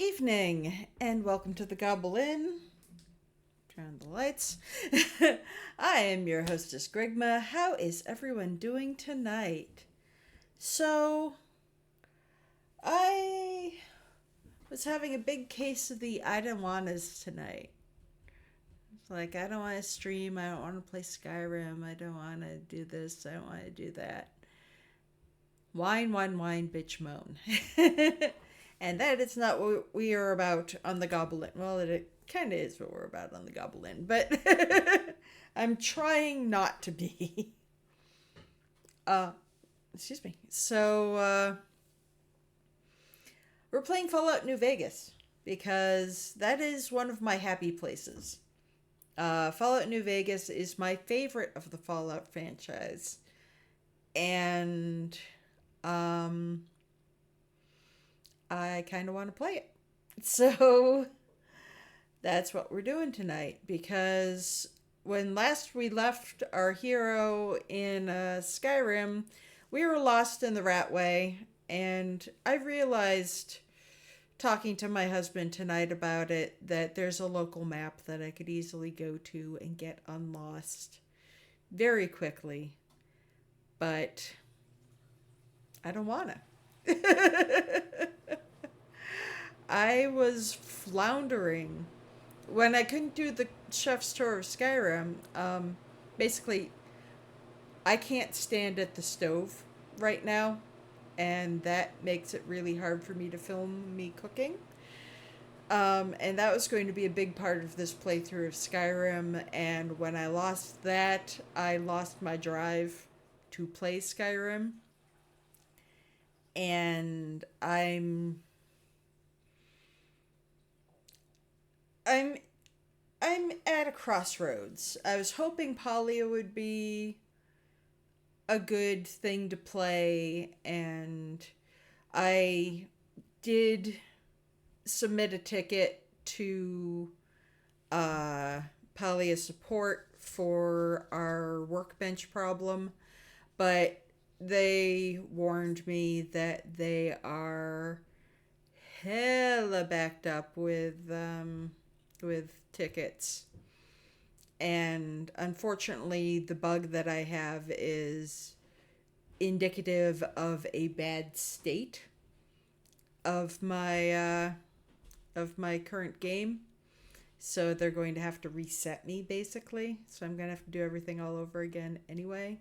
evening, and welcome to the Gobble Inn. Turn on the lights. I am your hostess, Grigma. How is everyone doing tonight? So, I was having a big case of the I don't wannas tonight. It's like, I don't want to stream, I don't want to play Skyrim, I don't want to do this, I don't want to do that. Whine, whine, whine, bitch, moan. And that is not what we are about on the Gobble Inn. Well, it kind of is what we're about on the Gobble Inn, but I'm trying not to be. Uh, Excuse me. So, we're playing Fallout New Vegas because that is one of my happy places. Fallout New Vegas is my favorite of the Fallout franchise. And I kind of want to play it. So that's what we're doing tonight because when last we left our hero in Skyrim, we were lost in the Ratway, and I realized talking to my husband tonight about it that there's a local map that I could easily go to and get unlost very quickly. But I don't want to. I was floundering when I couldn't do the chef's tour of Skyrim. Basically, I can't stand at the stove right now, and that makes it really hard for me to film me cooking. And that was going to be a big part of this playthrough of Skyrim, and when I lost that, I lost my drive to play Skyrim. And I'm I'm at a crossroads. I was hoping Polya would be a good thing to play, and I did submit a ticket to Polya support for our workbench problem, but they warned me that they are hella backed up with tickets. And unfortunately, the bug that I have is indicative of a bad state of my current game. So they're going to have to reset me basically. So I'm going to have to do everything all over again anyway.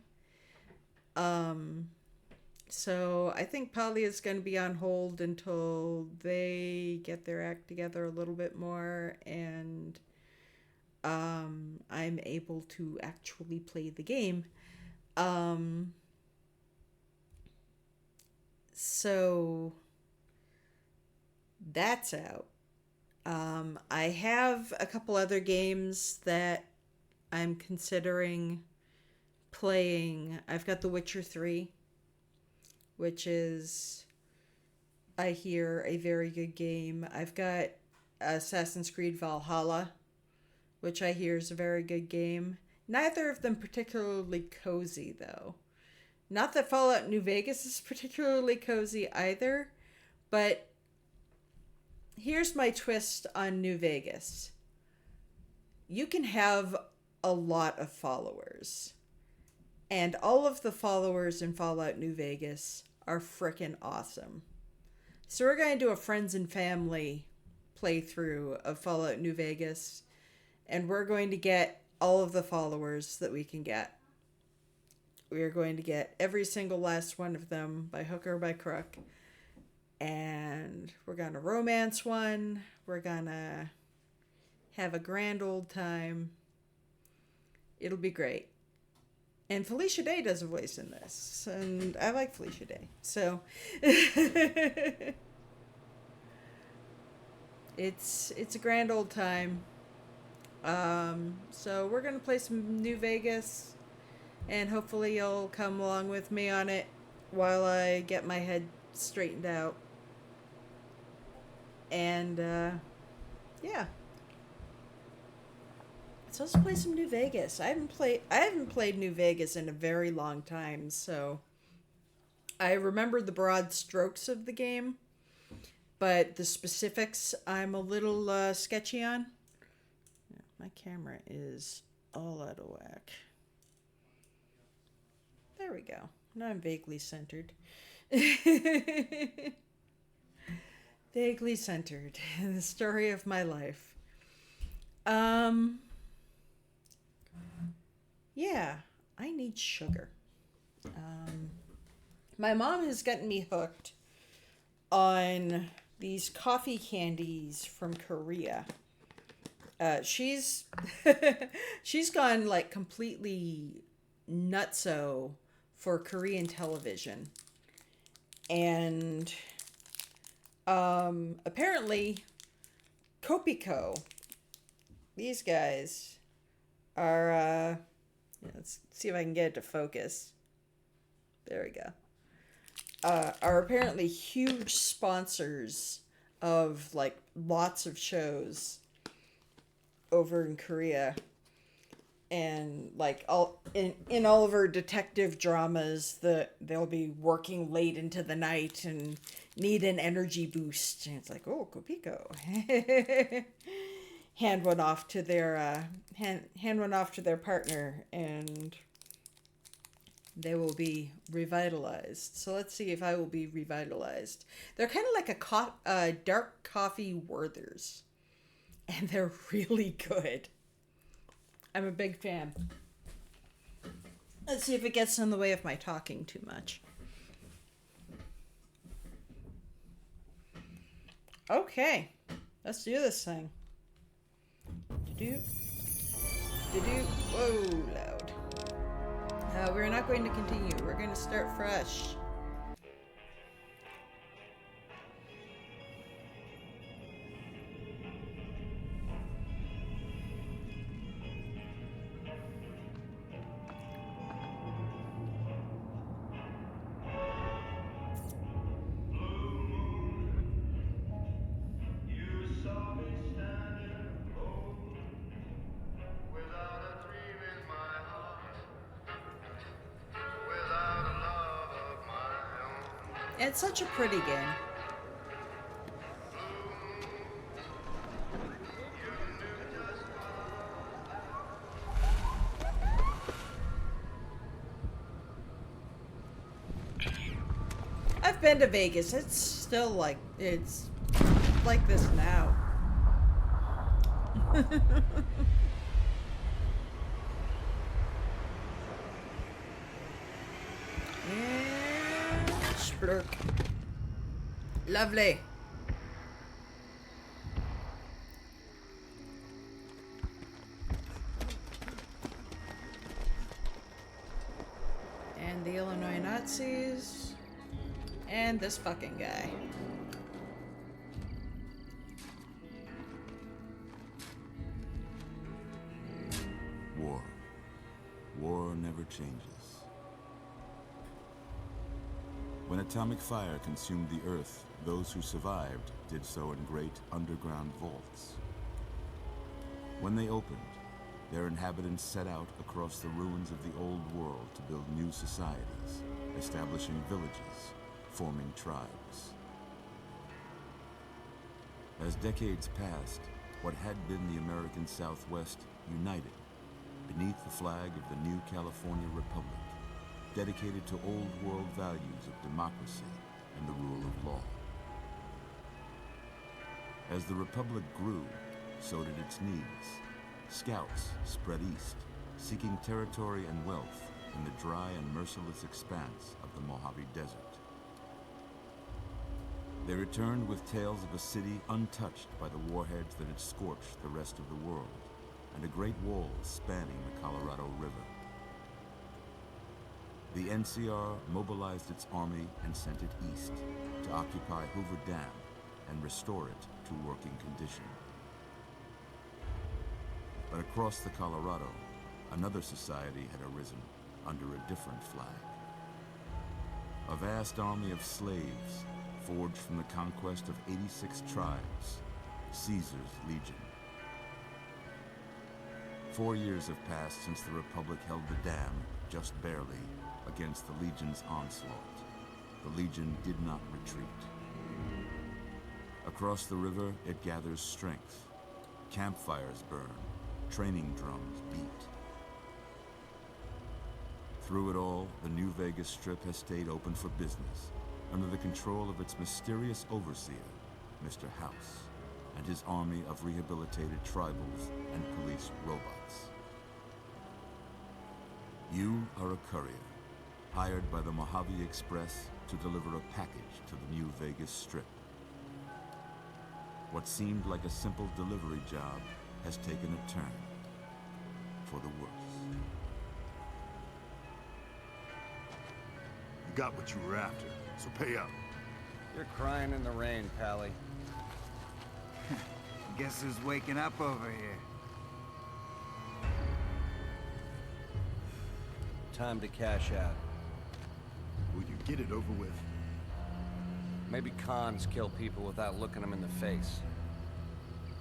So I think Polly is going to be on hold until they get their act together a little bit more, and I'm able to actually play the game. So that's out. I have a couple other games that I'm considering playing. I've got The Witcher 3, which is, I hear, a very good game. I've got Assassin's Creed Valhalla, which I hear is a very good game. Neither of them particularly cozy, though. Not that Fallout New Vegas is particularly cozy either, but here's my twist on New Vegas. You can have a lot of followers, and all of the followers in Fallout New Vegas are frickin' awesome. So we're going to do a friends and family playthrough of Fallout New Vegas, and we're going to get all of the followers that we can get. We are going to get every single last one of them by hook or by crook. And we're going to romance one. We're going to have a grand old time. It'll be great. And Felicia Day does a voice in this. And I like Felicia Day. So it's a grand old time. So we're going to play some New Vegas. And hopefully you'll come along with me on it while I get my head straightened out. And, yeah. So let's play some New Vegas. I haven't played New Vegas in a very long time, so I remember the broad strokes of the game, but the specifics I'm a little sketchy on. Yeah, my camera is all out of whack. There we go. Now I'm vaguely centered. Vaguely centered. The story of my life. Um, yeah, I need sugar. Um, my mom has gotten me hooked on these coffee candies from Korea. She's she's gone like completely nutso for Korean television, and apparently Kopiko, these guys are let's see if I can get it to focus. There we go. Are apparently huge sponsors of like lots of shows over in Korea, and like all in all of her detective dramas, they'll be working late into the night and need an energy boost, and it's like, oh, Kopiko. Hand one off to their hand one off to their partner, and they will be revitalized. So let's see if I will be revitalized. They're kind of like a dark coffee Werther's, and they're really good. I'm a big fan. Let's see if it gets in the way of my talking too much. Okay, let's do this thing. Do-do. Do-do. Whoa, loud. We're not going to continue. We're going to start fresh. It's such a pretty game. I've been to Vegas. It's still like it's like this now. And splurk. Lovely. And the Illinois Nazis. And this fucking guy. War. War never changes. When atomic fire consumed the earth, those who survived did so in great underground vaults. When they opened, their inhabitants set out across the ruins of the old world to build new societies, establishing villages, forming tribes. As decades passed, what had been the American Southwest united beneath the flag of the new California Republic, dedicated to old world values of democracy and the rule of law. As the Republic grew, so did its needs. Scouts spread east, seeking territory and wealth in the dry and merciless expanse of the Mojave Desert. They returned with tales of a city untouched by the warheads that had scorched the rest of the world, and a great wall spanning the Colorado River. The NCR mobilized its army and sent it east to occupy Hoover Dam and restore it to working condition. But across the Colorado, another society had arisen under a different flag. A vast army of slaves forged from the conquest of 86 tribes, Caesar's Legion. 4 years have passed since the Republic held the dam, just barely, against the Legion's onslaught. The Legion did not retreat. Across the river, it gathers strength. Campfires burn, training drums beat. Through it all, the New Vegas Strip has stayed open for business, under the control of its mysterious overseer, Mr. House, and his army of rehabilitated tribals and police robots. You are a courier, hired by the Mojave Express to deliver a package to the New Vegas Strip. What seemed like a simple delivery job has taken a turn for the worse. You got what you were after, so pay up. You're crying in the rain, Pally. Guess who's waking up over here? Time to cash out. Will you get it over with? Maybe cons kill people without looking them in the face.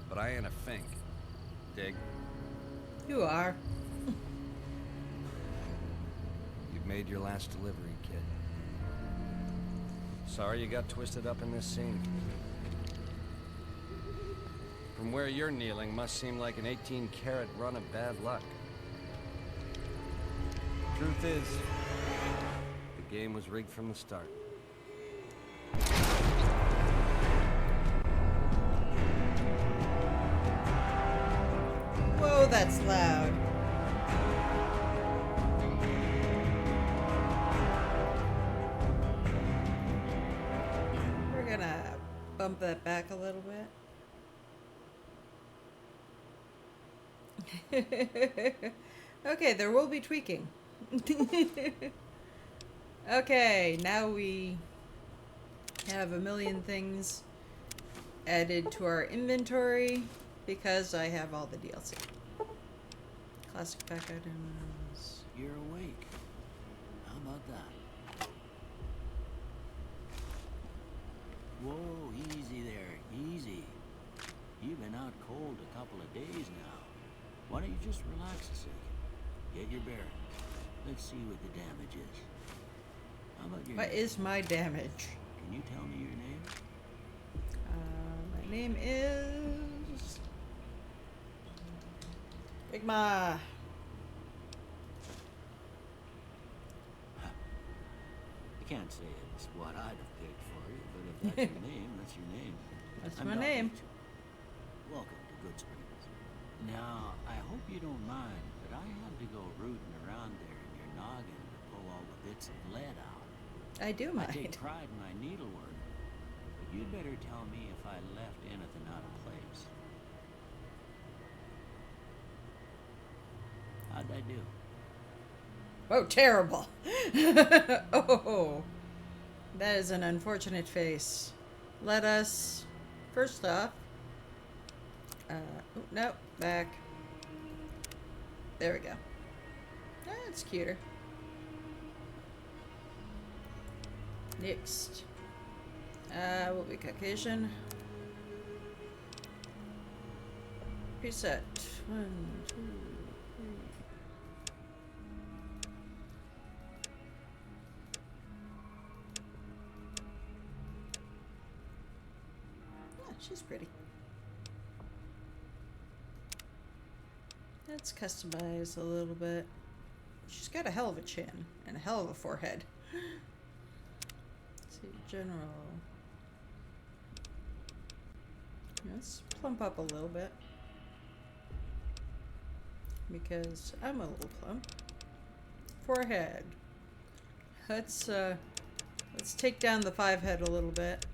But I ain't a fink. Dig? You are. You've made your last delivery, kid. Sorry you got twisted up in this scene. From where you're kneeling must seem like an 18-carat run of bad luck. Truth is, the game was rigged from the start. Whoa, that's loud. We're gonna bump that back a little bit. Okay, there will be tweaking. Okay, now we have a million things added to our inventory because I have all the DLC. Classic pack items. You're awake. How about that? Whoa, easy there, easy. You've been out cold a couple of days now. Why don't you just relax a second? Get your bearings. Let's see what the damage is. How about your What name? is my damage? Can you tell me your name? My name is Big Ma. I can't say it's what I'd have picked for you, but if that's your name, that's your name. That's I'm my Doc name. Mitchell. Welcome to Goodsprings. Now, I hope you don't mind, but I have to go rooting around there in your noggin to pull all the bits of lead out. I do I take mind. pride in my needlework, but you'd better tell me if I left anything out of place. How'd I do? Oh, terrible. Oh, that is an unfortunate face. Let us, first off, oh, no, back. There we go. That's cuter. Next. Will be Caucasian. Preset. 1, 2, 3. Yeah, she's pretty. Let's customize a little bit. She's got a hell of a chin and a hell of a forehead. Let's see, general. Let's plump up a little bit. Because I'm a little plump. Forehead. Let's take down the 5 head a little bit.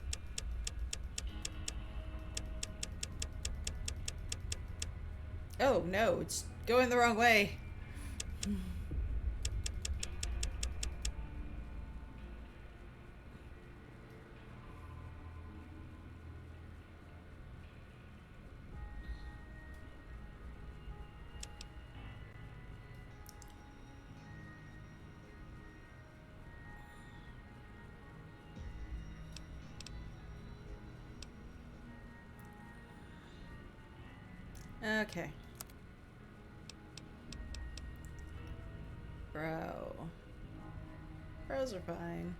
Oh no, it's going the wrong way. Okay. Brow. Brows are fine.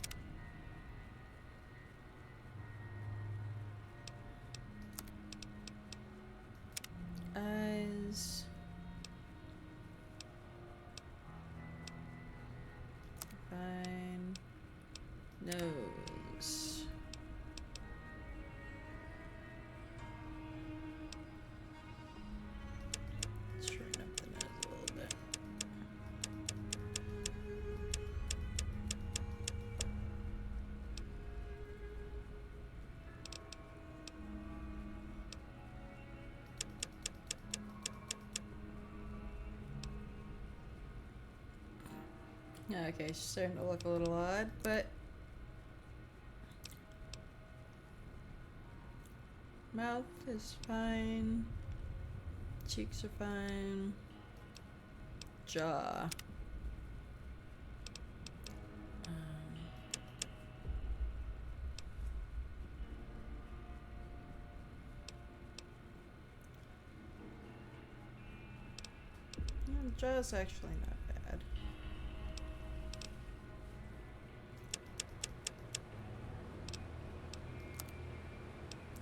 Okay, she's starting to look a little odd, but mouth is fine. Cheeks are fine. Jaw. Jaw's actually not bad.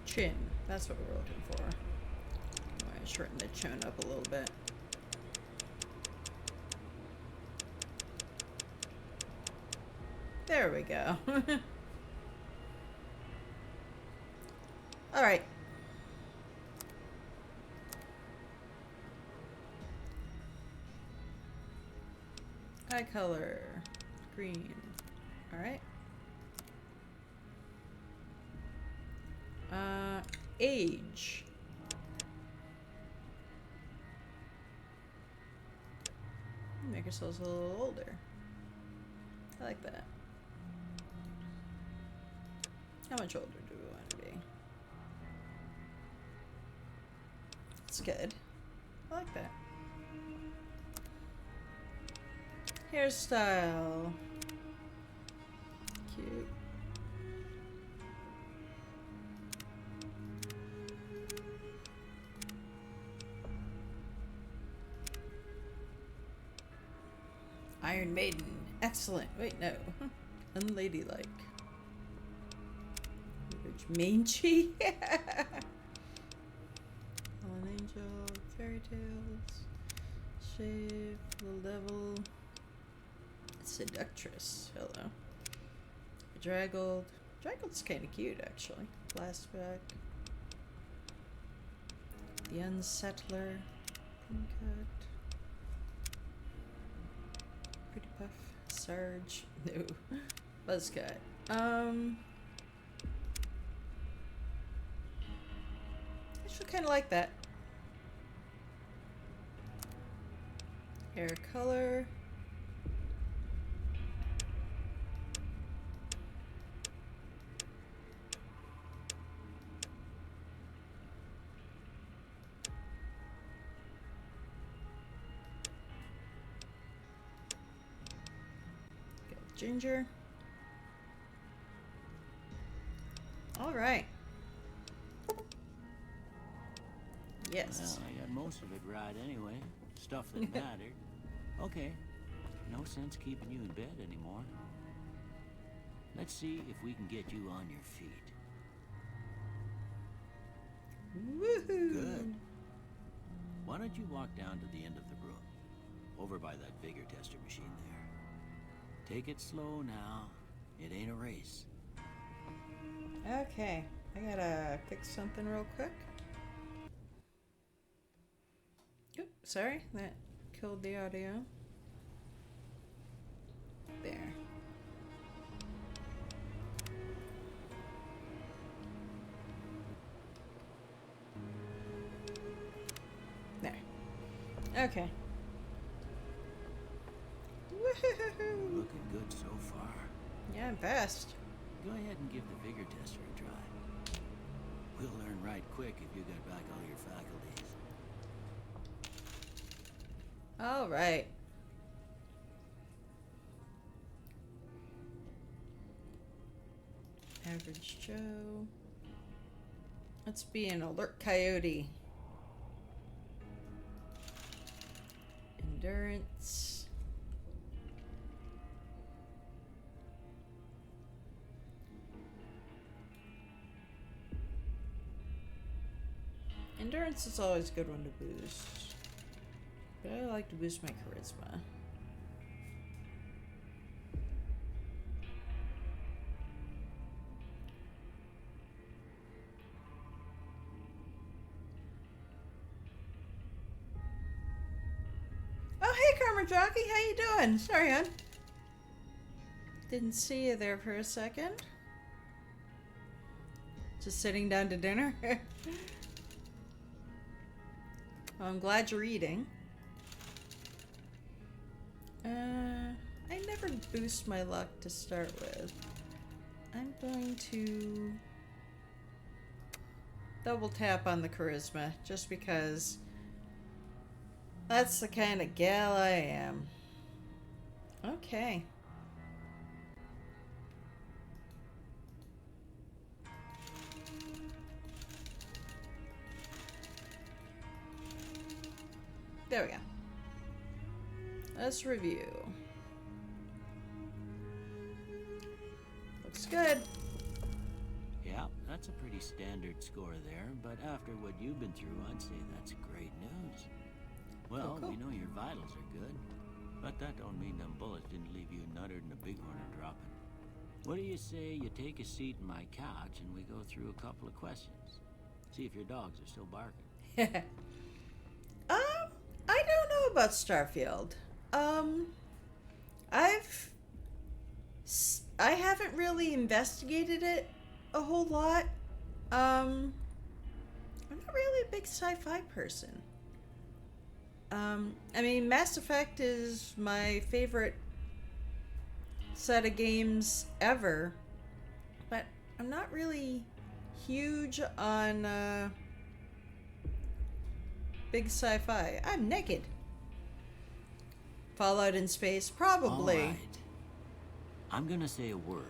Chin. That's what we're looking for. I'm going to shorten the chin up a little bit. There we go. All right. Eye color. Green. All right. Age. Make ourselves a little older. I like that. How much older do we want to be? That's good. I like that. Hairstyle. Cute. Iron Maiden. Excellent. Wait, no. Unladylike. Mangy. Fallen Angel. Fairy Tales. Shave. Little Devil. Seductress. Hello. Draggled. Draggled's kind of cute, actually. Flashback. The Unsettler. Primm cut. Pretty Puff. Sarge. No. Buzzcut. I actually kind of like that. Hair color. Ginger. All right. Yes. Well, I got most of it right anyway. Stuff that mattered. Okay. No sense keeping you in bed anymore. Let's see if we can get you on your feet. Woohoo! Good. Why don't you walk down to the end of the room? Over by that vigor tester machine there. Take it slow now. It ain't a race. Okay. I gotta fix something real quick. Oop, sorry. That killed the audio. There. There. Okay. Woohoo! Looking good so far. Yeah, I'm fast. Go ahead and give the vigor tester a try. We'll learn right quick if you got back all your faculties. All right. Average Joe. Let's be an alert coyote. Endurance. Endurance is always a good one to boost. But I like to boost my charisma. Oh, hey, Karma Jockey, how you doing? Sorry, hon. Didn't see you there for a second. Just sitting down to dinner. Well, I'm glad you're eating. I never would boost my luck to start with. I'm going to double tap on the charisma, just because that's the kind of gal I am. Okay. There we go. Let's review. Looks good. Yeah, that's a pretty standard score there, but after what you've been through, I'd say that's great news. Well, Cool. we know your vitals are good, but that don't mean them bullets didn't leave you nuttered and a bighorn are dropping. What do you say you take a seat in my couch and we go through a couple of questions? See if your dogs are still barking. I don't know about Starfield. I haven't really investigated it a whole lot. I'm not really a big sci-fi person. I mean, Mass Effect is my favorite set of games ever, but I'm not really huge on big sci-fi. I'm naked. Fallout in space, probably. All right. I'm gonna say a word.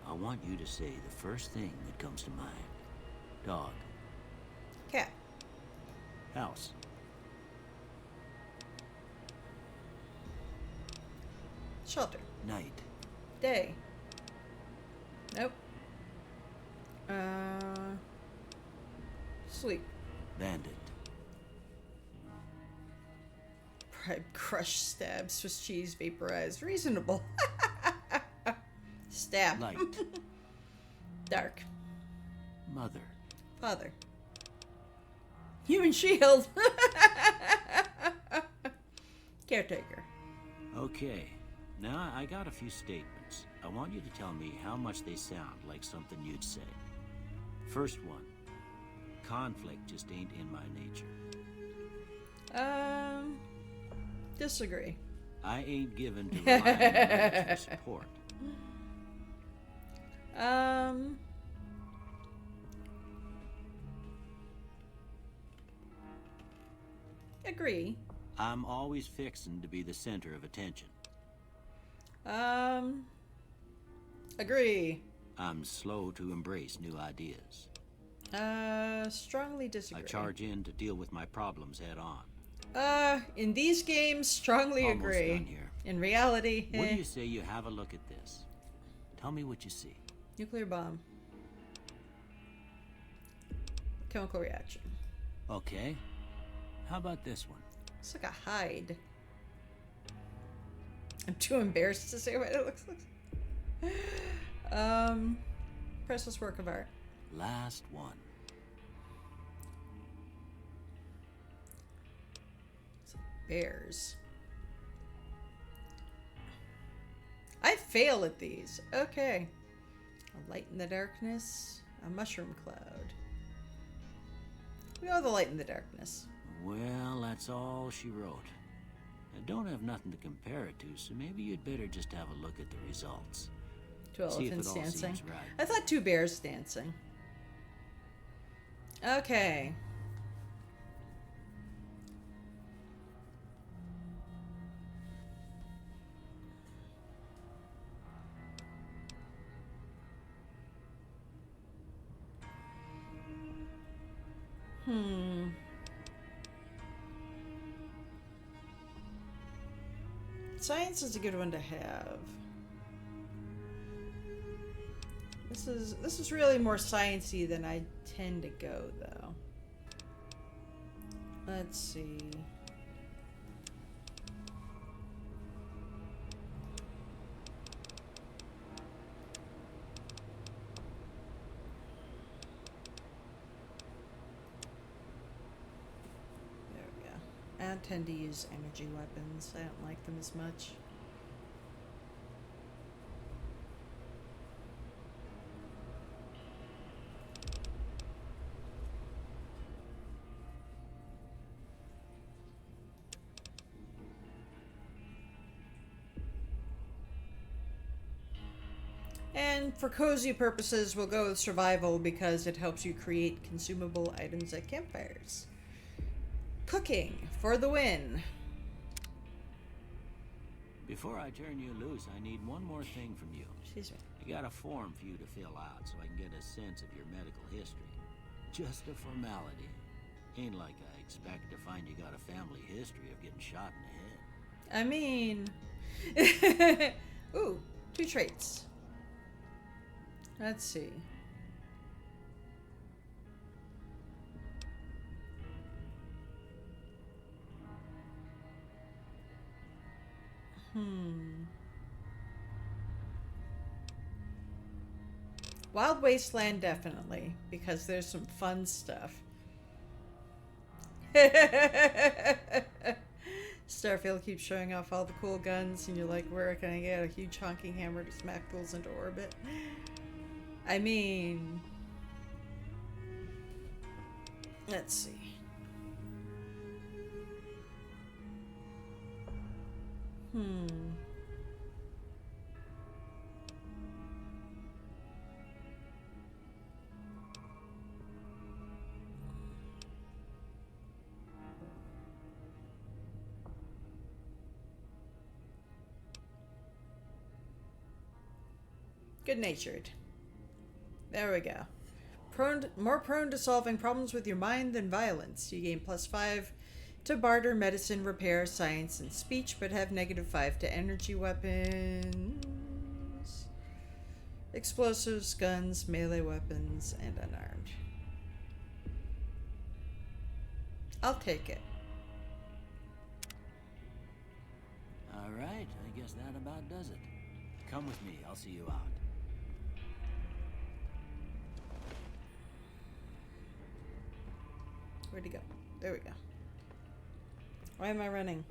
I want you to say the first thing that comes to mind. Dog. Cat. House. Shelter. Night. Day. Nope. Sleep. Bandit. Bribe, crush, stab, Swiss cheese, vaporize. Reasonable. Stab. Light. Dark. Mother. Father. Human shield. Caretaker. Okay. Now I got a few statements. I want you to tell me how much they sound like something you'd say. First one. Conflict just ain't in my nature. Disagree. I ain't given to relying on others for support. Agree. I'm always fixin' to be the center of attention. Agree. I'm slow to embrace new ideas. Strongly disagree. I charge in to deal with my problems head on. In these games, strongly Almost agree. done here. In reality, What do you say you have a look at this? Tell me what you see. nuclear bomb. Chemical reaction. Okay. How about this one? It's like a hide. I'm too embarrassed to say what it looks like. Priceless work of art. Last one. It's like bears. I fail at these. Okay. A light in the darkness. A mushroom cloud. We know the light in the darkness. Well, that's all she wrote. I don't have nothing to compare it to, so maybe you'd better just have a look at the results. Two See if elephants it all dancing. seems right. I thought two bears dancing. Okay. Science is a good one to have. This is really more sciencey than I tend to go, though. Let's see. There we go. I don't tend to use energy weapons. I don't like them as much. And for cozy purposes, we'll go with survival because it helps you create consumable items at campfires. Cooking for the win. Before I turn you loose, I need one more thing from you. Excuse me. I got a form for you to fill out so I can get a sense of your medical history. Just a formality. Ain't like I expect to find you got a family history of getting shot in the head. I mean... Ooh, 2 traits. Let's see. Wild Wasteland, definitely, because there's some fun stuff. Starfield keeps showing off all the cool guns, and you're like, where can I get a huge honking hammer to smack fools into orbit? I mean... Let's see. Good-natured. There we go. More prone to solving problems with your mind than violence. You gain +5 to barter, medicine, repair, science, and speech, but have -5 to energy weapons, explosives, guns, melee weapons, and unarmed. I'll take it. All right, I guess that about does it. Come with me, I'll see you out. Where'd he go? There we go. Why am I running?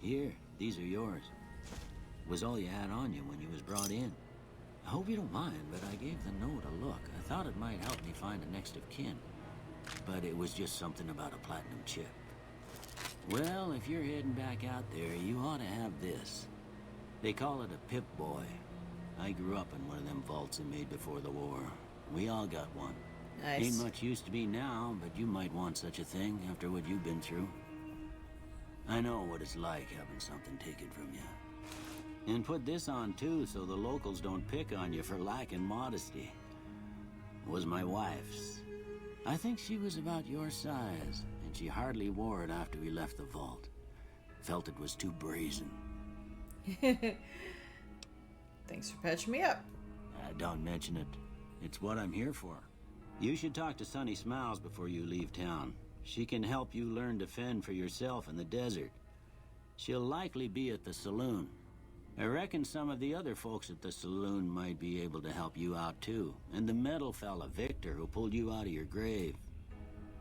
Here, these are yours. Was all you had on you when you was brought in. I hope you don't mind, but I gave the note a look. I thought it might help me find a next of kin. But it was just something about a platinum chip. Well, if you're heading back out there, you ought to have this. They call it a Pip-Boy. I grew up in one of them vaults they made before the war. We all got one. Nice. Ain't much use to me now, but you might want such a thing after what you've been through. I know what it's like having something taken from you. And put this on too, so the locals don't pick on you for lacking modesty. It was my wife's. I think she was about your size, and she hardly wore it after we left the vault. Felt it was too brazen. Thanks for patching me up. Don't mention it. It's what I'm here for. You should talk to Sunny Smiles before you leave town. She can help you learn to fend for yourself in the desert. She'll likely be at the saloon. I reckon some of the other folks at the saloon might be able to help you out too. And the metal fella, Victor, who pulled you out of your grave.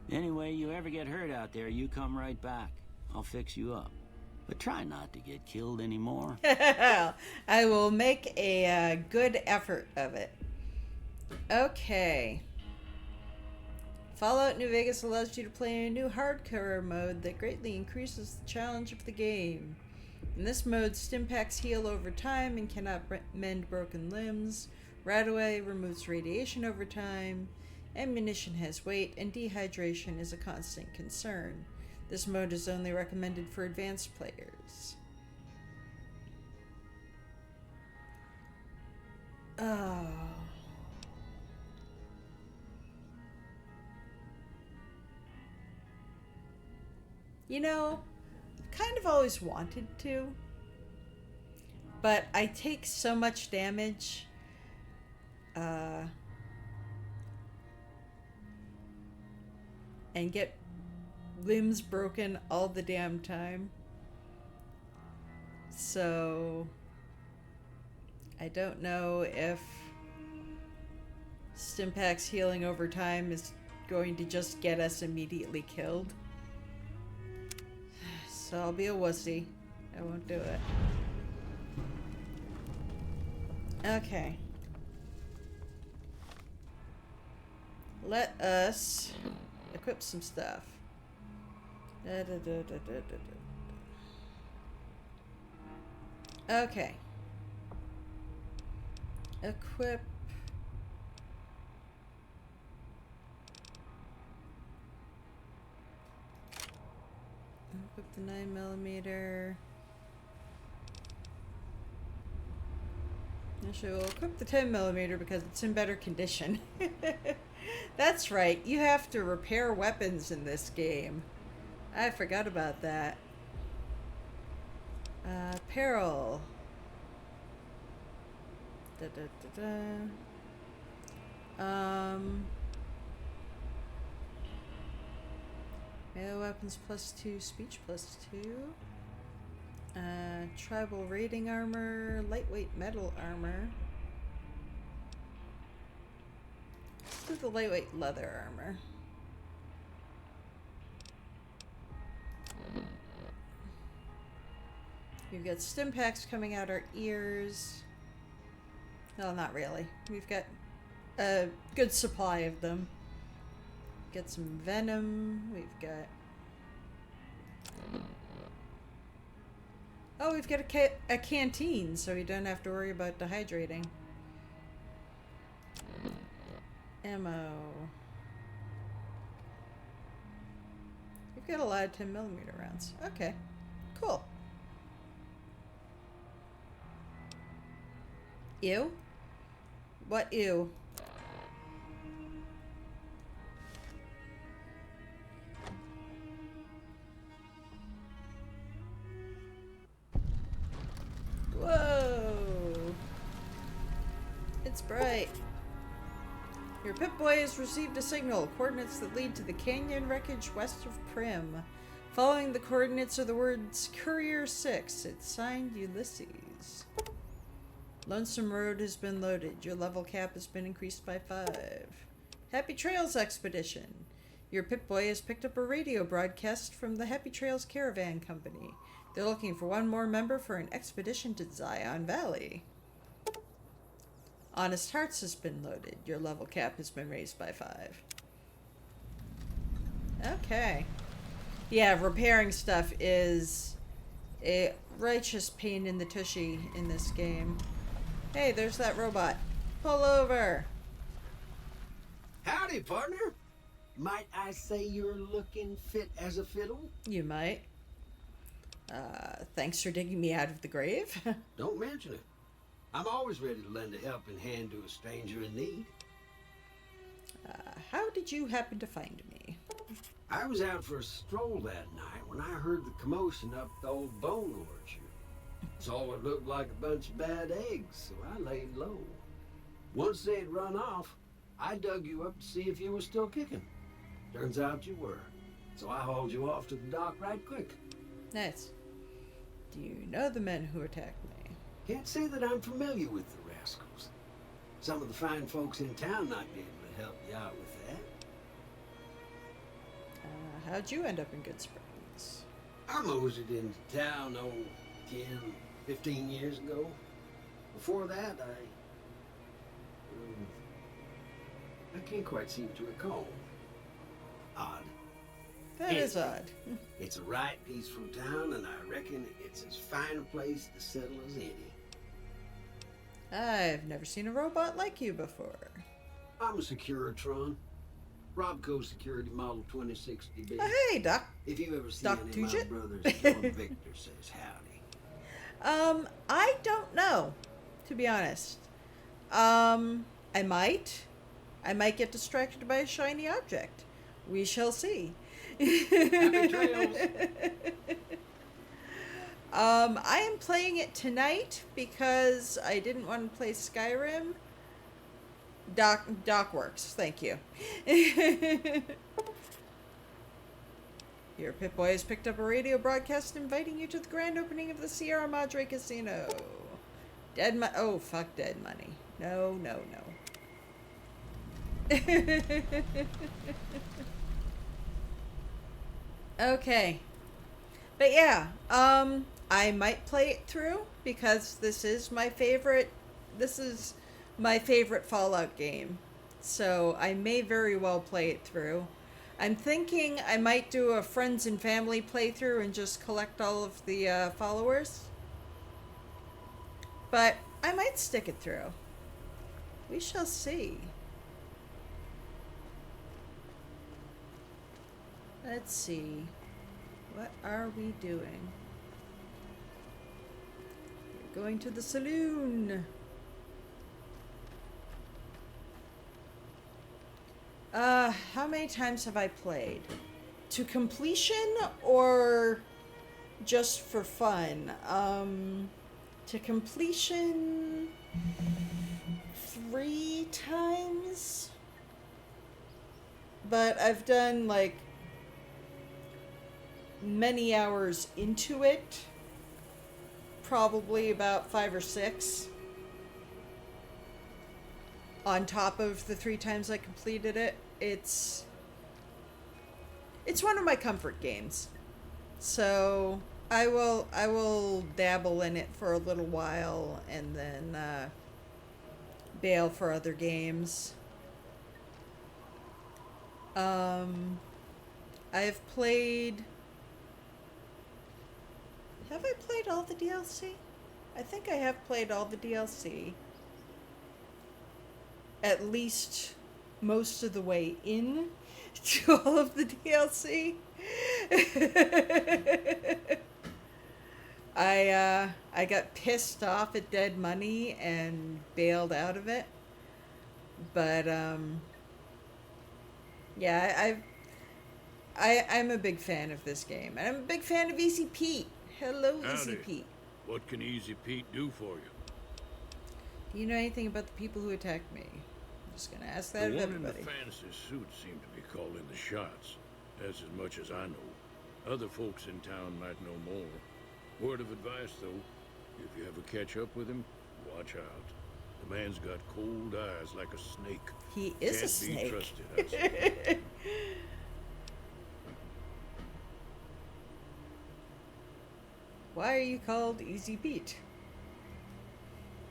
Anyway, you ever get hurt out there, you come right back. I'll fix you up. But try not to get killed anymore. I will make a good effort of it. Okay. Fallout New Vegas allows you to play a new hardcore mode that greatly increases the challenge of the game. In this mode, stim packs heal over time and cannot mend broken limbs. Radaway removes radiation over time. Ammunition has weight, and dehydration is a constant concern. This mode is only recommended for advanced players. Oh. You know, kind of always wanted to, but I take so much damage and get limbs broken all the damn time, so I don't know if Stimpak's healing over time is going to just get us immediately killed. So I'll be a wussy. I won't do it. Okay. let us equip some stuff. Okay. Equip. Equip the 9mm. Actually, we'll equip the 10mm because it's in better condition. That's right, you have to repair weapons in this game. I forgot about that. Apparel. Melee weapons +2, speech +2. Tribal raiding armor, lightweight metal armor. Let's do the lightweight leather armor. We've got stim packs coming out our ears. No, not really. We've got a good supply of them. Get some venom. We've got... Oh, we've got a canteen, so you don't have to worry about dehydrating. Ammo. We've got a lot of 10mm rounds. Okay, cool. Ew? What ew? Whoa! It's bright. Your Pip-Boy has received a signal. Coordinates that lead to the canyon wreckage west of Primm. Following the coordinates are the words Courier 6. It's signed Ulysses. Lonesome Road has been loaded. Your level cap has been increased by 5. Happy Trails Expedition. Your Pip-Boy has picked up a radio broadcast from the Happy Trails Caravan Company. They're looking for one more member for an expedition to Zion Valley. Honest Hearts has been loaded. Your level cap has been raised by 5. Okay. Yeah, repairing stuff is a righteous pain in the tushy in this game. Hey, there's that robot. Pull over. Howdy, partner. Might I say you're looking fit as a fiddle? You might. Thanks for digging me out of the grave. Don't mention it. I'm always ready to lend a helping hand to a stranger in need. How did you happen to find me? I was out for a stroll that night when I heard the commotion up the old bone orchard. Saw what looked like a bunch of bad eggs, so I laid low. Once they'd run off, I dug you up to see if you were still kicking. Turns out you were, so I hauled you off to the dock right quick. Nice. Do you know the men who attacked me? Can't say that I'm familiar with the rascals. Some of the fine folks in town might be able to help you out with that. How'd you end up in Goodsprings? I moseyed into town, 10, 15 years ago. Before that, I can't quite seem to recall. Odd. That is odd. It's a right peaceful town, and I reckon it's as fine a place to settle as any. I've never seen a robot like you before. I'm a Securitron. Robco Security Model 2060B. Hey, Doc. If you ever see Doc any of my Tugit? brothers, tell them Victor says howdy. I don't know, to be honest. I might get distracted by a shiny object. We shall see. Happy trails. I am playing it tonight because I didn't want to play Skyrim. Doc works, thank you. Your Pip-Boy has picked up a radio broadcast inviting you to the grand opening of the Sierra Madre Casino. Oh, fuck dead money. No. Okay. But yeah, I might play it through because this is my favorite Fallout game. So I may very well play it through. I'm thinking I might do a friends and family playthrough and just collect all of the followers. But I might stick it through. We shall see. Let's see. What are we doing? We're going to the saloon. How many times have I played? To completion or just for fun? To completion 3 times? But I've done like many hours into it. Probably about 5 or 6. On top of the 3 times I completed it. It's one of my comfort games. So I will dabble in it for a little while and then bail for other games. I've played. Have I played all the DLC? I think I have played all the DLC. At least most of the way in to all of the DLC. I got pissed off at Dead Money and bailed out of it. But yeah, I'm a big fan of this game, and I'm a big fan of Easy Pete. Hello, Easy Howdy. Pete. What can Easy Pete do for you? Do you know anything about the people who attacked me? I'm just gonna ask that The of one in the everybody. fancy suit seemed to be calling the shots. That's as much as I know. Other folks in town might know more. Word of advice, though, if you ever catch up with him, watch out. The man's got cold eyes like a snake. He is Can't a snake. be trusted, I'd say. Why are you called Easy Pete?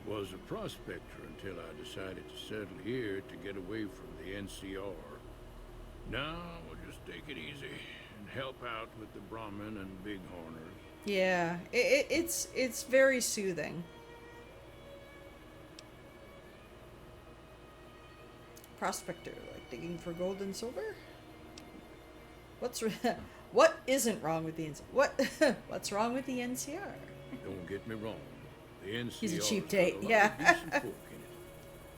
Was a prospector until I decided to settle here to get away from the NCR. Now we'll just take it easy and help out with the Brahmin and Bighorners. Yeah, it's very soothing. Prospector, like digging for gold and silver. What isn't wrong with the NCR? What's wrong with the NCR? Don't get me wrong. The NCR He's a cheap got date, a lot yeah. of decent folk in it.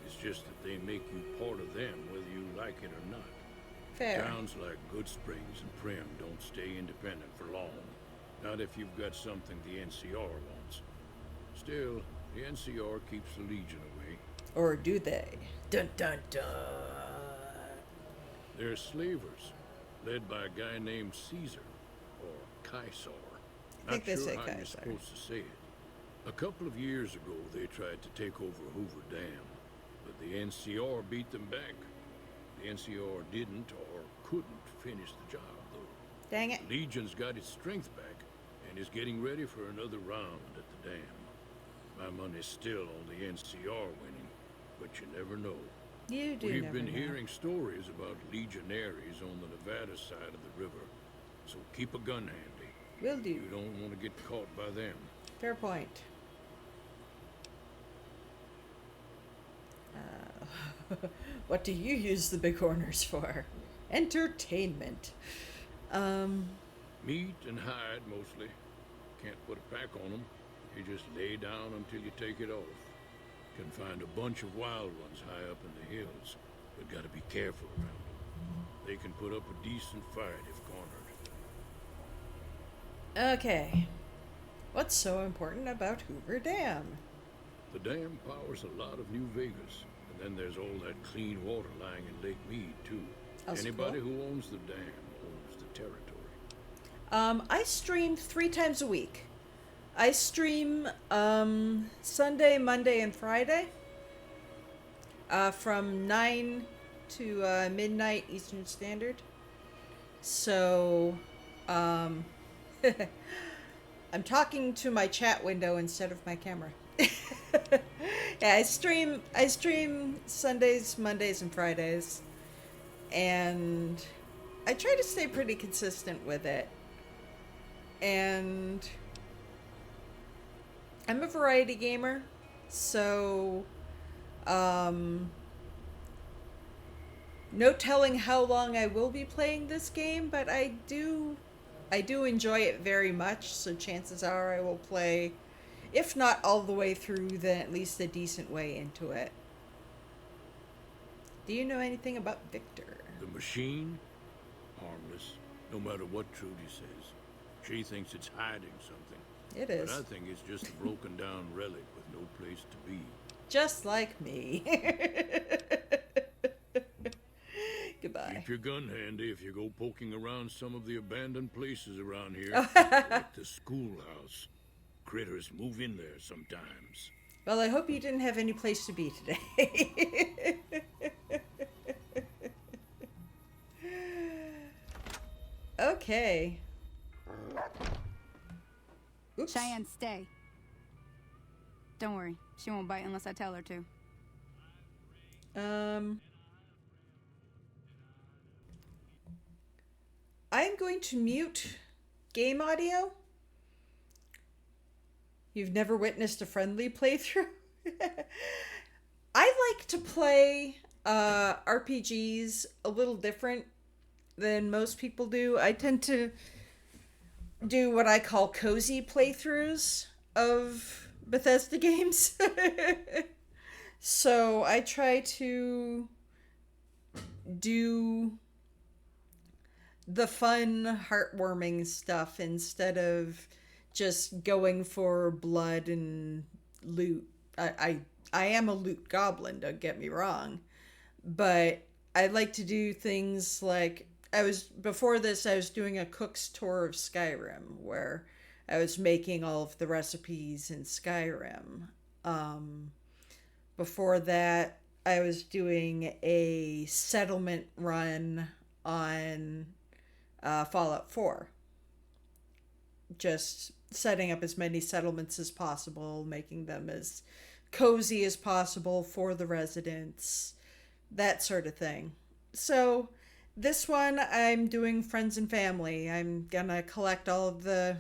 It's just that they make you part of them whether you like it or not. Fair. Towns like Goodsprings and Primm don't stay independent for long. Not if you've got something the NCR wants. Still, the NCR keeps the Legion away. Or do they? Dun dun dun. They're slavers, led by a guy named Caesar, or Caesar. I think Not they say sure how you're Kaiser. supposed to say it. A couple of years ago, they tried to take over Hoover Dam, but the NCR beat them back. The NCR didn't or couldn't finish the job, though. Dang it. Legion's got its strength back and is getting ready for another round at the dam. My money's still on the NCR winning, but you never know. You do We've never been know. hearing stories about legionaries on the Nevada side of the river, so keep a gun handy. Will do. You don't want to get caught by them. Fair point. What do you use the Bighorners for? Entertainment. Meat and hide, mostly. Can't put a pack on them. You just lay down until you take it off. Can find a bunch of wild ones high up in the hills, but gotta be careful around them. They can put up a decent fight if cornered. Okay. What's so important about Hoover Dam? The dam powers a lot of New Vegas, and then there's all that clean water lying in Lake Mead, too. Also Anybody cool. who owns the dam owns the territory. I stream 3 times a week. I stream Sunday, Monday, and Friday from 9 to midnight Eastern Standard. So I'm talking to my chat window instead of my camera. Yeah, I stream Sundays, Mondays, and Fridays, and I try to stay pretty consistent with it. And I'm a variety gamer, so um, no telling how long I will be playing this game, but I do enjoy it very much. So chances are I will play, if not all the way through, then at least a decent way into it. Do you know anything about Victor? The machine? Harmless, no matter what Trudy says. She thinks it's hiding something. It is. But I think it's just a broken down relic with no place to be. Just like me. Goodbye. Keep your gun handy if you go poking around some of the abandoned places around here. Like the schoolhouse. Critters move in there sometimes. Well, I hope you didn't have any place to be today. Okay. Oops. Cheyenne, stay. Don't worry. She won't bite unless I tell her to. I'm going to mute game audio. You've never witnessed a friendly playthrough? I like to play RPGs a little different than most people do. I tend to do what I call cozy playthroughs of Bethesda games. So I try to do the fun, heartwarming stuff instead of just going for blood and loot. I am a loot goblin, don't get me wrong. But I like to do things like before this I was doing a cook's tour of Skyrim where I was making all of the recipes in Skyrim. Before that I was doing a settlement run on Fallout 4. Just setting up as many settlements as possible, making them as cozy as possible for the residents, that sort of thing. So this one I'm doing friends and family. I'm gonna collect all of the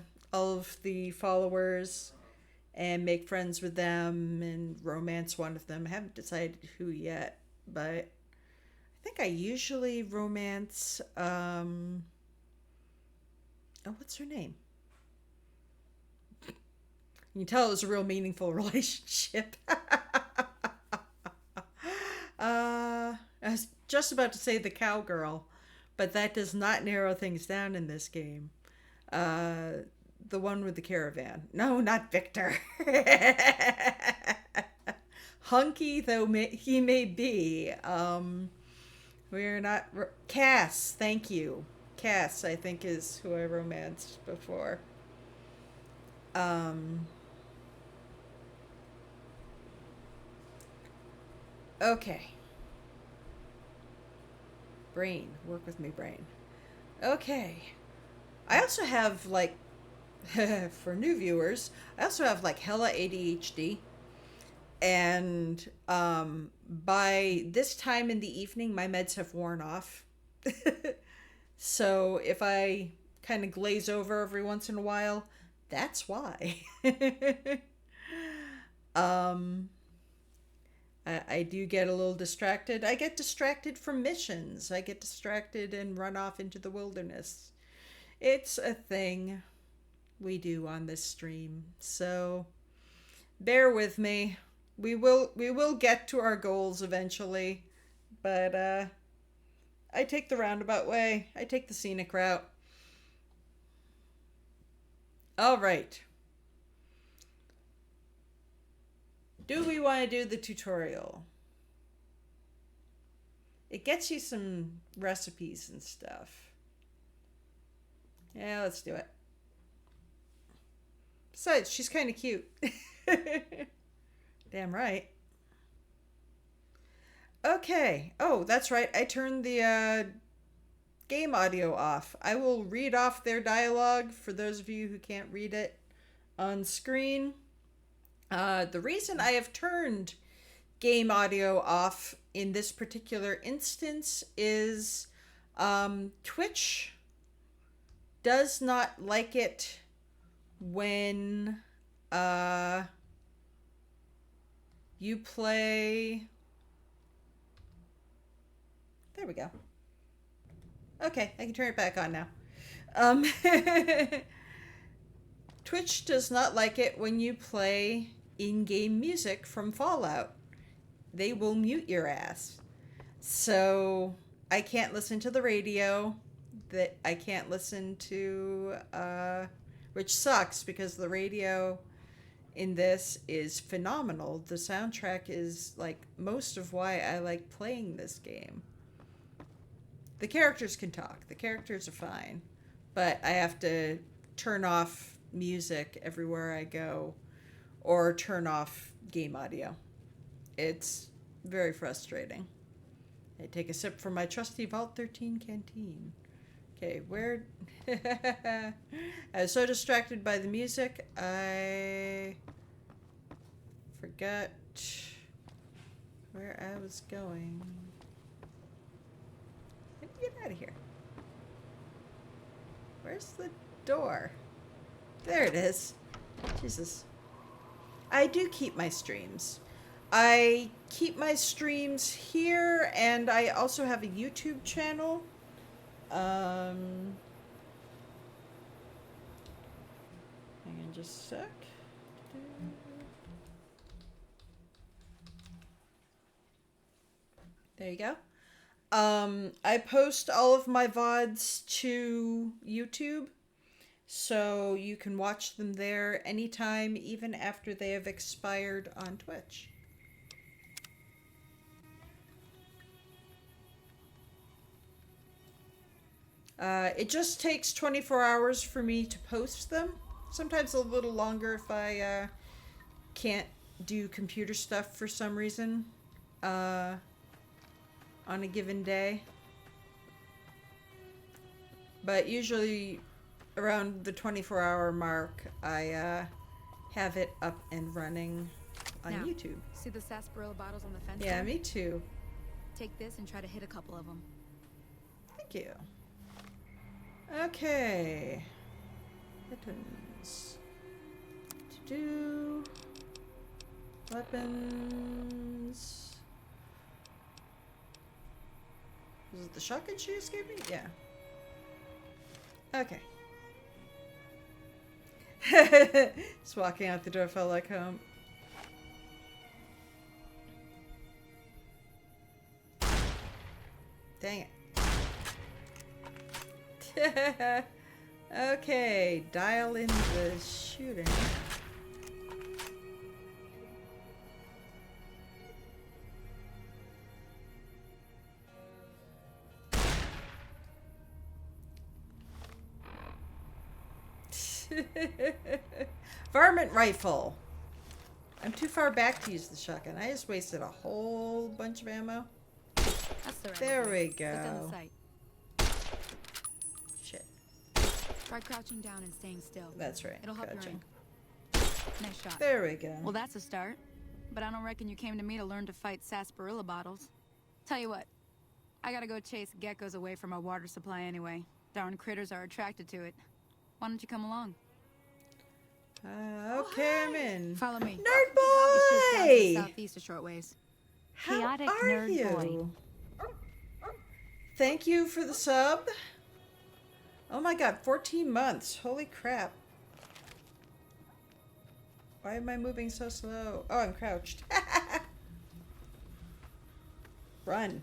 followers and make friends with them and romance one of them. I haven't decided who yet, but I think I usually romance what's her name? You can tell it was a real meaningful relationship. I was just about to say the cowgirl, but that does not narrow things down in this game. The one with the caravan. No, not Victor. Hunky though he may be. We're not... Cass, thank you. Cass, I think, is who I romanced before. Okay. Brain. Work with me, brain. Okay. I also have, like, for new viewers, I also have, like, hella ADHD. And by this time in the evening, my meds have worn off. So if I kind of glaze over every once in a while, that's why. I do get a little distracted. I get distracted from missions. I get distracted and run off into the wilderness. It's a thing we do on this stream. So bear with me. We will get to our goals eventually. But I take the roundabout way. I take the scenic route. All right. Do we want to do the tutorial? It gets you some recipes and stuff. Yeah, let's do it. Besides, she's kind of cute. Damn right. Okay. Oh, that's right. I turned the game audio off. I will read off their dialogue for those of you who can't read it on screen. The reason I have turned game audio off in this particular instance is Twitch does not like it when you play. There we go. Okay, I can turn it back on now. Twitch does not like it when you play in-game music from Fallout. They will mute your ass. So I can't listen to the radio. That I can't listen to, which sucks because the radio in this is phenomenal. The soundtrack is like most of why I like playing this game. The characters can talk. The characters are fine. But I have to turn off music everywhere I go or turn off game audio. It's very frustrating. I take a sip from my trusty Vault 13 canteen. Okay, where... I was so distracted by the music, I forgot where I was going. How do you get out of here? Where's the door? There it is. Jesus. I do keep my streams. I keep my streams here, and I also have a YouTube channel. Hang on just a sec. There you go. I post all of my VODs to YouTube, so you can watch them there anytime, even after they have expired on Twitch. It just takes 24 hours for me to post them. Sometimes a little longer if I can't do computer stuff for some reason on a given day. But usually around the 24-hour mark, I have it up and running on Now, YouTube. See the sarsaparilla bottles on the fence? Yeah, there? me too. Take this and try to hit a couple of them. Thank you. Okay. Weapons. To do. Weapons. Was it the shotgun she just gave me? Yeah. Okay. Just walking out the door felt like home. Dang it. Okay, dial in the shooting. Varmint rifle. I'm too far back to use the shotgun. I just wasted a whole bunch of ammo. That's the right There we Look down the go. sight. Shit. Try crouching down and staying still. That's right. It'll help your Crouching. aim. Nice shot. There we go. Well, that's a start. But I don't reckon you came to me to learn to fight sarsaparilla bottles. Tell you what, I gotta go chase geckos away from our water supply anyway. Darn critters are attracted to it. Why don't you come along? Okay, I'm in. Follow me. Nerd It's just down to the boy! southeast a short ways. How Chaotic are nerd you? boy. Thank you for the sub. Oh my god, 14 months. Holy crap. Why am I moving so slow? Oh, I'm crouched. Run.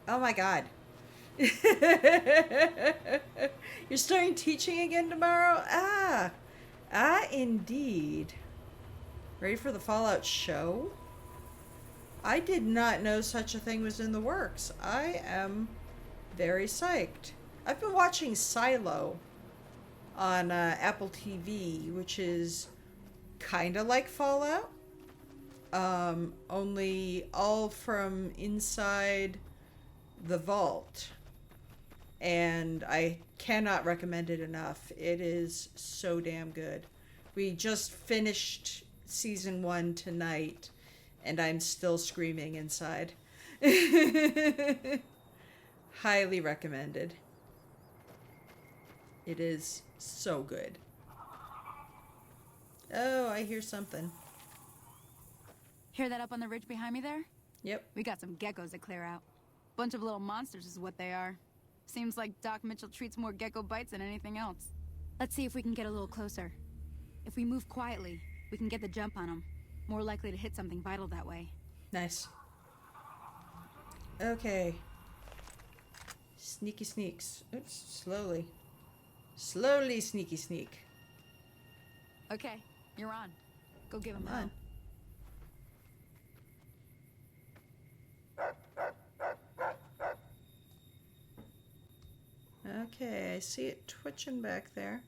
Oh my god. You're starting teaching again tomorrow? Indeed. Ready for the Fallout show? I did not know such a thing was in the works. I am very psyched. I've been watching Silo on Apple TV, which is kind of like Fallout, only all from inside the vault. And I cannot recommend it enough. It is so damn good. We just finished season 1 tonight, and I'm still screaming inside. Highly recommended. It is so good. Oh, I hear something. Hear that up on the ridge behind me there? Yep. We got some geckos to clear out. Bunch of little monsters is what they are. Seems like Doc Mitchell treats more gecko bites than anything else. Let's see if we can get a little closer. If we move quietly, we can get the jump on them. More likely to hit something vital that way. Nice. Okay. Sneaky sneaks. Oops, slowly. Slowly sneaky sneak. Okay, you're on. Go give him Come on. Okay, I see it twitching back there.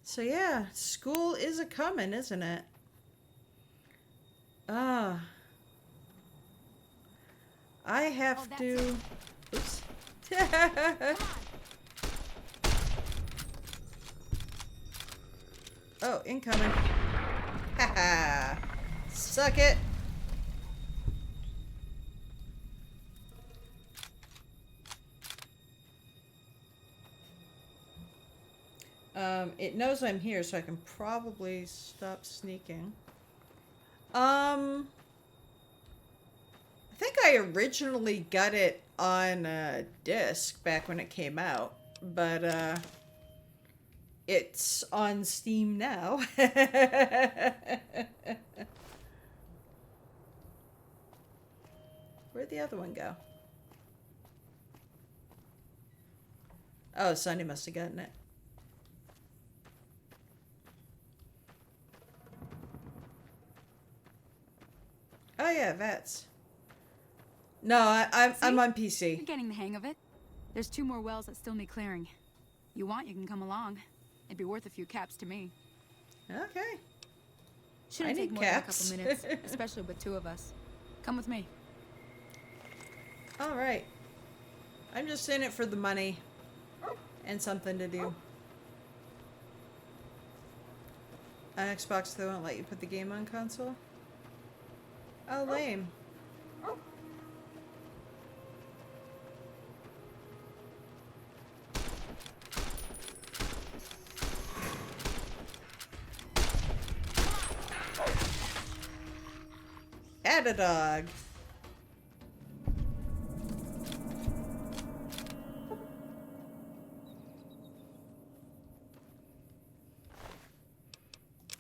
So yeah, school is a-comin', isn't it? Ah. I have to... Oops. Oh, incoming. Haha. Suck it. It knows I'm here, so I can probably stop sneaking. I think I originally got it on disc back when it came out, but it's on Steam now. Where'd the other one go? Oh, Sonny must have gotten it. Oh yeah, Vets. No, I'm on PC. You're getting the hang of it. There's 2 more wells that still need clearing. You want, you can come along. It'd be worth a few caps to me. Okay. Shouldn't I take need more caps. than a couple minutes, especially with 2 of us. Come with me. All right. I'm just in it for the money and something to do. On Xbox, they won't let you put the game on console. Oh, lame. Add a dog.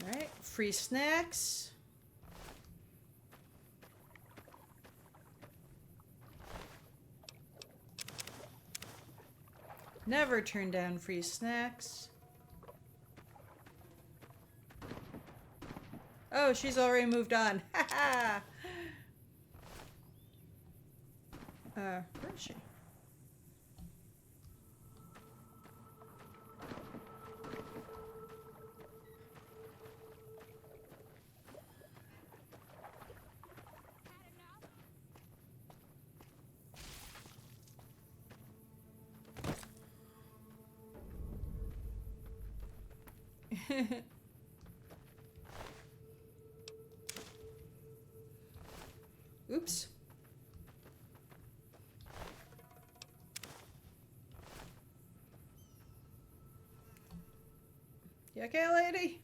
Alright, free snacks. Never turn down free snacks. Oh, she's already moved on. Haha. Where is she? Oops. You okay, lady?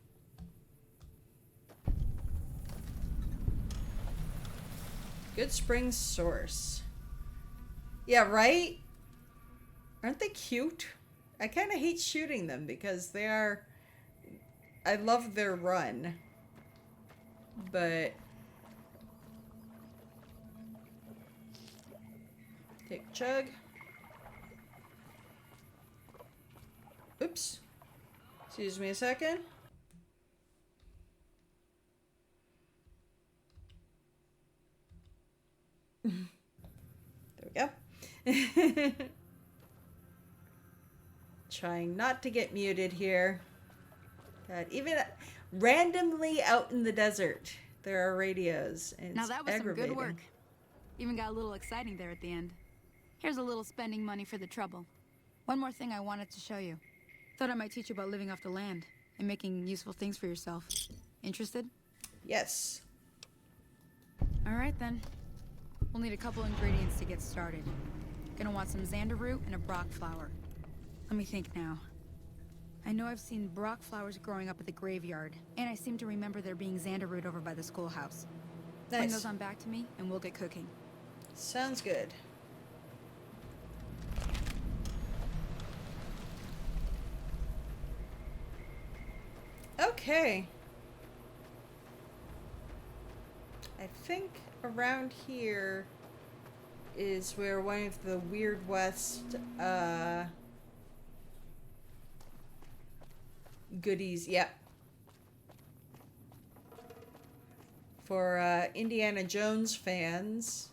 Goodsprings source. Yeah, right? Aren't they cute? I kind of hate shooting them because they are... I love their run. But... Take a chug. Oops. Excuse me a second. There we go. Trying not to get muted here. God, even randomly out in the desert, there are radios, and Now it's that was aggravating. some good work. Even got a little exciting there at the end. Here's a little spending money for the trouble. One more thing I wanted to show you. Thought I might teach you about living off the land and making useful things for yourself. Interested? Yes. All right, then. We'll need a couple ingredients to get started. Gonna want some xander root and a brock flower. Let me think now. I know I've seen brock flowers growing up at the graveyard, and I seem to remember there being xander root over by the schoolhouse. Bring Nice. those on back to me, and we'll get cooking. Sounds good. Okay. I think around here is where one of the Weird West goodies, yep. For Indiana Jones fans.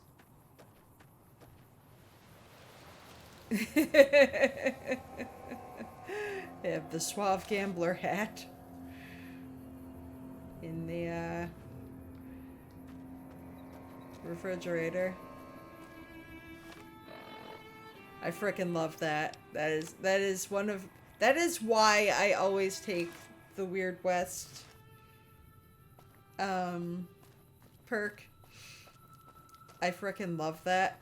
They have the suave gambler hat in the refrigerator. I frickin' love that. That is why I always take the Weird West perk. I frickin' love that.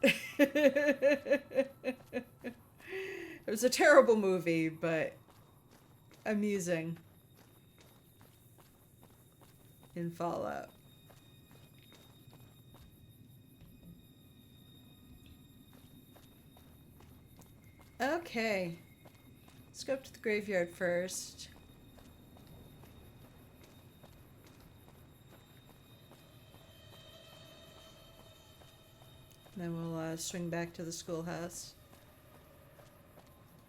It was a terrible movie, but amusing in Fallout. Okay. Let's go up to the graveyard first. Then we'll swing back to the schoolhouse.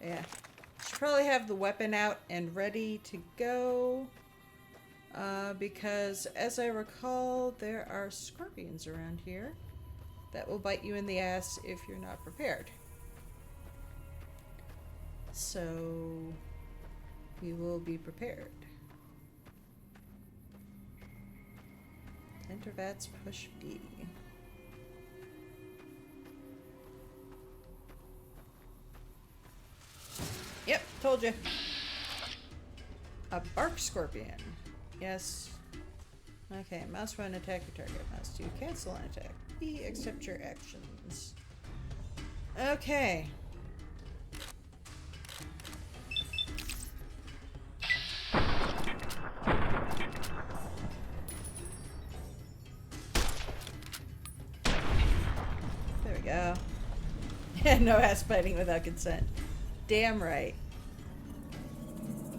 Yeah. Should probably have the weapon out and ready to go. Because as I recall, there are scorpions around here that will bite you in the ass if you're not prepared. So we will be prepared. Tentervats push B. Yep, told you. A bark scorpion. Yes. Okay, mouse 1 attack your target. Mouse 2 cancel an attack. B accept your actions. Okay. There we go. No ass biting without consent. Damn right.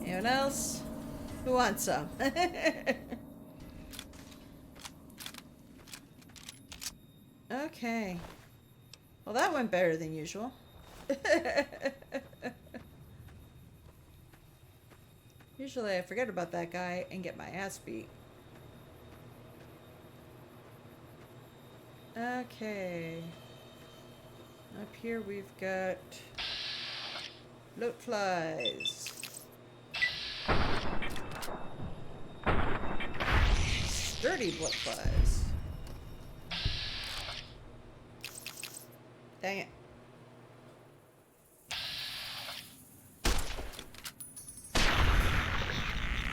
Anyone else? Who wants some? Okay. Well, that went better than usual. Usually I forget about that guy and get my ass beat. Okay. Up here we've got bloat flies. Sturdy bloat flies. Dang it.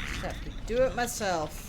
Just have to do it myself.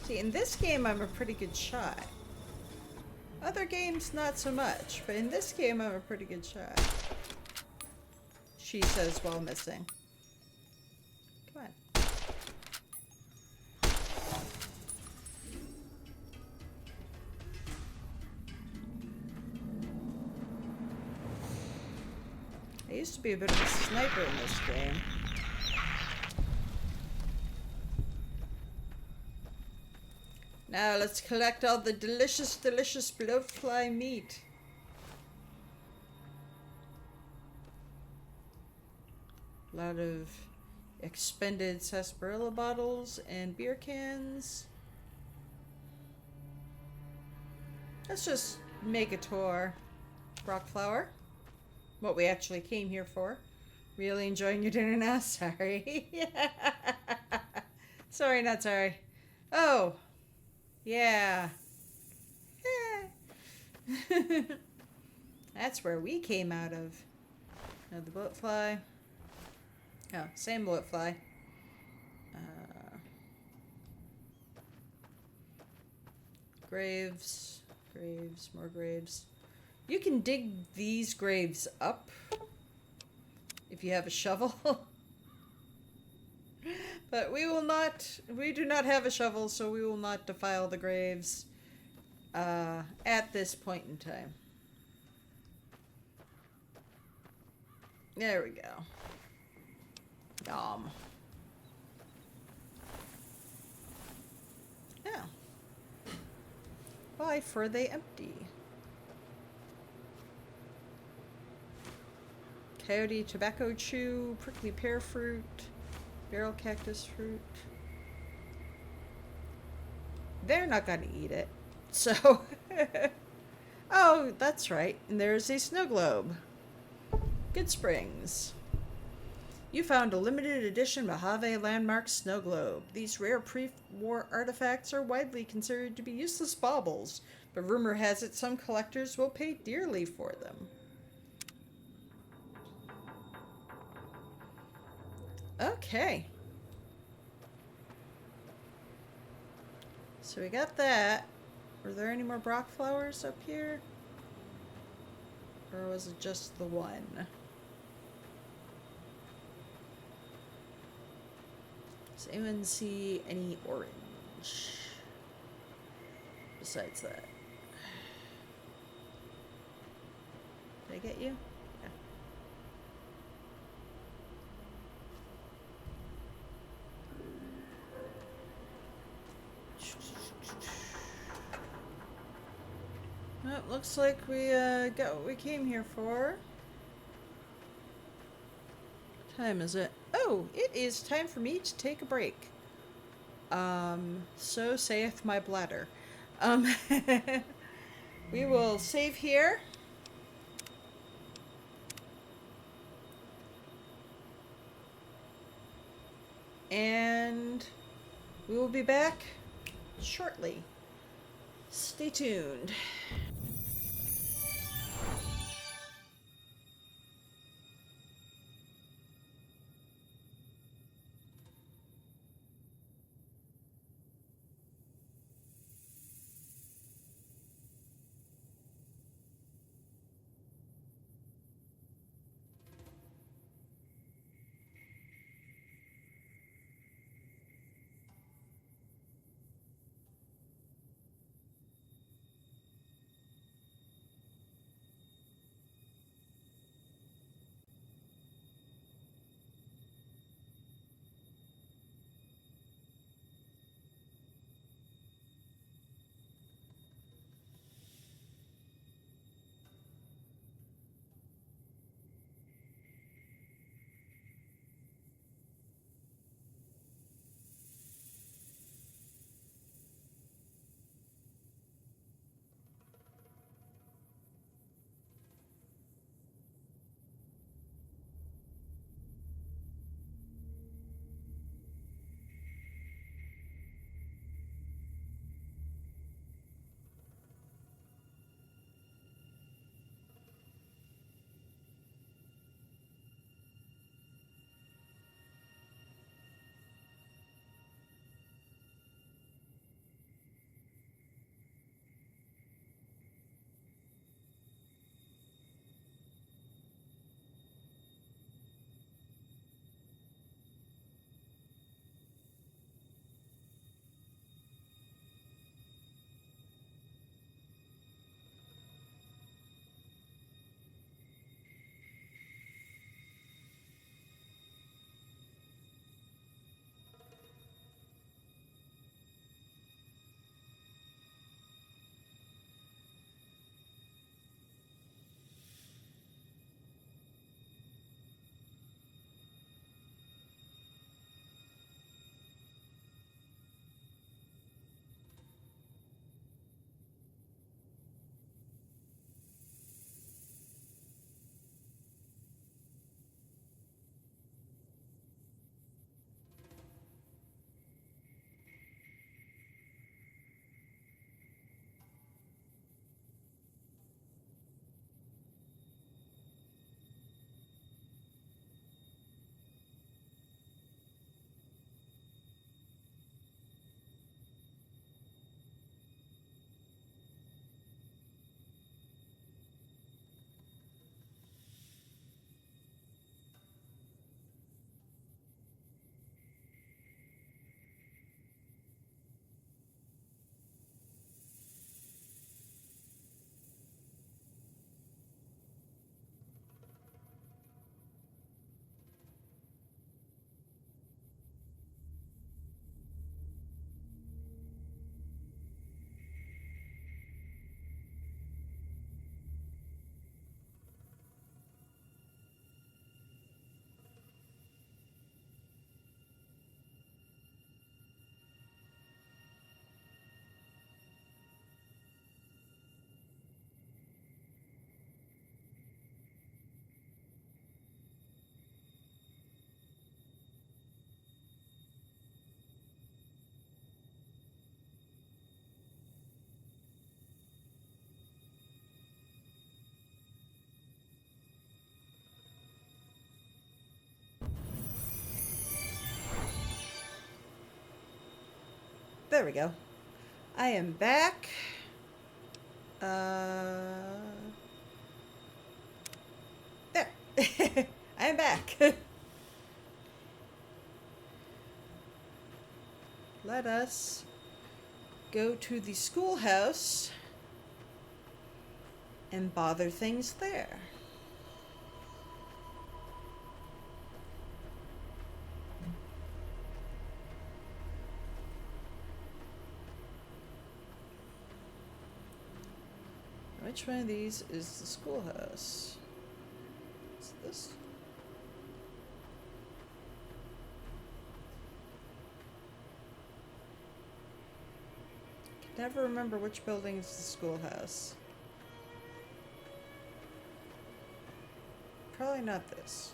See, in this game, I'm a pretty good shot. Other games, not so much, but in this game, I'm a pretty good shot. She says while missing. Come on. I used to be a bit of a sniper in this game. Now let's collect all the delicious, delicious bloatfly meat. A lot of expended sarsaparilla bottles and beer cans. Let's just make a tour. Rock flower. What we actually came here for. Really enjoying your dinner now? Sorry. Sorry, not sorry. Oh. Yeah. That's where we came out of. Now the bloatfly. Oh, same bloatfly. Graves. Graves. More graves. You can dig these graves up if you have a shovel. But we will not, we do not have a shovel, so we will not defile the graves at this point in time. There we go. Yum. Yeah. Why for they empty? Coyote tobacco chew, prickly pear fruit, barrel cactus fruit. They're not gonna eat it. So, oh, that's right. And there's a snow globe. Goodsprings. You found a limited edition Mojave landmark snow globe. These rare pre-war artifacts are widely considered to be useless baubles, but rumor has it some collectors will pay dearly for them. Okay. So we got that. Were there any more Brock flowers up here? Or was it just the one? Does anyone see any orange? Besides that. Did I get you? Yeah. Well, looks like we got what we came here for. What time is it? Oh, it is time for me to take a break. So saith my bladder. We will save here. And we will be back shortly. Stay tuned. There we go. I am back. There. I am back. Let us go to the schoolhouse and bother things there. Which one of these is the schoolhouse? Is this? I can never remember which building is the schoolhouse. Probably not this.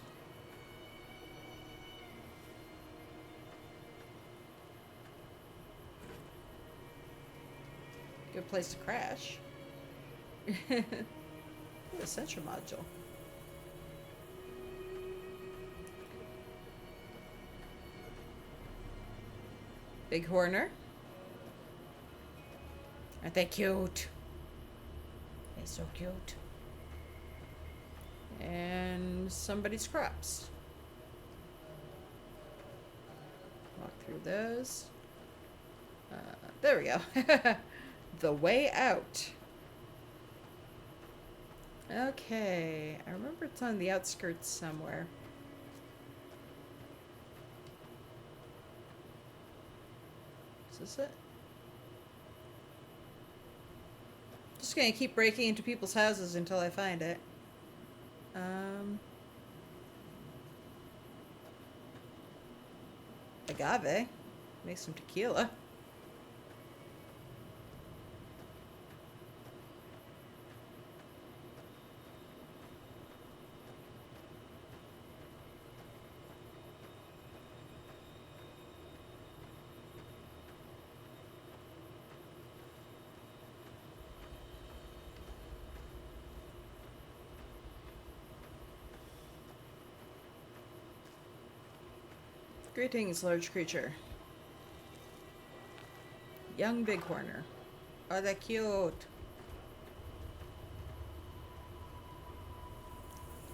Good place to crash. Ooh, a sensor module. Big Horner. Aren't they cute? They're so cute. And somebody's crops. Walk through those. There we go. The way out. Okay, I remember it's on the outskirts somewhere. Is this it? Just gonna keep breaking into people's houses until I find it. Agave. Make some tequila. Greetings, large creature. Young bighorner. Oh, they're cute.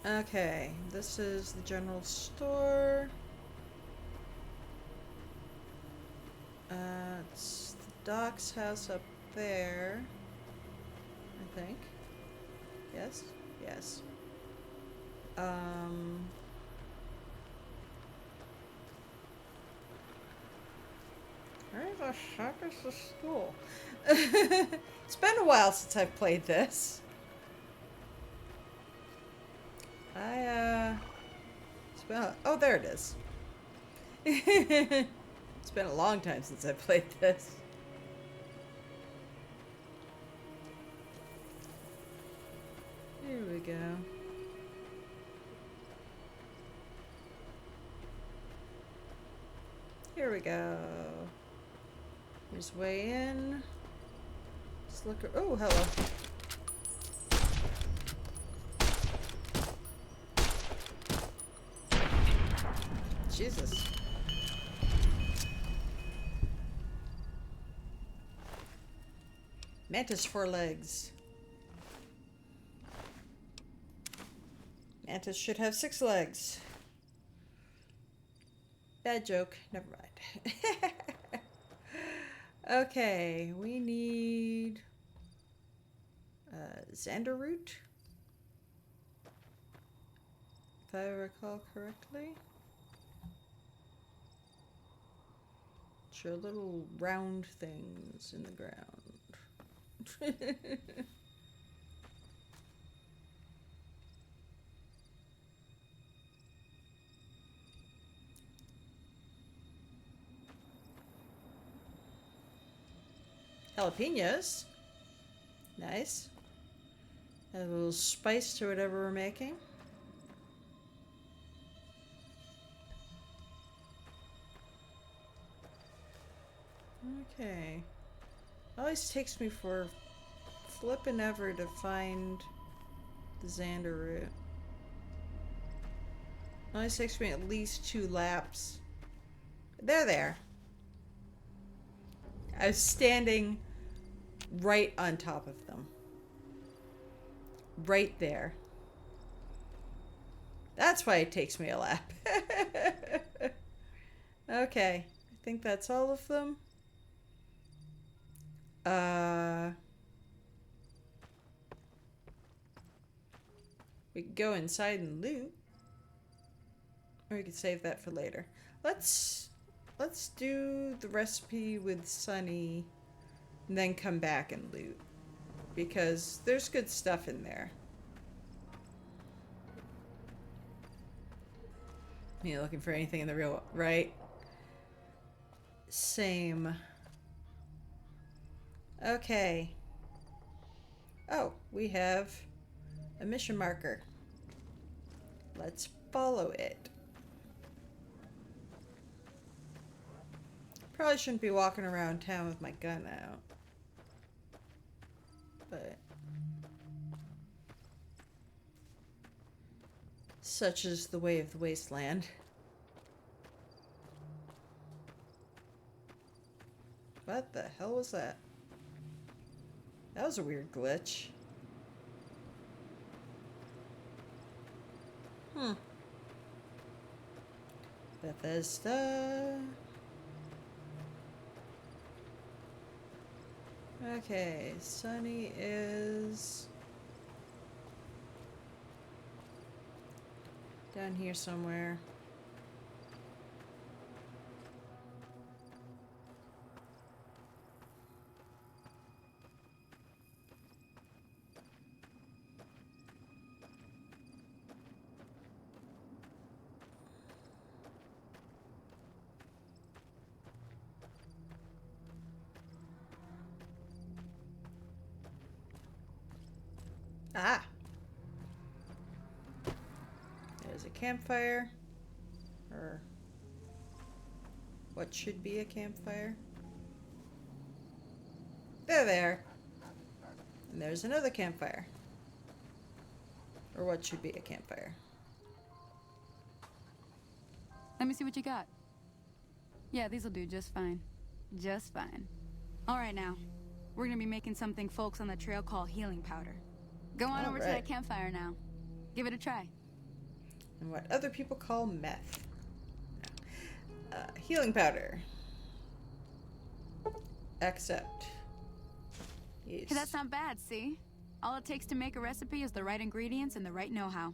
Okay, this is the general store. It's the Doc's house up there, I think. Yes? Yes. Where the heck is the school? It's been a while since I've played this. It's been oh, there it is. It's been a long time since I played this. Here we go. Here we go. Here's way in. Let's look. Oh, hello. Jesus. Mantis 4 legs. Mantis should have 6 legs. Bad joke. Never mind. Okay, we need Xander root, if I recall correctly. Which are little round things in the ground. Jalapenos. Nice. Add a little spice to whatever we're making. Okay. Always takes me for flippin' ever to find the Xander root. Always takes me at least 2 laps. They're there. I was standing right on top of them. Right there. That's why it takes me a lap. Okay. I think that's all of them. We could go inside and loot. Or we could save that for later. Let's do the recipe with Sunny and then come back and loot. Because there's good stuff in there. You looking for anything in the real, right? Same. Okay. Oh, we have a mission marker. Let's follow it. Probably shouldn't be walking around town with my gun out. But such is the way of the wasteland. What the hell was that? That was a weird glitch. Bethesda. Okay, Sunny is down here somewhere. Ah! There's a campfire. Or what should be a campfire. There. And there's another campfire. Or what should be a campfire. Let me see what you got. Yeah, these'll do just fine. Just fine. Alright now. We're gonna be making something folks on the trail call healing powder. Go on over to that campfire now. Give it a try. And what other people call meth. Healing powder. Accept. Yes. Hey, that's not bad, see? All it takes to make a recipe is the right ingredients and the right know-how.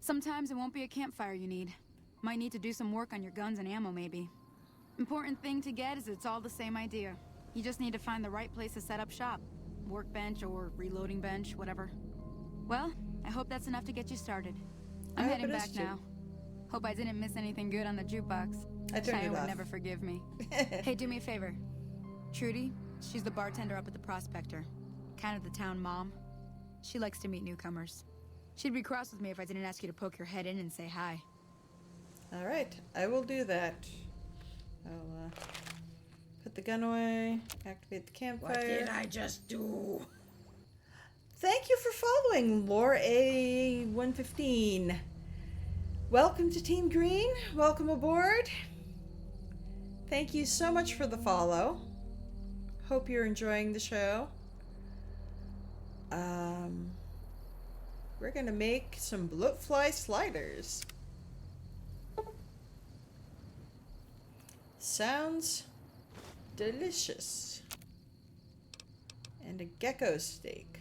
Sometimes it won't be a campfire you need. Might need to do some work on your guns and ammo, maybe. Important thing to get is it's all the same idea. You just need to find the right place to set up shop. Workbench or reloading bench, whatever. Well, I hope that's enough to get you started. I'm heading back now. Hope I didn't miss anything good on the jukebox. I turned it off. would never forgive me. Hey, do me a favor. Trudy, she's the bartender up at the Prospector. Kind of the town mom. She likes to meet newcomers. She'd be cross with me if I didn't ask you to poke your head in and say hi. Alright, I will do that. I'll put the gun away, activate the campfire. What did I just do? Thank you for following, Lore A115. Welcome to Team Green. Welcome aboard. Thank you so much for the follow. Hope you're enjoying the show. We're gonna make some bloatfly sliders. Sounds delicious. And a gecko steak.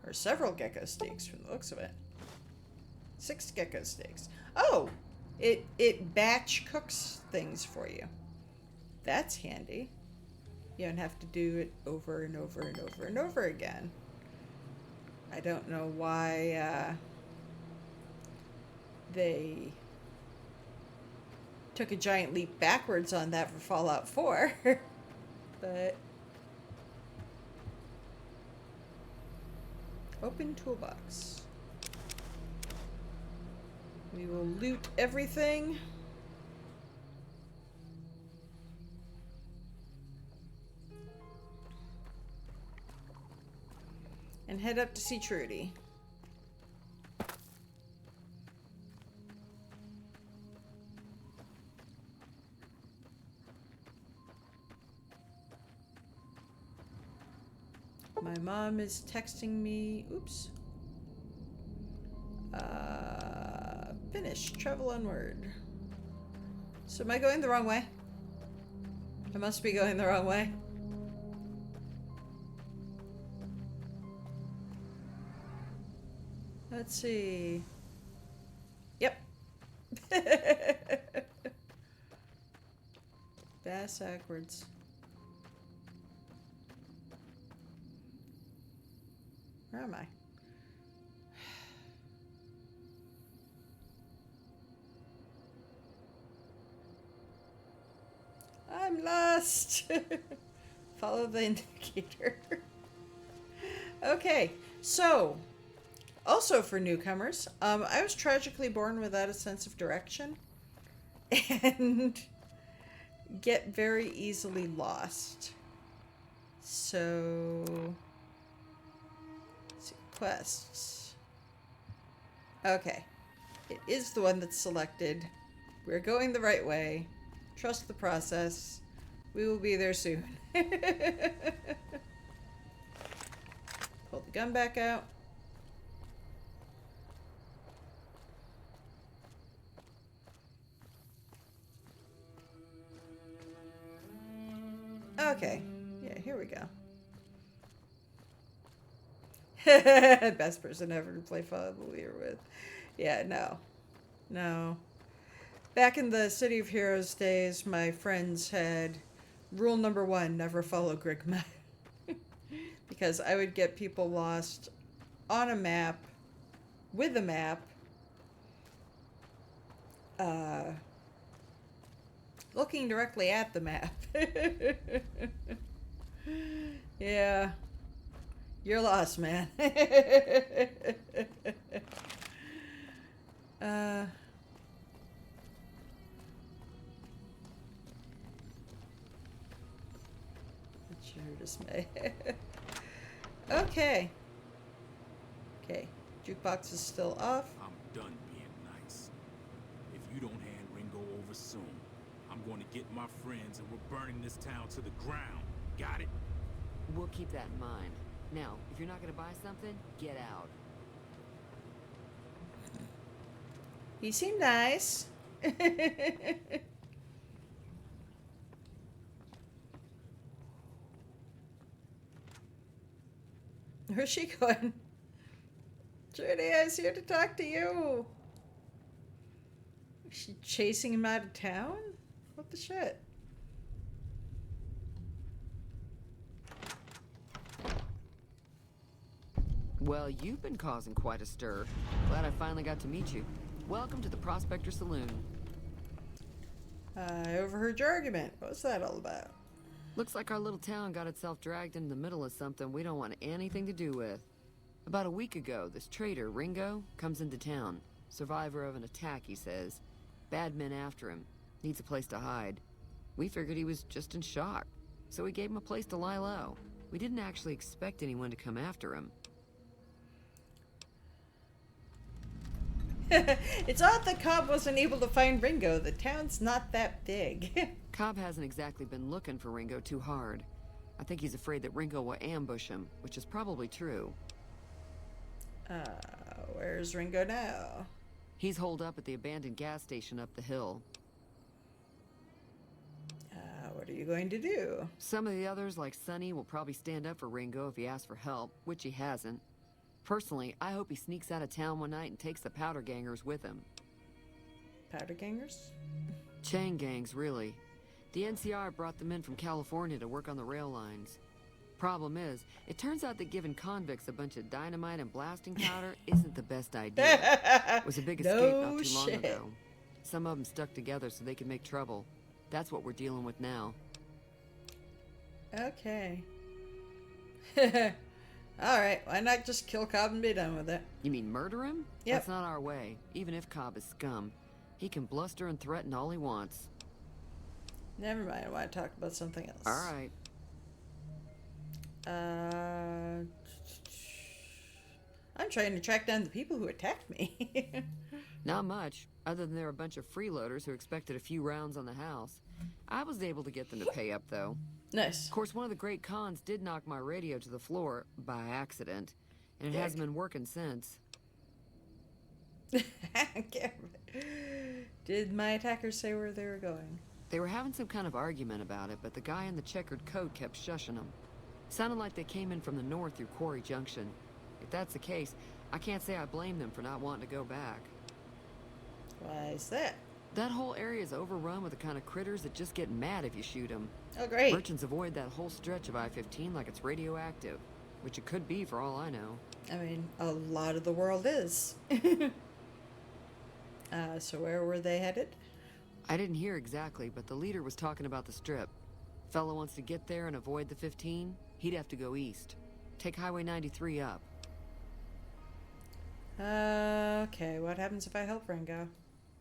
Or several gecko steaks from the looks of it. 6 gecko steaks. Oh! It batch cooks things for you. That's handy. You don't have to do it over and over and over and over again. I don't know why they took a giant leap backwards on that for Fallout 4. But open toolbox. We will loot everything. And head up to see Trudy. My mom is texting me. Oops. Finish. Travel onward. So am I going the wrong way? I must be going the wrong way. Let's see. Yep. Bass backwards. Where am I? I'm lost. Follow the indicator. Okay, so also for newcomers, I was tragically born without a sense of direction and get very easily lost. So, let's see, quests. Okay, it is the one that's selected. We're going the right way. Trust the process. We will be there soon. Pull the gun back out. Okay. Yeah, here we go. Best person ever to play Father with. Yeah, no. No. Back in the City of Heroes days, my friends had rule number 1, never follow Grigma. Because I would get people lost on a map, with a map, looking directly at the map. Yeah. You're lost, man. Dismay. Okay. Okay. Jukebox is still off. I'm done being nice. If you don't hand Ringo over soon, I'm going to get my friends and we're burning this town to the ground. Got it? We'll keep that in mind. Now, if you're not going to buy something, get out. He seemed nice. Where's she going? Judy, I was here to talk to you. Is she chasing him out of town? What the shit? Well, you've been causing quite a stir. Glad I finally got to meet you. Welcome to the Prospector Saloon. I overheard your argument. What was that all about? Looks like our little town got itself dragged into the middle of something we don't want anything to do with. About a week ago, this traitor, Ringo, comes into town. Survivor of an attack, he says. Bad men after him. Needs a place to hide. We figured he was just in shock, so we gave him a place to lie low. We didn't actually expect anyone to come after him. It's odd that Cobb wasn't able to find Ringo. The town's not that big. Cobb hasn't exactly been looking for Ringo too hard. I think he's afraid that Ringo will ambush him, which is probably true. Where's Ringo now? He's holed up at the abandoned gas station up the hill. What are you going to do? Some of the others, like Sonny, will probably stand up for Ringo if he asks for help, which he hasn't. Personally, I hope he sneaks out of town one night and takes the powder gangers with him. Powder gangers? Chain gangs, really. The NCR brought them in from California to work on the rail lines. Problem is, it turns out that giving convicts a bunch of dynamite and blasting powder isn't the best idea. It was a big escape not too long ago. Some of them stuck together so they could make trouble. That's what we're dealing with now. Okay. Alright, why not just kill Cobb and be done with it? You mean murder him? Yep. That's not our way, even if Cobb is scum. He can bluster and threaten all he wants. Never mind, I want to talk about something else. Alright. I'm trying to track down the people who attacked me. Not much, other than they're a bunch of freeloaders who expected a few rounds on the house. I was able to get them to pay up, though. Nice. Of course, one of the great cons did knock my radio to the floor by accident, and it hasn't been working since. Did my attackers say where they were going? They were having some kind of argument about it, but the guy in the checkered coat kept shushing them. Sounded like they came in from the north through Quarry Junction. If that's the case, I can't say I blame them for not wanting to go back. Why is that? That whole area is overrun with the kind of critters that just get mad if you shoot them. Oh, great. Merchants avoid that whole stretch of I-15 like it's radioactive, which it could be for all I know. I mean, a lot of the world is. So where were they headed? I didn't hear exactly, but the leader was talking about the strip. Fella wants to get there and avoid the 15, he'd have to go east. Take Highway 93 up. Okay, what happens if I help Ringo?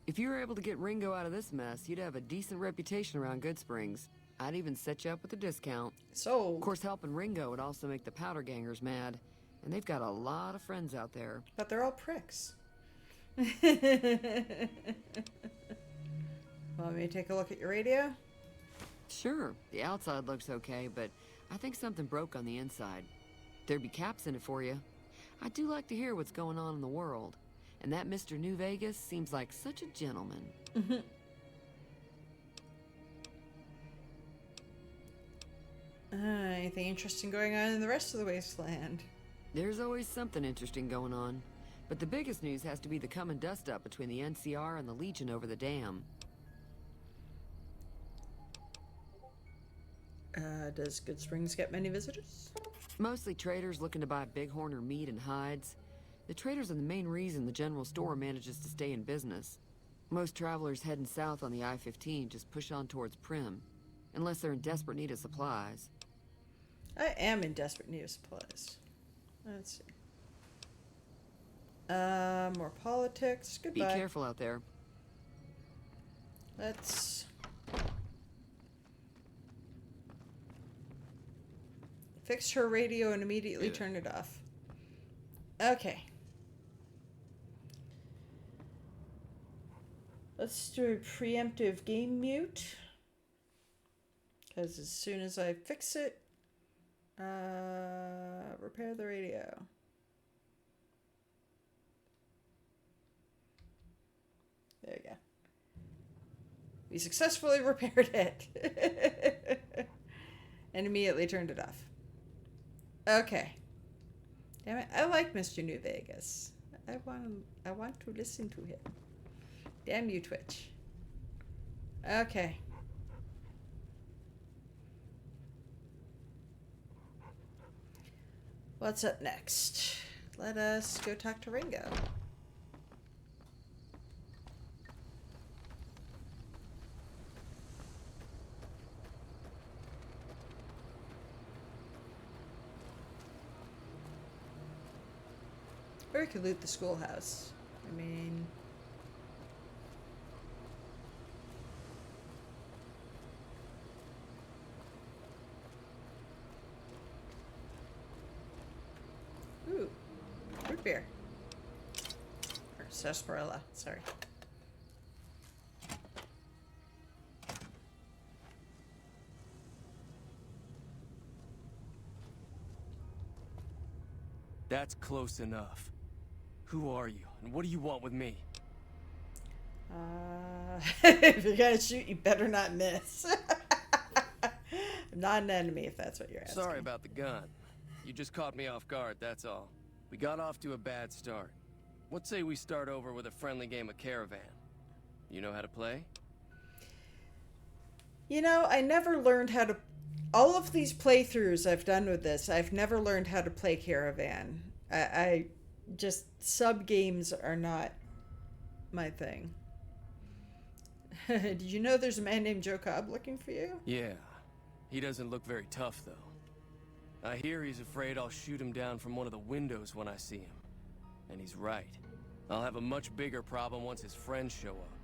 If you were able to get Ringo out of this mess, you'd have a decent reputation around Goodsprings. I'd even set you up with a discount. So, of course, helping Ringo would also make the powder gangers mad. And they've got a lot of friends out there. But they're all pricks. Want me to take a look at your radio? Sure, the outside looks okay, but I think something broke on the inside. There'd be caps in it for you. I do like to hear what's going on in the world. And that Mr. New Vegas seems like such a gentleman. Anything interesting going on in the rest of the wasteland? There's always something interesting going on. But the biggest news has to be the coming dust-up between the NCR and the Legion over the dam. Does Goodsprings get many visitors? Mostly traders looking to buy bighorn or meat and hides. The traders are the main reason the general store manages to stay in business. Most travelers heading south on the I-15 just push on towards Primm, unless they're in desperate need of supplies. I am in desperate need of supplies. Let's see. More politics. Goodbye. Be careful out there. Let's fix her radio and immediately turn it off. Okay. Let's do a preemptive game mute. Because as soon as I fix it, repair the radio. There you go. We successfully repaired it. And immediately turned it off. Okay. Damn it, I like Mr. New Vegas. I want to listen to him. Damn you, Twitch. Okay. What's up next? Let us go talk to Ringo. Or we could loot the schoolhouse. I mean... Ooh. Root beer. Or sarsaparilla, sorry. That's close enough. Who are you, and what do you want with me? If you're gonna shoot, you better not miss. I'm not an enemy, if that's what you're asking. Sorry about the gun. You just caught me off guard, that's all. We got off to a bad start. What say we start over with a friendly game of Caravan? You know how to play? You know, I never learned how to... All of these playthroughs I've done with this, I've never learned how to play Caravan. I just... Sub-games are not my thing. Did you know there's a man named Joe Cobb looking for you? Yeah. He doesn't look very tough, though. I hear he's afraid I'll shoot him down from one of the windows when I see him. And he's right. I'll have a much bigger problem once his friends show up.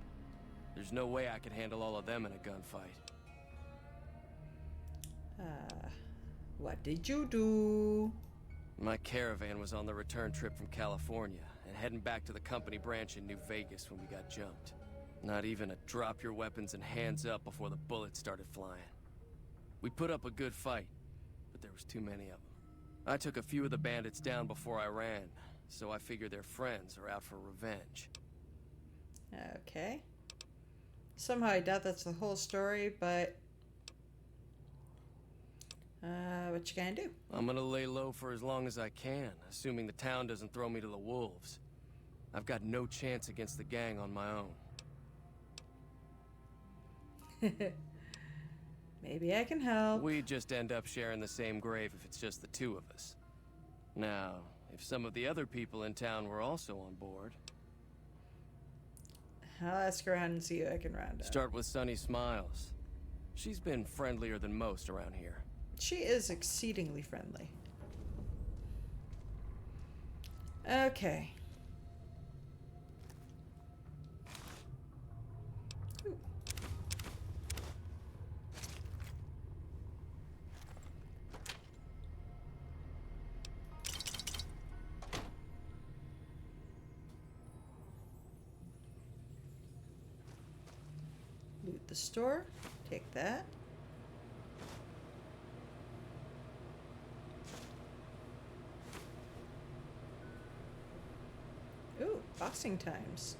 There's no way I could handle all of them in a gunfight. What did you do? My caravan was on the return trip from California and heading back to the company branch in New Vegas when we got jumped. Not even a drop your weapons and hands up before the bullets started flying. We put up a good fight, but there was too many of them. I took a few of the bandits down before I ran, so I figure their friends are out for revenge. Okay. Somehow I doubt that's the whole story, but... what you gonna do? I'm gonna lay low for as long as I can, assuming the town doesn't throw me to the wolves. I've got no chance against the gang on my own. Maybe I can help. We'd just end up sharing the same grave if it's just the two of us. Now, if some of the other people in town were also on board... I'll ask around and see who I can round up. Start with Sunny Smiles. She's been friendlier than most around here. She is exceedingly friendly. Okay. Ooh. Loot the store. Take that. Ooh, boxing times.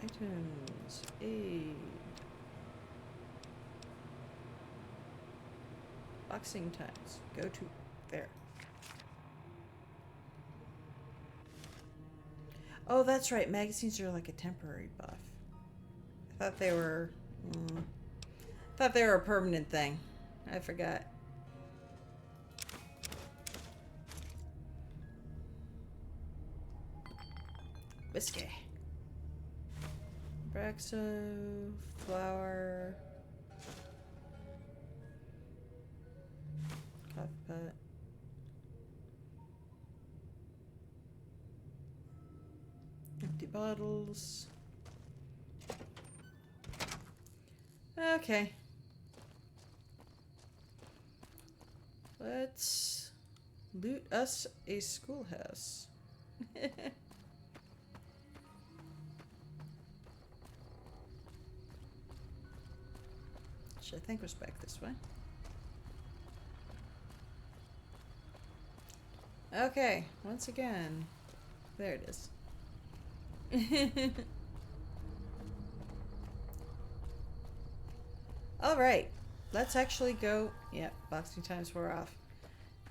Items. Aid. Boxing times. Go to there. Oh, that's right. Magazines are like a temporary buff. I thought they were... thought they were a permanent thing. I forgot. Whiskey. Braxo, flour, coffee pot. Empty bottles. Okay. Let's loot us a schoolhouse. Which I think was back this way. Okay, once again. There it is. Alright, let's actually go. Yep, boxing times were off.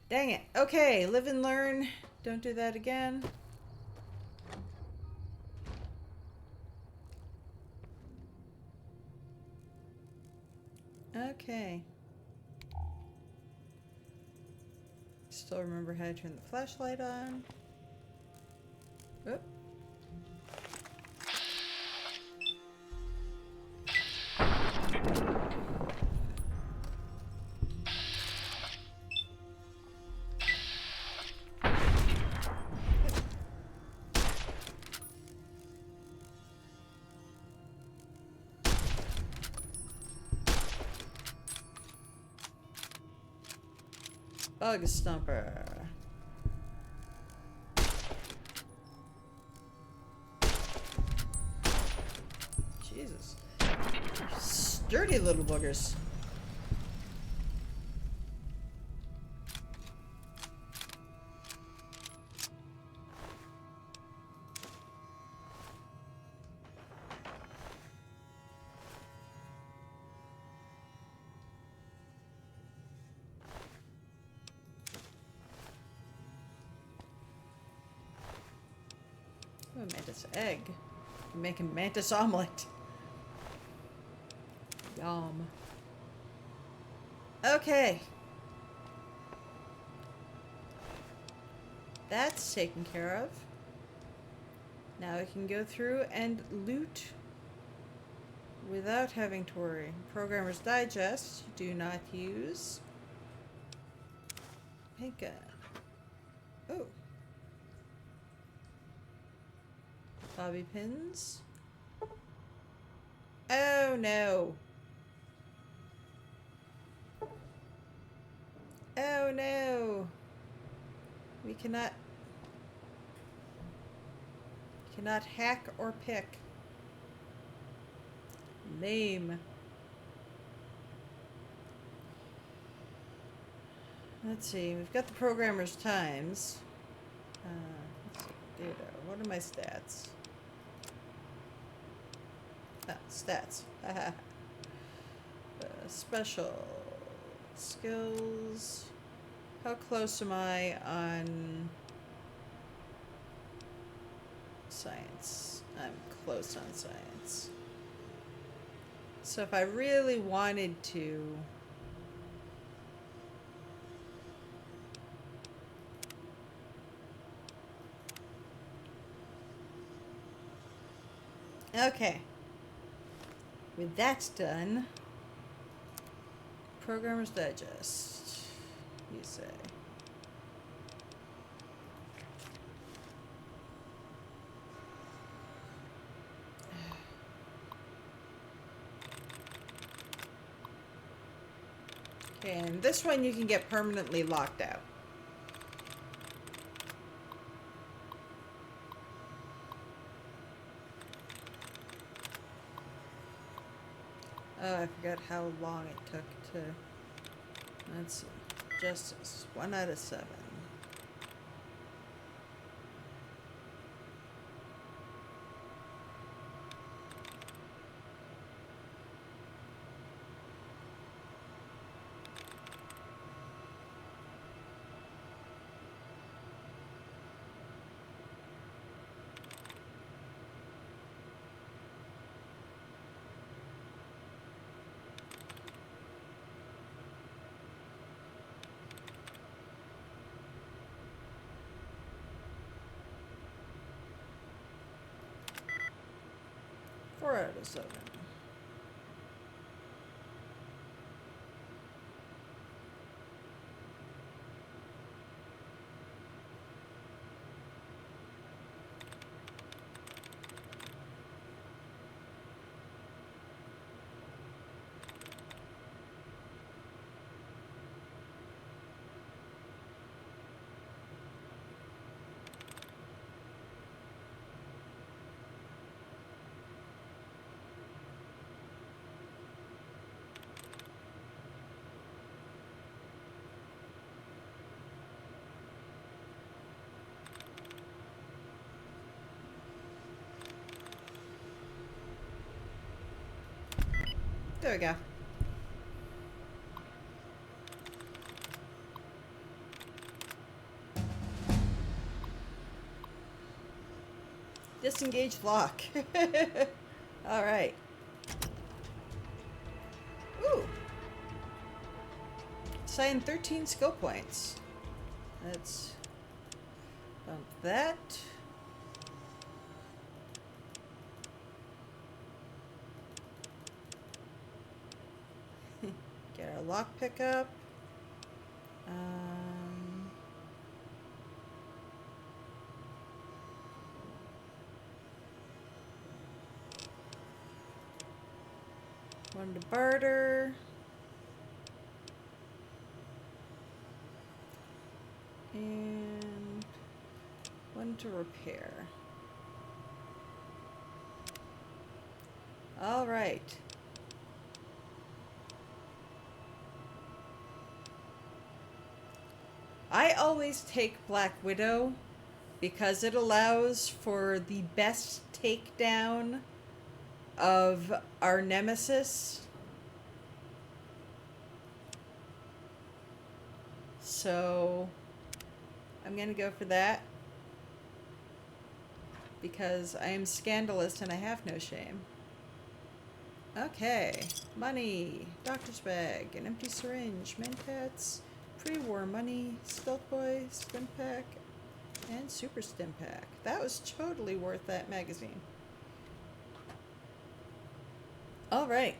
Dang it. Okay, live and learn. Don't do that again. Okay. Still remember how to turn the flashlight on. Oop. Bug Stomper. Jesus. Sturdy little boogers. Oh, mantis egg. I'm making mantis omelet. Yum. Okay. That's taken care of. Now we can go through and loot without having to worry. Programmer's Digest, do not use. Pink gun. Oh. Bobby pins. Oh no. Oh no. We cannot hack or pick. Lame. Let's see, we've got the programmer's times. Let's see, data. What are my stats? Ah, stats. Haha. Special skills. How close am I on science? I'm close on science. So if I really wanted to, okay. With that done, Programmer's Digest, you say. Okay, and this one you can get permanently locked out. Oh, I forgot how long it took to... Let's see. Justice. 1 out of 7. Four out of 7. There we go. Disengage lock. All right. Ooh. Assign 13 skill points. Let's bump that. Get our lock pickup. One to barter. And one to repair. All right. I always take Black Widow because it allows for the best takedown of our nemesis. So I'm gonna go for that because I am scandalous and I have no shame. Okay, money, doctor's bag, an empty syringe, mentats, pre-war money, stealth boy, stim pack, and super stim pack. That was totally worth that magazine. All right.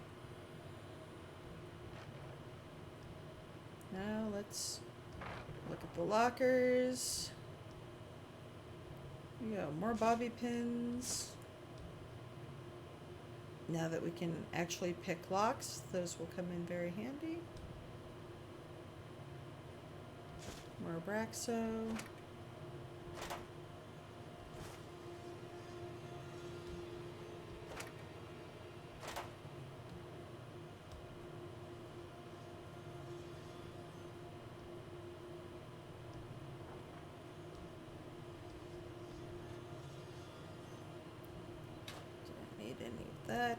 Now let's look at the lockers. We got more bobby pins. Now that we can actually pick locks, those will come in very handy. More Abraxo. that.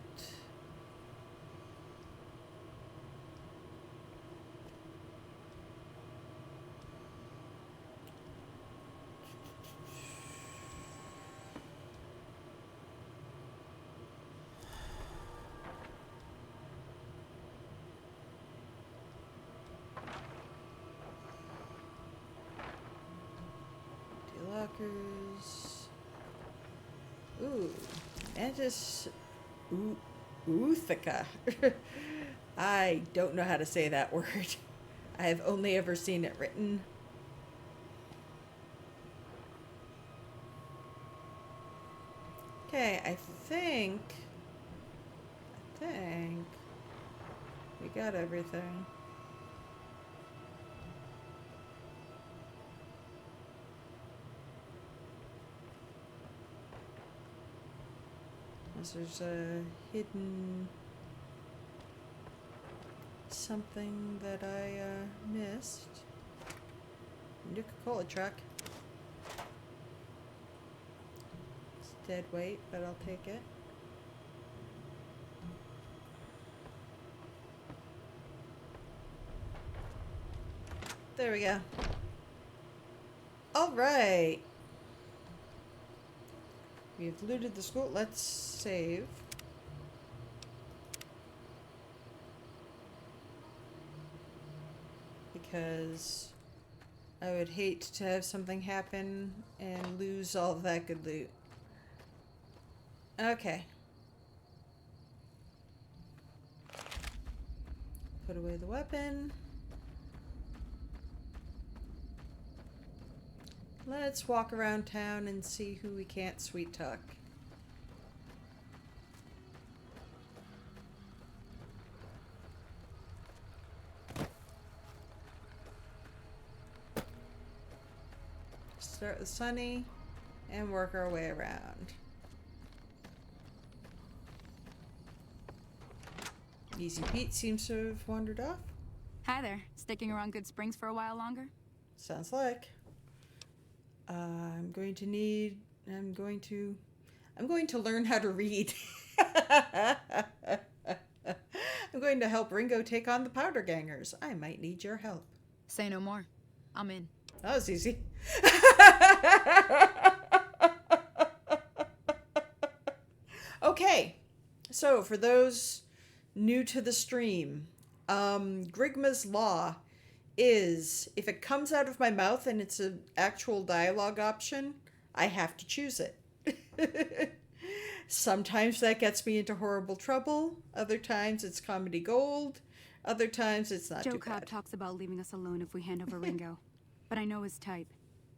Lockers. Ooh, Mantis Uthaka. I don't know how to say that word. I have only ever seen it written. Okay, I think we got everything. Unless there's a hidden something that I missed. Nuka-Cola truck. It's dead weight, but I'll take it. There we go. All right. We've looted the school. Let's save. Because I would hate to have something happen and lose all of that good loot. Okay. Put away the weapon. Let's walk around town and see who we can't sweet talk. Start with Sunny and work our way around. Easy Pete seems to have wandered off. Hi there. Sticking around Goodsprings for a while longer? Sounds like. I'm going to learn how to read. I'm going to help Ringo take on the Powder Gangers. I might need your help. Say no more. I'm in. That was easy. Okay, so for those new to the stream, Grigma's Law is if it comes out of my mouth and it's an actual dialogue option, I have to choose it. Sometimes that gets me into horrible trouble. Other times it's comedy gold. Other times it's not Joe too Cobb bad. talks about leaving us alone if we hand over Ringo. But I know his type.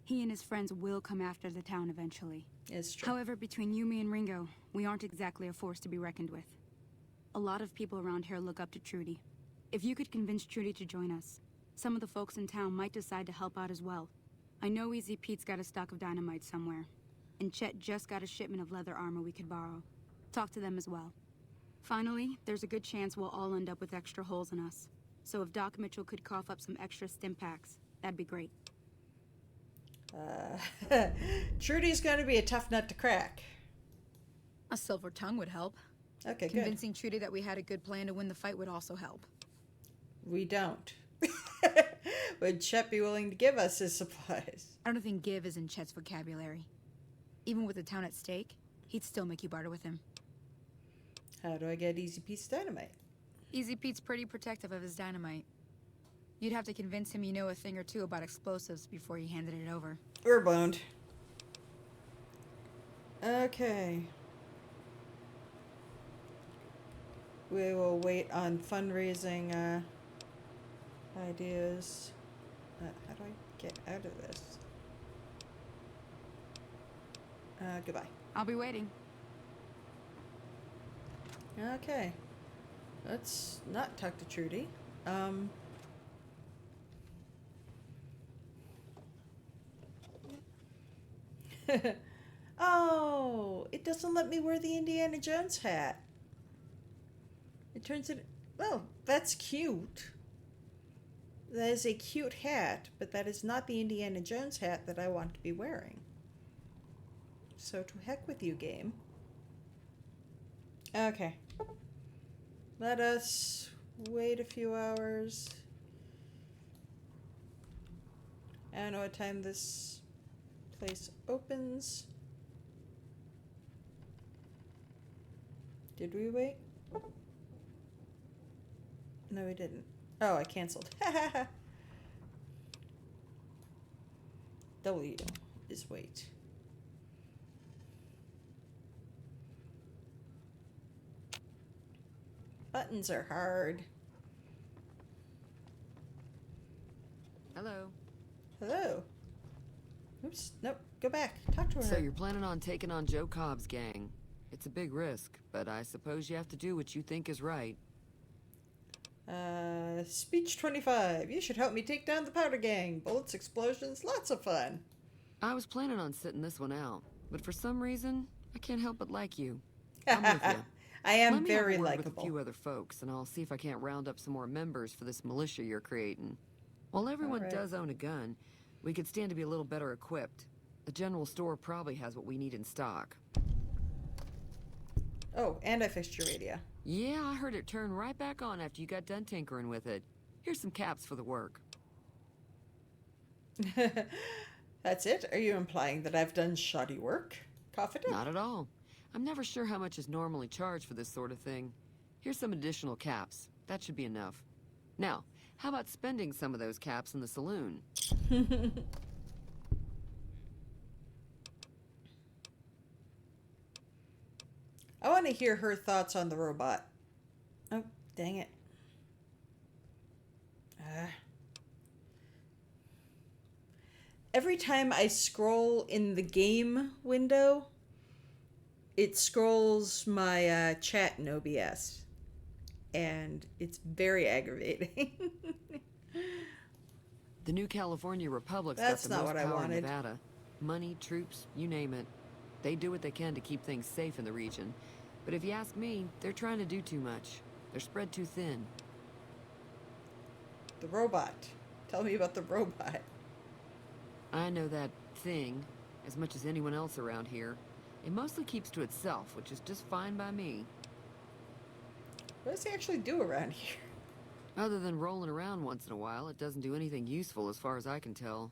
He and his friends will come after the town eventually. It's true. However, between you, me, and Ringo, we aren't exactly a force to be reckoned with. A lot of people around here look up to Trudy. If you could convince Trudy to join us, some of the folks in town might decide to help out as well. I know Easy Pete's got a stock of dynamite somewhere, and Chet just got a shipment of leather armor we could borrow. Talk to them as well. Finally, there's a good chance we'll all end up with extra holes in us. So if Doc Mitchell could cough up some extra stim packs, that'd be great. Trudy's going to be a tough nut to crack. A silver tongue would help. Okay, good. Convincing Trudy that we had a good plan to win the fight would also help. We don't. Would Chet be willing to give us his supplies? I don't think give is in Chet's vocabulary. Even with the town at stake, he'd still make you barter with him. How do I get Easy Pete's dynamite? Easy Pete's pretty protective of his dynamite. You'd have to convince him you know a thing or two about explosives before you handed it over. We're boned. Okay. We will wait on fundraising ideas. How do I get out of this? Goodbye. I'll be waiting. Okay. Let's not talk to Trudy. Oh, it doesn't let me wear the Indiana Jones hat. It turns it... Well, that's cute. That is a cute hat, but that is not the Indiana Jones hat that I want to be wearing. So to heck with you, game. Okay. Let us wait a few hours. I don't know what time this place opens. Did we wait? No, we didn't. Oh, I canceled. W is wait. Buttons are hard. Hello. Hello. Oops. Nope. Go back. Talk to her. So you're planning on taking on Joe Cobb's gang. It's a big risk, but I suppose you have to do what you think is right. Speech 25. You should help me take down the powder gang. Bullets, explosions, lots of fun. I was planning on sitting this one out, but for some reason, I can't help but like you. I'm with you. I am Let me very have a word with likable. a few other folks, and I'll see if I can't round up some more members for this militia you're creating. While everyone Alright. does own a gun, we could stand to be a little better equipped. The general store probably has what we need in stock. Oh, and I fixed your radio. Yeah, I heard it turn right back on after you got done tinkering with it. Here's some caps for the work. That's it? Are you implying that I've done shoddy work? Cough it up. Not at all. I'm never sure how much is normally charged for this sort of thing. Here's some additional caps. That should be enough. Now, how about spending some of those caps in the saloon? I want to hear her thoughts on the robot. Oh, dang it. Every time I scroll in the game window, it scrolls my chat in OBS. And it's very aggravating. The new California Republic's That's got the not most what I power in wanted. Nevada. Money, troops, you name it. They do what they can to keep things safe in the region. But if you ask me, they're trying to do too much. They're spread too thin. The robot. Tell me about the robot. I know that thing as much as anyone else around here. It mostly keeps to itself, which is just fine by me. What does he actually do around here? Other than rolling around once in a while, it doesn't do anything useful as far as I can tell.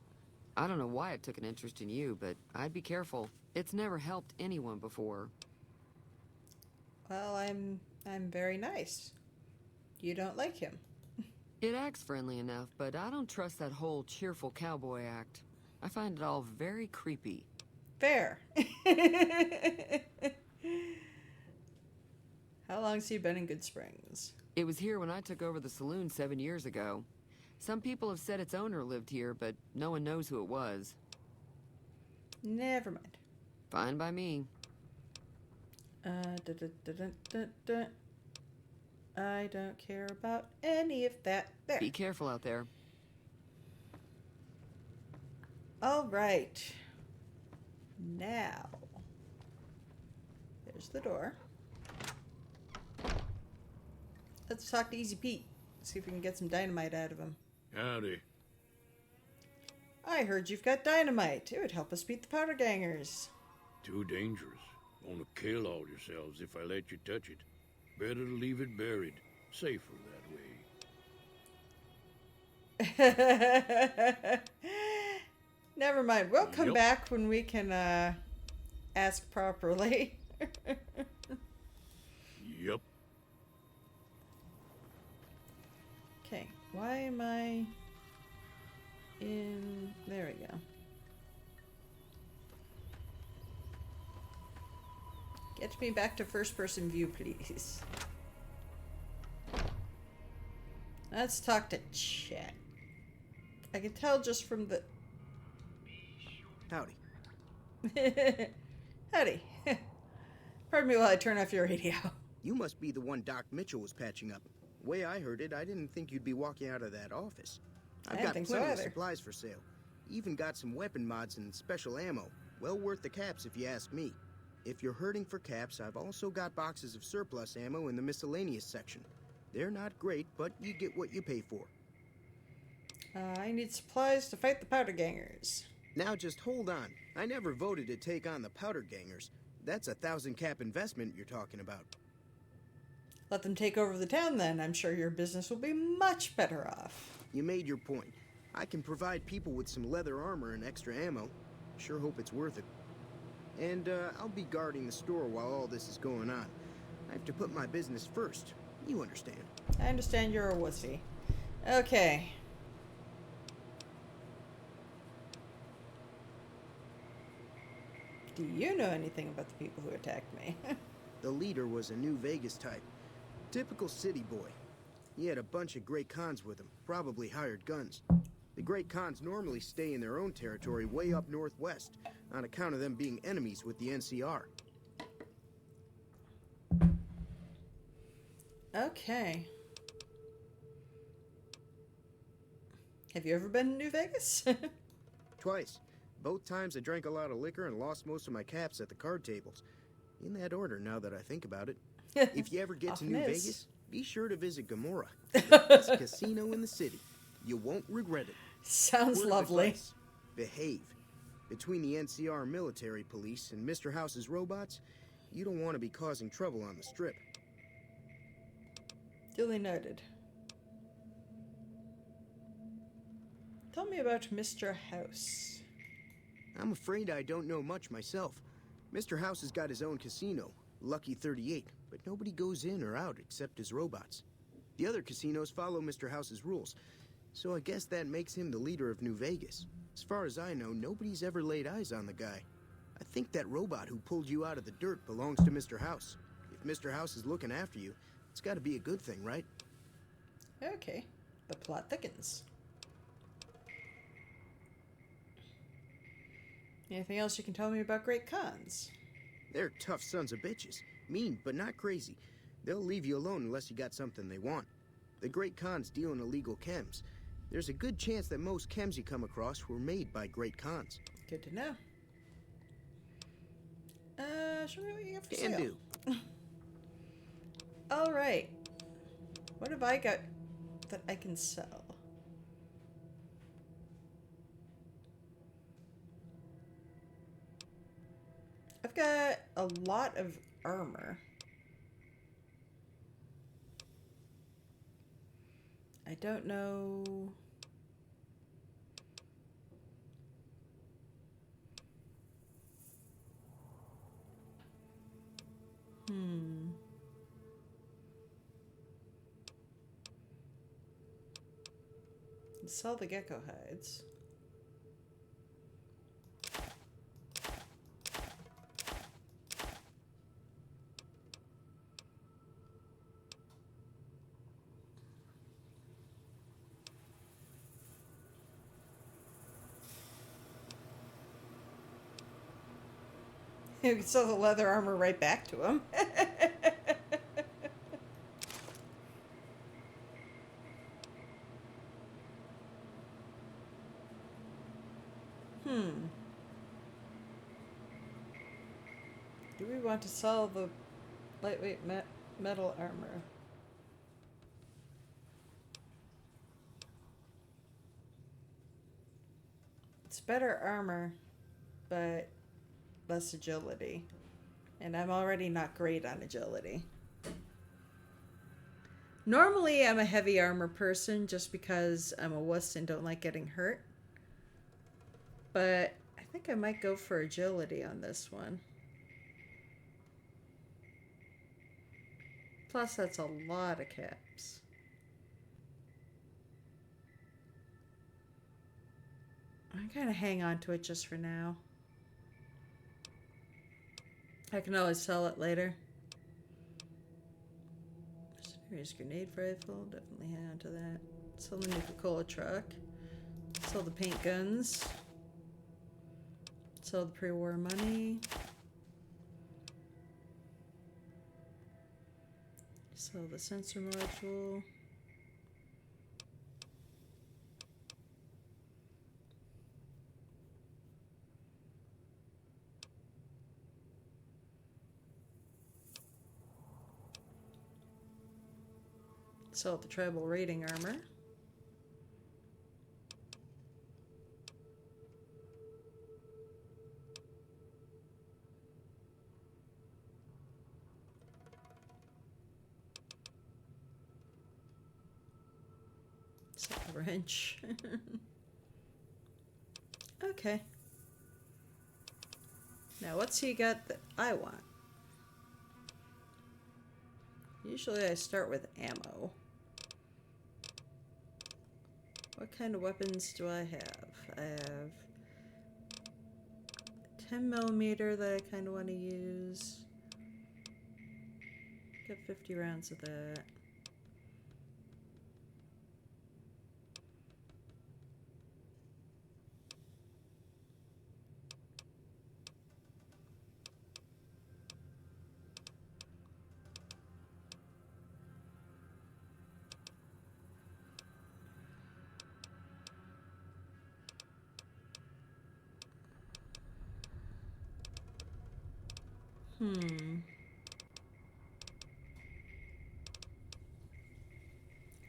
I don't know why it took an interest in you, but I'd be careful. It's never helped anyone before. Well, I'm very nice. You don't like him. It acts friendly enough, but I don't trust that whole cheerful cowboy act. I find it all very creepy. Fair. How long's he been in Goodsprings? It was here when I took over the saloon 7 years ago. Some people have said its owner lived here, but no one knows who it was. Never mind. Fine by me. I don't care about any of that. There. Be careful out there. All right. Now. There's the door. Let's talk to Easy Pete. See if we can get some dynamite out of him. Howdy. I heard you've got dynamite. It would help us beat the powder gangers. Too dangerous. Gonna kill all yourselves if I let you touch it. Better to leave it buried. Safer that way. Never mind. We'll come Yep. back when we can ask properly. Yup. Okay, why am I in... There we go. Get me back to first-person view, please. Let's talk to chat. I can tell just from the... Howdy. Howdy. Pardon me while I turn off your radio. You must be the one Doc Mitchell was patching up. The way I heard it, I didn't think you'd be walking out of that office. I I've didn't got think so plenty of either. supplies for sale. Even got some weapon mods and special ammo. Well worth the caps if you ask me. If you're hurting for caps, I've also got boxes of surplus ammo in the miscellaneous section. They're not great, but you get what you pay for. I need supplies to fight the powder gangers. Now just hold on. I never voted to take on the powder gangers. That's a 1,000 cap investment you're talking about. Let them take over the town then. I'm sure your business will be much better off. You made your point. I can provide people with some leather armor and extra ammo. Sure hope it's worth it. And I'll be guarding the store while all this is going on. I have to put my business first. You understand. I understand you're a wussy. Okay. Do you know anything about the people who attacked me? The leader was a New Vegas type. Typical city boy. He had a bunch of Great Khans with him, probably hired guns. The Great Khans normally stay in their own territory way up northwest, on account of them being enemies with the NCR. Okay. Have you ever been to New Vegas? Twice. Both times I drank a lot of liquor and lost most of my caps at the card tables. In that order, now that I think about it. If you ever get to New Vegas, be sure to visit Gomorrah. The best casino in the city. You won't regret it. Sounds lovely. Behave. Between the NCR military police and Mr. House's robots, you don't want to be causing trouble on the strip. Duly noted. Tell me about Mr. House. I'm afraid I don't know much myself. Mr. House has got his own casino, Lucky 38, but nobody goes in or out except his robots. The other casinos follow Mr. House's rules, so I guess that makes him the leader of New Vegas. As far as I know, nobody's ever laid eyes on the guy. I think that robot who pulled you out of the dirt belongs to Mr. House. If Mr. House is looking after you, it's got to be a good thing, right? Okay. The plot thickens. Anything else you can tell me about Great Khans? They're tough sons of bitches. Mean, but not crazy. They'll leave you alone unless you got something they want. The Great Khans deal in illegal chems. There's a good chance that most chems you come across were made by Great Khans. Good to know. Show me what you got for Can sale. do. All right. What have I got that I can sell? I've got a lot of armor. I don't know. Sell the gecko hides. You can sell the leather armor right back to him. Do we want to sell the lightweight metal armor? It's better armor, but less agility. And I'm already not great on agility. Normally, I'm a heavy armor person just because I'm a wuss and don't like getting hurt. But I think I might go for agility on this one. Plus, that's a lot of caps. I'm gonna hang on to it just for now. I can always sell it later. Here's grenade rifle. Definitely hang on to that. Sell the Nuka-Cola truck. Sell the paint guns. Sell the pre-war money. Sell the sensor module. Sell the tribal raiding armor. It's a wrench. Okay. Now, what's he got that I want? Usually I start with ammo. What kind of weapons do I have? I have 10mm that I kind of want to use. Get 50 rounds of that.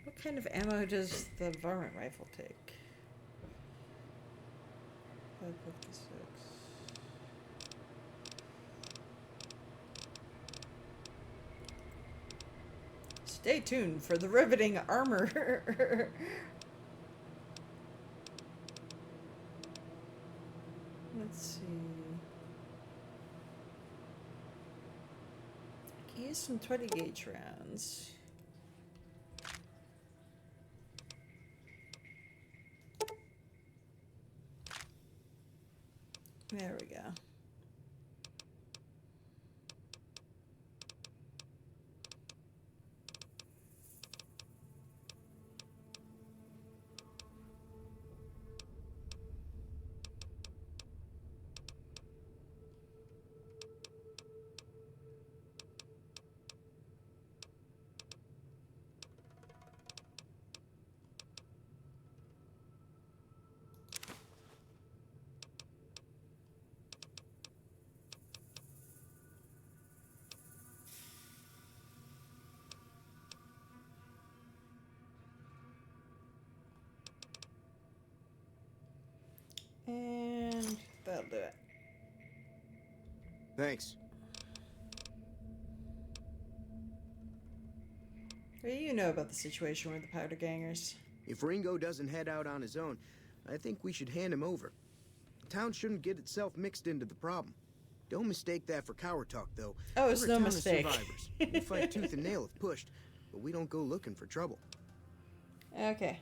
What kind of ammo does the varmint rifle take? 556. Stay tuned for the riveting armor. Let's see. I can use some 20 gauge rounds. There we go. And that'll do it. Thanks. What do you know about the situation with the powder gangers? If Ringo doesn't head out on his own, I think we should hand him over. The town shouldn't get itself mixed into the problem. Don't mistake that for coward talk, though. Oh, it's We're a no town of mistake. survivors. We'll fight tooth and nail if pushed, but we don't go looking for trouble. Okay.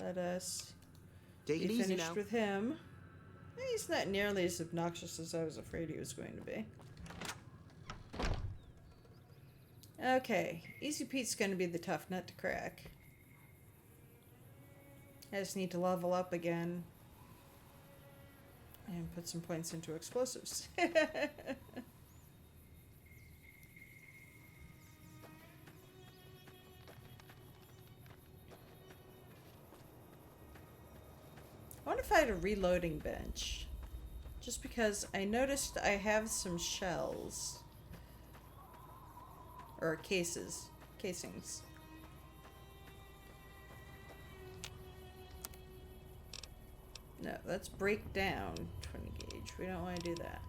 Let us Take it be easy finished now. with him. He's not nearly as obnoxious as I was afraid he was going to be. Okay. Easy Pete's going to be the tough nut to crack. I just need to level up again. And put some points into explosives. I want to find a reloading bench. Just because I noticed I have some shells. Or casings. No, let's break down 20 gauge. We don't want to do that.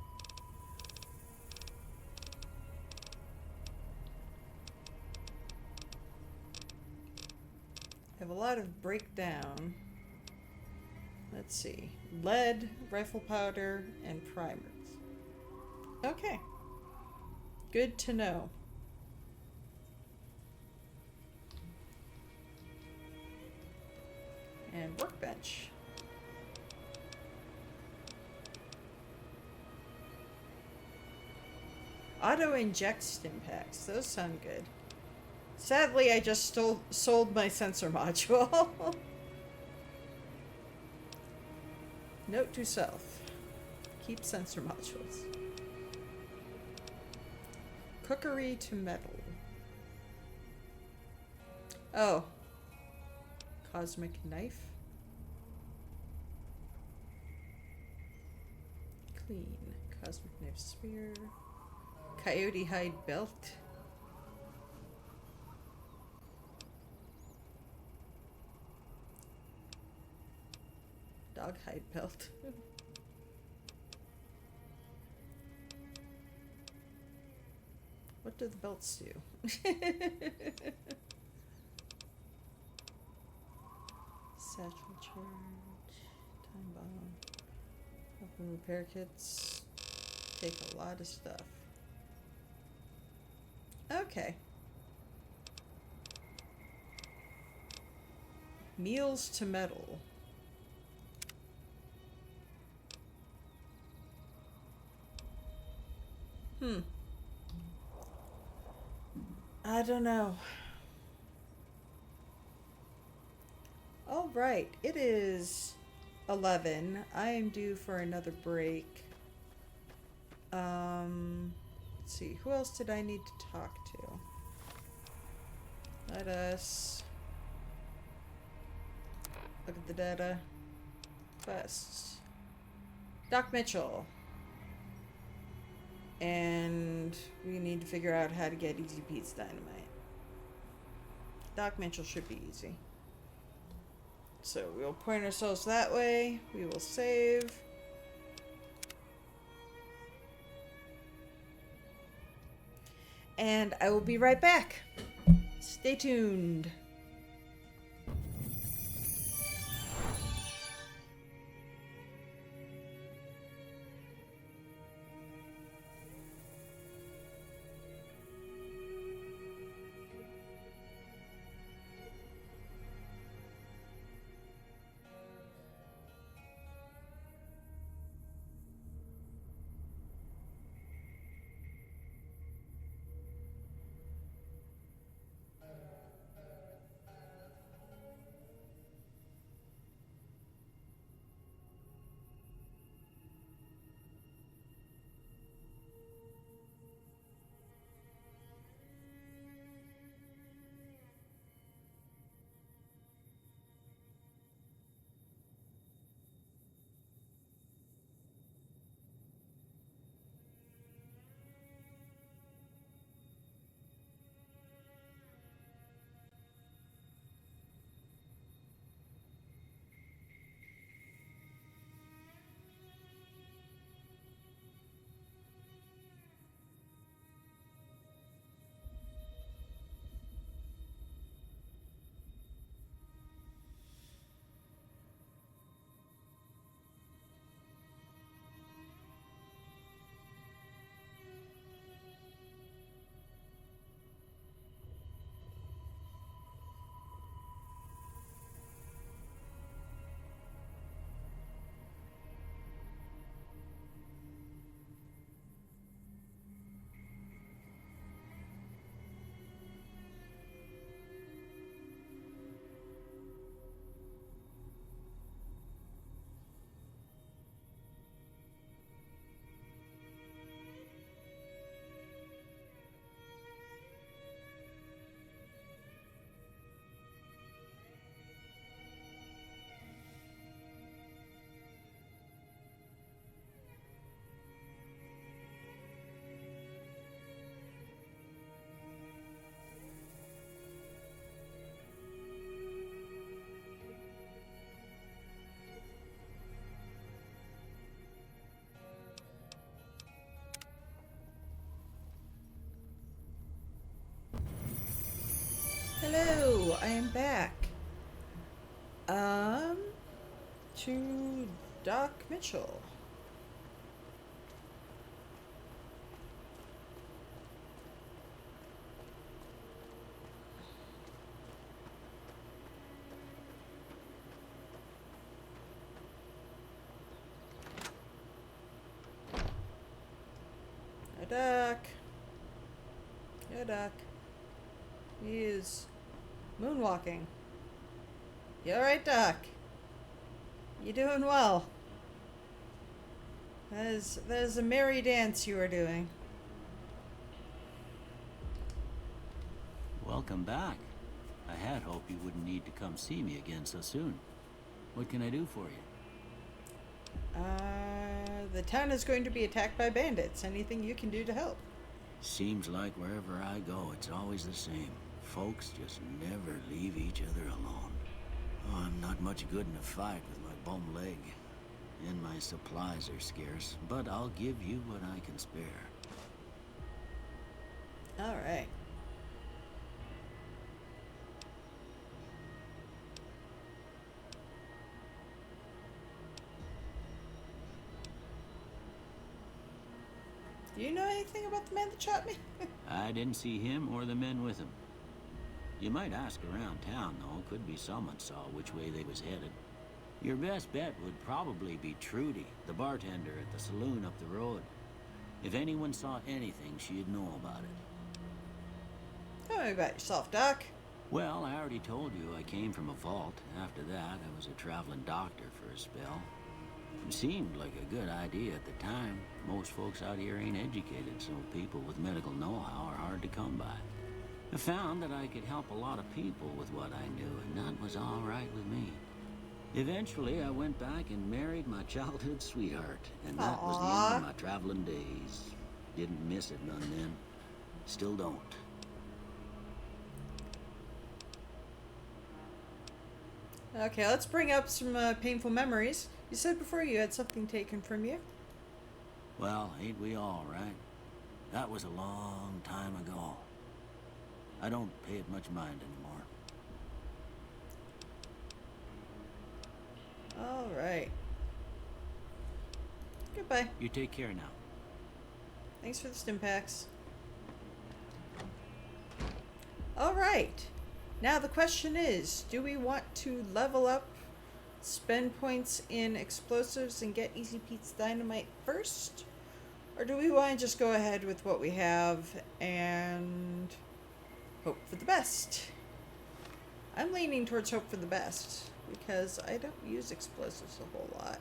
I have a lot of breakdown. Let's see. Lead, rifle powder, and primers. Okay. Good to know. And workbench. Auto-inject stim packs. Those sound good. Sadly, I just sold my sensor module. Note to self. Keep sensor modules. Cookery to metal. Oh. Cosmic knife. Clean. Cosmic knife spear. Coyote hide belt. Dog hide belt. What do the belts do? Satchel charge. Time bomb. Weapon repair kits. Take a lot of stuff. Okay. Meals to metal. I don't know. All right, it is 11. I am due for another break. Let's see. Who else did I need to talk to? Let us look at the data. Quests. Doc Mitchell. And we need to figure out how to get Easy Pete's dynamite. Doc Mitchell should be easy. So we'll point ourselves that way. We will save. And I will be right back. Stay tuned. Hello, I am back. To Doc Mitchell. Hi, Doc. Yeah, Doc. He is moonwalking. You alright, Doc? You doing well? That is a merry dance you are doing. Welcome back. I had hoped you wouldn't need to come see me again so soon. What can I do for you? The town is going to be attacked by bandits. Anything you can do to help? Seems like wherever I go, it's always the same. Folks just never leave each other alone. Oh, I'm not much good in a fight with my bum leg. And my supplies are scarce, but I'll give you what I can spare. Alright. anything about the man that shot me? I didn't see him or the men with him. You might ask around town, though. Could be someone saw which way they was headed. Your best bet would probably be Trudy, the bartender at the saloon up the road. If anyone saw anything, she'd know about it. Tell me about yourself, Doc. Well, I already told you I came from a vault. After that, I was a traveling doctor for a spell. It seemed like a good idea at the time. Most folks out here ain't educated, so people with medical know-how are hard to come by. I found that I could help a lot of people with what I knew, and that was all right with me. Eventually, I went back and married my childhood sweetheart, and that was the end of my traveling days. Didn't miss it none then. Still don't. Okay, let's bring up some painful memories. You said before you had something taken from you. Well, ain't we all, right? That was a long time ago. I don't pay it much mind anymore. All right. Goodbye. You take care now. Thanks for the stim packs. All right. Now the question is, do we want to level up, spend points in explosives, and get Easy Pete's dynamite first? Or do we want to just go ahead with what we have and hope for the best? I'm leaning towards hope for the best because I don't use explosives a whole lot.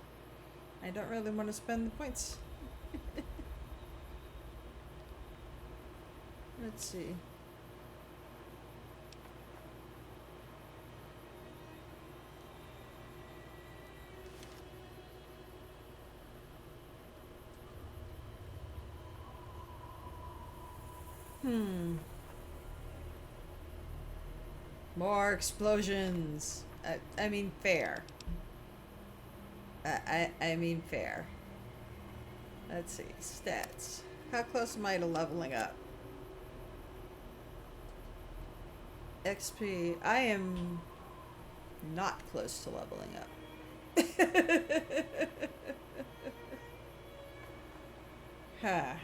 I don't really want to spend the points. Let's see. More explosions. I mean fair. I mean fair. Let's see. Stats. How close am I to leveling up? XP. I am not close to leveling up. Huh.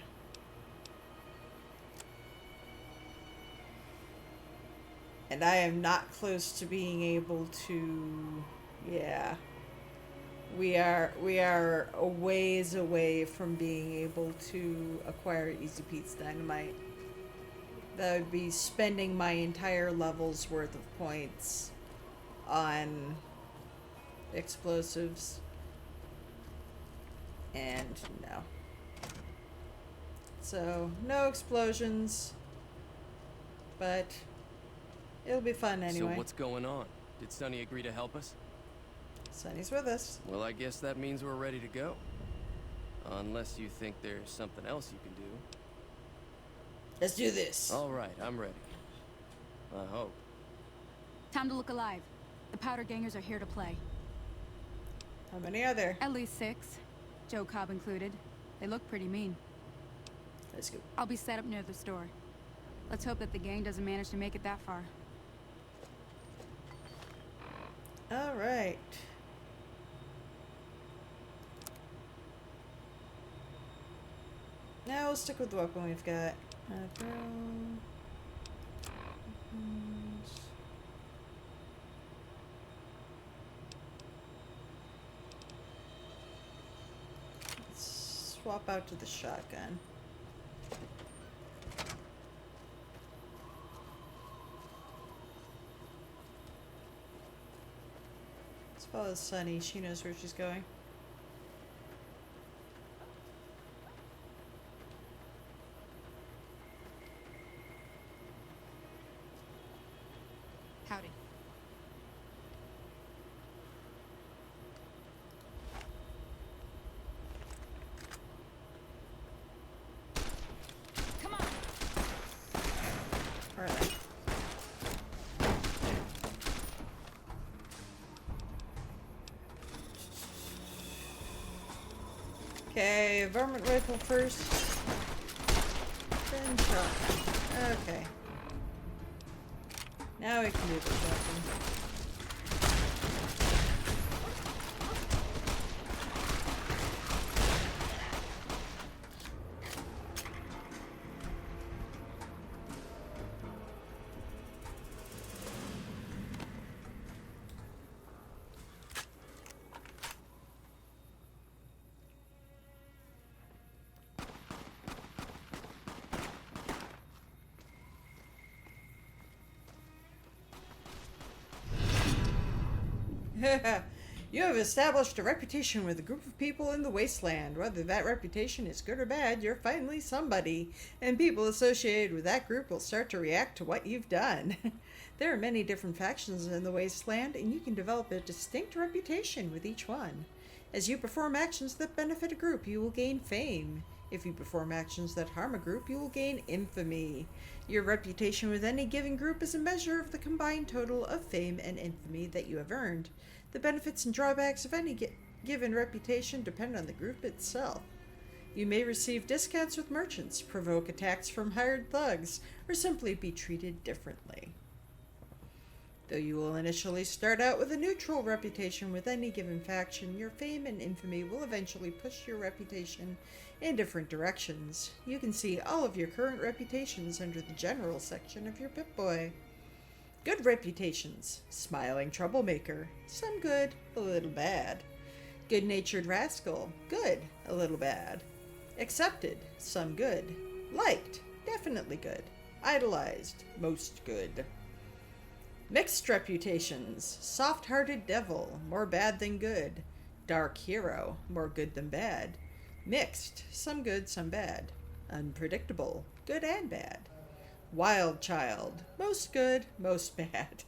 And I am not close to being able to, yeah. We are a ways away from being able to acquire Easy Pete's dynamite. That would be spending my entire level's worth of points on explosives. And no. So, no explosions. But it'll be fun anyway. So what's going on? Did Sonny agree to help us? Sonny's with us. Well, I guess that means we're ready to go. Unless you think there's something else you can do. Let's do this. All right, I'm ready. I hope. Time to look alive. The powder gangers are here to play. How many are there? At least 6. Joe Cobb included. They look pretty mean. Let's go. I'll be set up near the store. Let's hope that the gang doesn't manage to make it that far. All right. Now we'll stick with the weapon we've got. Let's swap out to the shotgun. Let's follow Sunny. She knows where she's going. Howdy. Come on. All right. Okay, varmint rifle first. Then shotgun. Okay. Now we can do the shotgun. You have established a reputation with a group of people in the wasteland. Whether that reputation is good or bad, you're finally somebody, and people associated with that group will start to react to what you've done. There are many different factions in the wasteland, and you can develop a distinct reputation with each one. As you perform actions that benefit a group, you will gain fame. If you perform actions that harm a group, you will gain infamy. Your reputation with any given group is a measure of the combined total of fame and infamy that you have earned. The benefits and drawbacks of any given reputation depend on the group itself. You may receive discounts with merchants, provoke attacks from hired thugs, or simply be treated differently. Though you will initially start out with a neutral reputation with any given faction, your fame and infamy will eventually push your reputation in different directions. You can see all of your current reputations under the general section of your Pip-Boy. Good reputations: smiling troublemaker, some good, a little bad. Good-natured rascal, good, a little bad. Accepted, some good. Liked, definitely good. Idolized, most good. Mixed reputations: soft-hearted devil, more bad than good. Dark hero, more good than bad. Mixed, some good, some bad. Unpredictable, good and bad. Wild child, most good, most bad.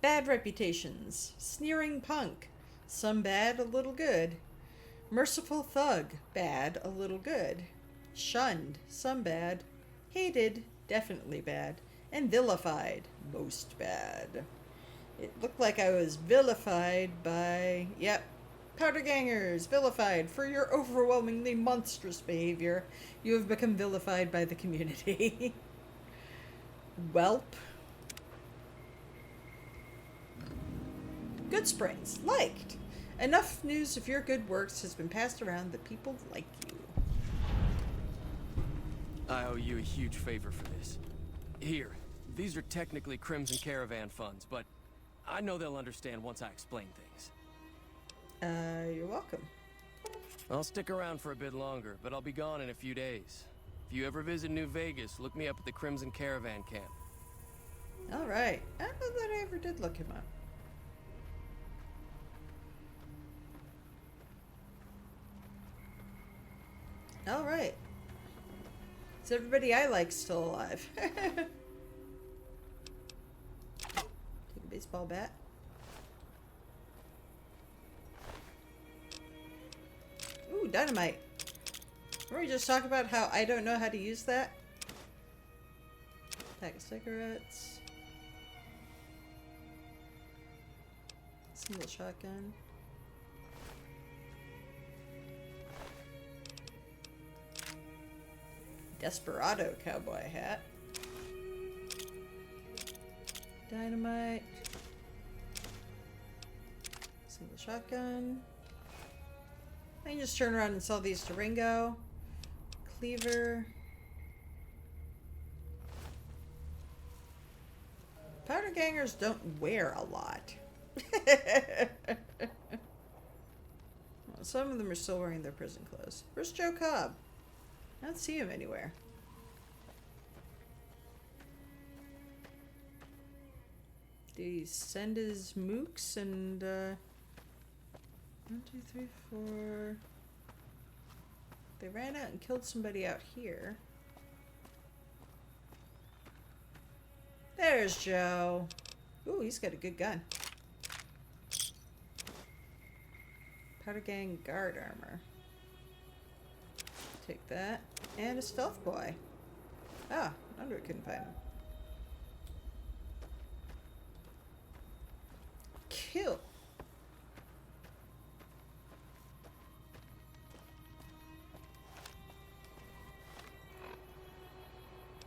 Bad reputations: sneering punk, some bad, a little good. Merciful thug, bad, a little good. Shunned, some bad. Hated, definitely bad. And vilified, most bad. It looked like I was vilified by, powder gangers, vilified for your overwhelmingly monstrous behavior. You have become vilified by the community. Welp. Goodsprings, liked. Enough news of your good works has been passed around that people like you. I owe you a huge favor for this. Here, these are technically Crimson Caravan funds, but I know they'll understand once I explain things. You're welcome. I'll stick around for a bit longer, but I'll be gone in a few days. If you ever visit New Vegas, look me up at the Crimson Caravan camp. Alright. I don't know that I ever did look him up. Alright. Is everybody I like still alive? Take a baseball bat. Ooh, dynamite. Were we just talking about how I don't know how to use that? Pack of cigarettes. Single shotgun. Desperado cowboy hat. Dynamite. Single shotgun. I can just turn around and sell these to Ringo. Cleaver. Powder gangers don't wear a lot. Well, some of them are still wearing their prison clothes. Where's Joe Cobb? I don't see him anywhere. Did he send his mooks and 1, 2, 3, 4. They ran out and killed somebody out here. There's Joe. Ooh, he's got a good gun. Powder gang guard armor. Take that. And a stealth boy. Ah, no wonder I couldn't find him. Kill.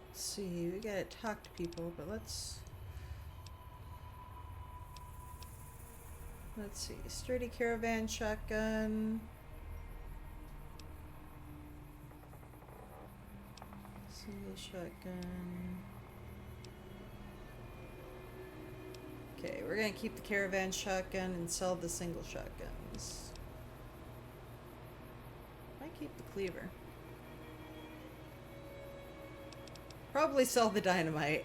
Let's see, we gotta talk to people, but let's see. Sturdy caravan shotgun. Single shotgun. Okay, we're gonna keep the caravan shotgun and sell the single shotguns. Might keep the cleaver. Probably sell the dynamite.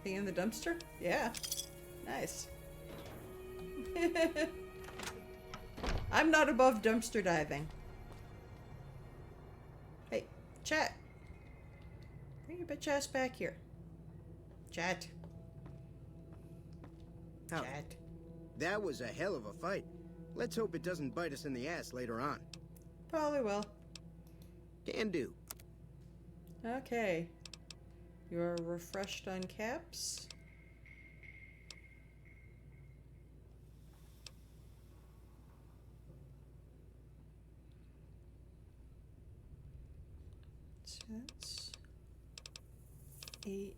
Anything in the dumpster? Yeah. Nice. I'm not above dumpster diving. Hey, chat. Bring your bitch ass back here. Chat. Oh, Chat. that was a hell of a fight. Let's hope it doesn't bite us in the ass later on. Probably will. Can do. Okay. You're refreshed on caps. So that's 8.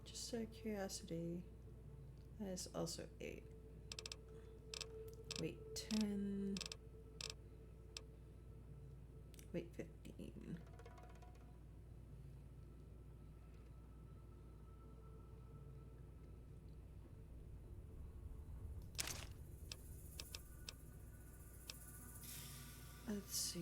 Just out of curiosity, that is also 8. Wait, 10. Wait, 15. Let's see.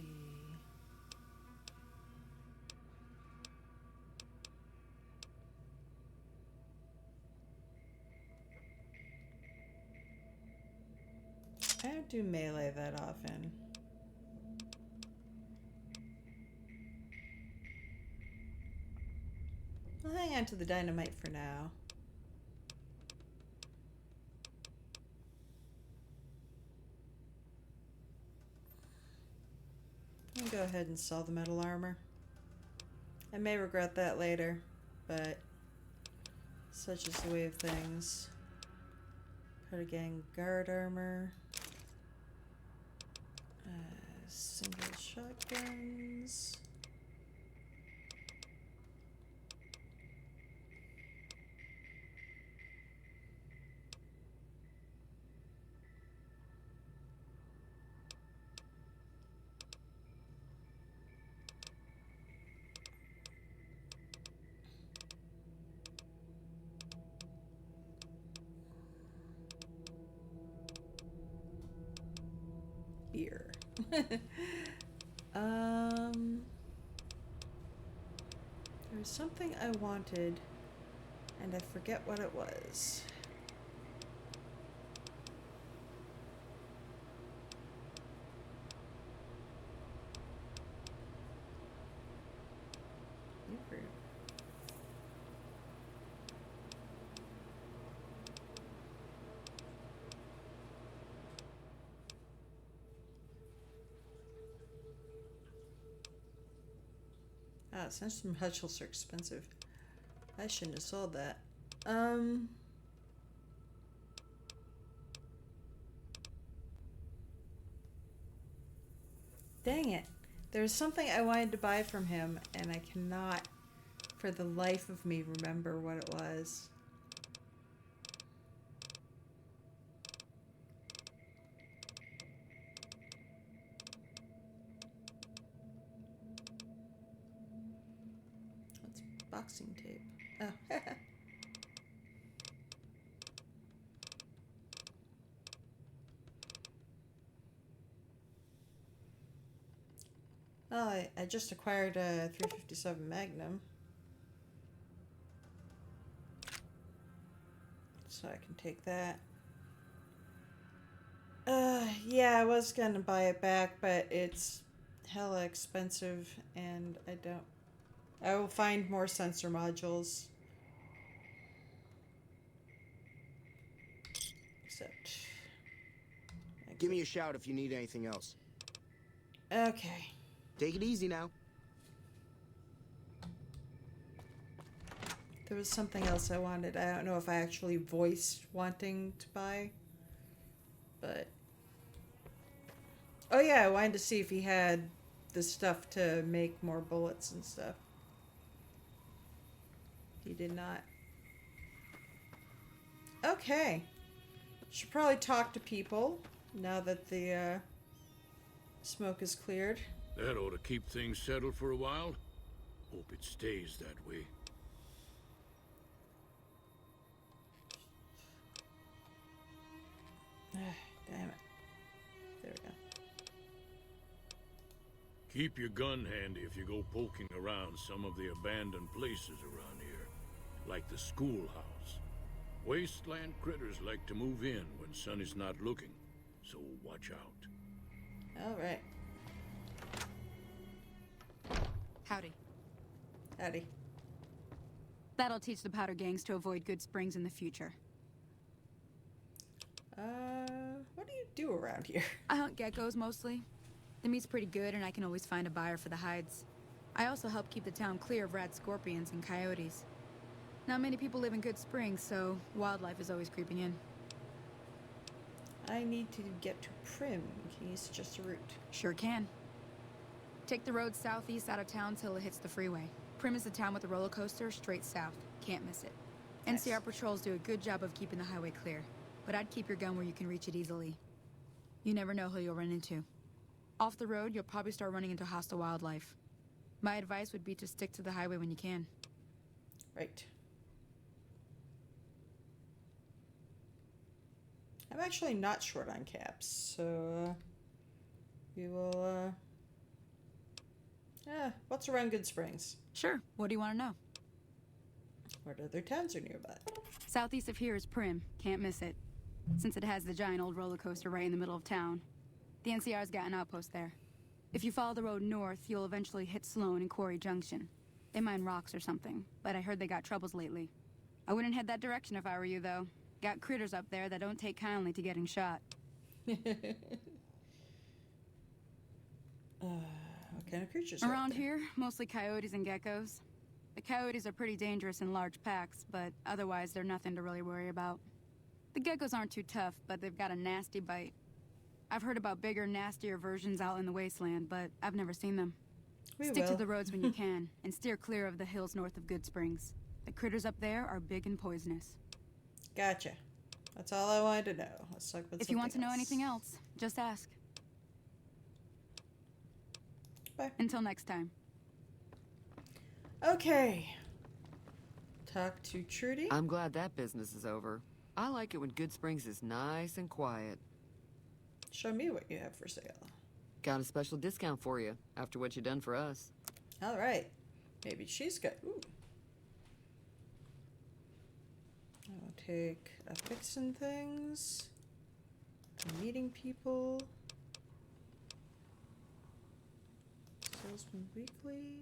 I don't do melee that often. I'll hang on to the dynamite for now. I'll go ahead and sell the metal armor. I may regret that later, but such is the way of things. Powder gang guard armor. Single shotguns. Beer. There's something I wanted, and I forget what it was. Ah, since modules are expensive, I shouldn't have sold that. Dang it. There's something I wanted to buy from him, and I cannot, for the life of me, remember what it was. Boxing tape. Oh. Well, I just acquired a 357 Magnum. So I can take that. Yeah, I was gonna buy it back, but it's hella expensive and I will find more sensor modules. Except... Give me a shout if you need anything else. Okay. Take it easy now. There was something else I wanted. I don't know if I actually voiced wanting to buy. But... Oh yeah, I wanted to see if he had the stuff to make more bullets and stuff. He did not. Okay. Should probably talk to people now that the smoke is cleared. That ought to keep things settled for a while. Hope it stays that way. Damn it. There we go. Keep your gun handy if you go poking around some of the abandoned places around here, like the schoolhouse. Wasteland critters like to move in when Sonny's not looking, so watch out. All right. Howdy. Howdy. That'll teach the powder gangs to avoid Goodsprings in the future. What do you do around here? I hunt geckos mostly. The meat's pretty good and I can always find a buyer for the hides. I also help keep the town clear of rat scorpions and coyotes. Not many people live in Goodsprings, so wildlife is always creeping in. I need to get to Primm. Can you suggest a route? Sure can. Take the road southeast out of town till it hits the freeway. Primm is the town with the roller coaster straight south. Can't miss it. Nice. NCR patrols do a good job of keeping the highway clear, but I'd keep your gun where you can reach it easily. You never know who you'll run into. Off the road, you'll probably start running into hostile wildlife. My advice would be to stick to the highway when you can. Right. I'm actually not short on caps, so we will, what's around Goodsprings? Sure. What do you want to know? What other towns are nearby? Southeast of here is Primm. Can't miss it. Since it has the giant old roller coaster right in the middle of town. The NCR's got an outpost there. If you follow the road north, you'll eventually hit Sloan and Quarry Junction. They mine rocks or something, but I heard they got troubles lately. I wouldn't head that direction if I were you, though. Got critters up there that don't take kindly to getting shot. What kind of creatures are Around out there? here, mostly coyotes and geckos. The coyotes are pretty dangerous in large packs, but otherwise they're nothing to really worry about. The geckos aren't too tough, but they've got a nasty bite. I've heard about bigger, nastier versions out in the wasteland, but I've never seen them. Stick to the roads when you can, and steer clear of the hills north of Goodsprings. The critters up there are big and poisonous. Gotcha. That's all I wanted to know. Let's talk about If you want to know something anything else, just ask. Bye. Until next time. Okay. Talk to Trudy. I'm glad that business is over. I like it when Goodsprings is nice and quiet. Show me what you have for sale. Got a special discount for you after what you done for us. All right. Maybe she's got... Ooh. I'll take a fixing things. Meeting people. Salesman Weekly.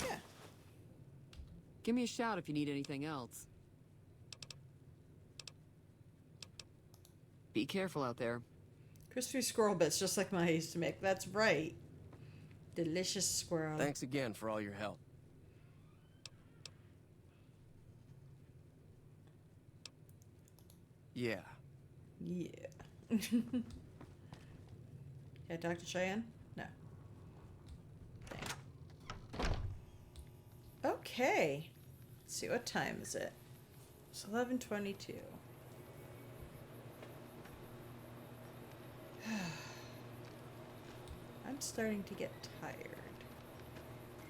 Yeah. Give me a shout if you need anything else. Be careful out there. Crispy squirrel bits, just like mine used to make. That's right. Delicious squirrel. Thanks again for all your help. Yeah. Yeah. Can I talk to Cheyenne? No. Dang. Okay. Let's see, what time is it? It's 11:22. I'm starting to get tired.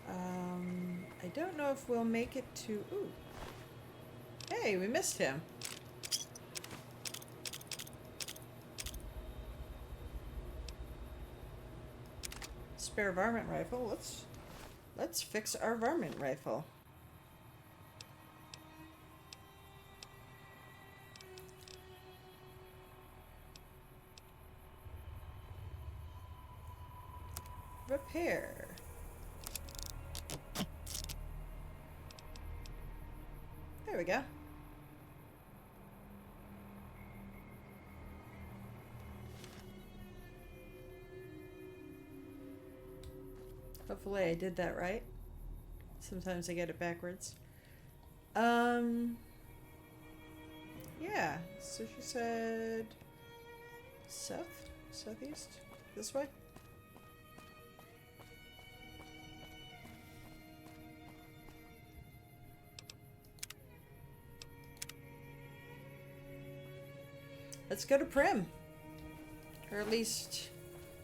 I don't know if we'll make it to... Ooh. Hey, we missed him. Spare varmint rifle. Let's fix our varmint rifle. Repair. There we go. Hopefully I did that right. Sometimes I get it backwards. Yeah, so she said south? Southeast? This way? Let's go to Primm. Or at least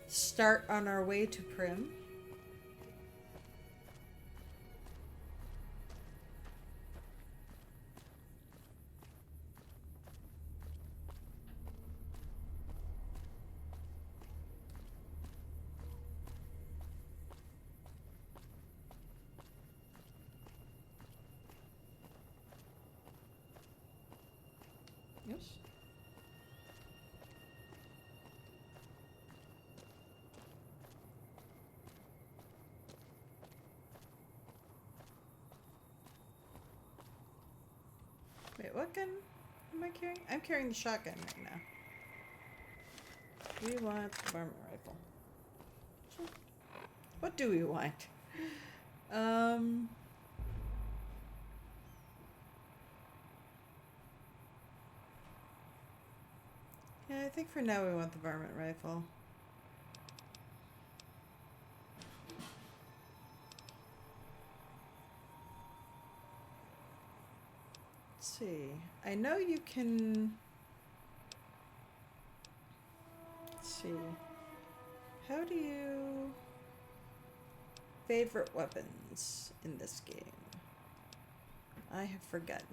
start on our way to Primm. what gun am I carrying? I'm carrying the shotgun right now. We want the varmint rifle. What do we want? Yeah, I think for now we want the varmint rifle. Let's see. I know you can... Let's see. How do you... Favorite weapons in this game? I have forgotten.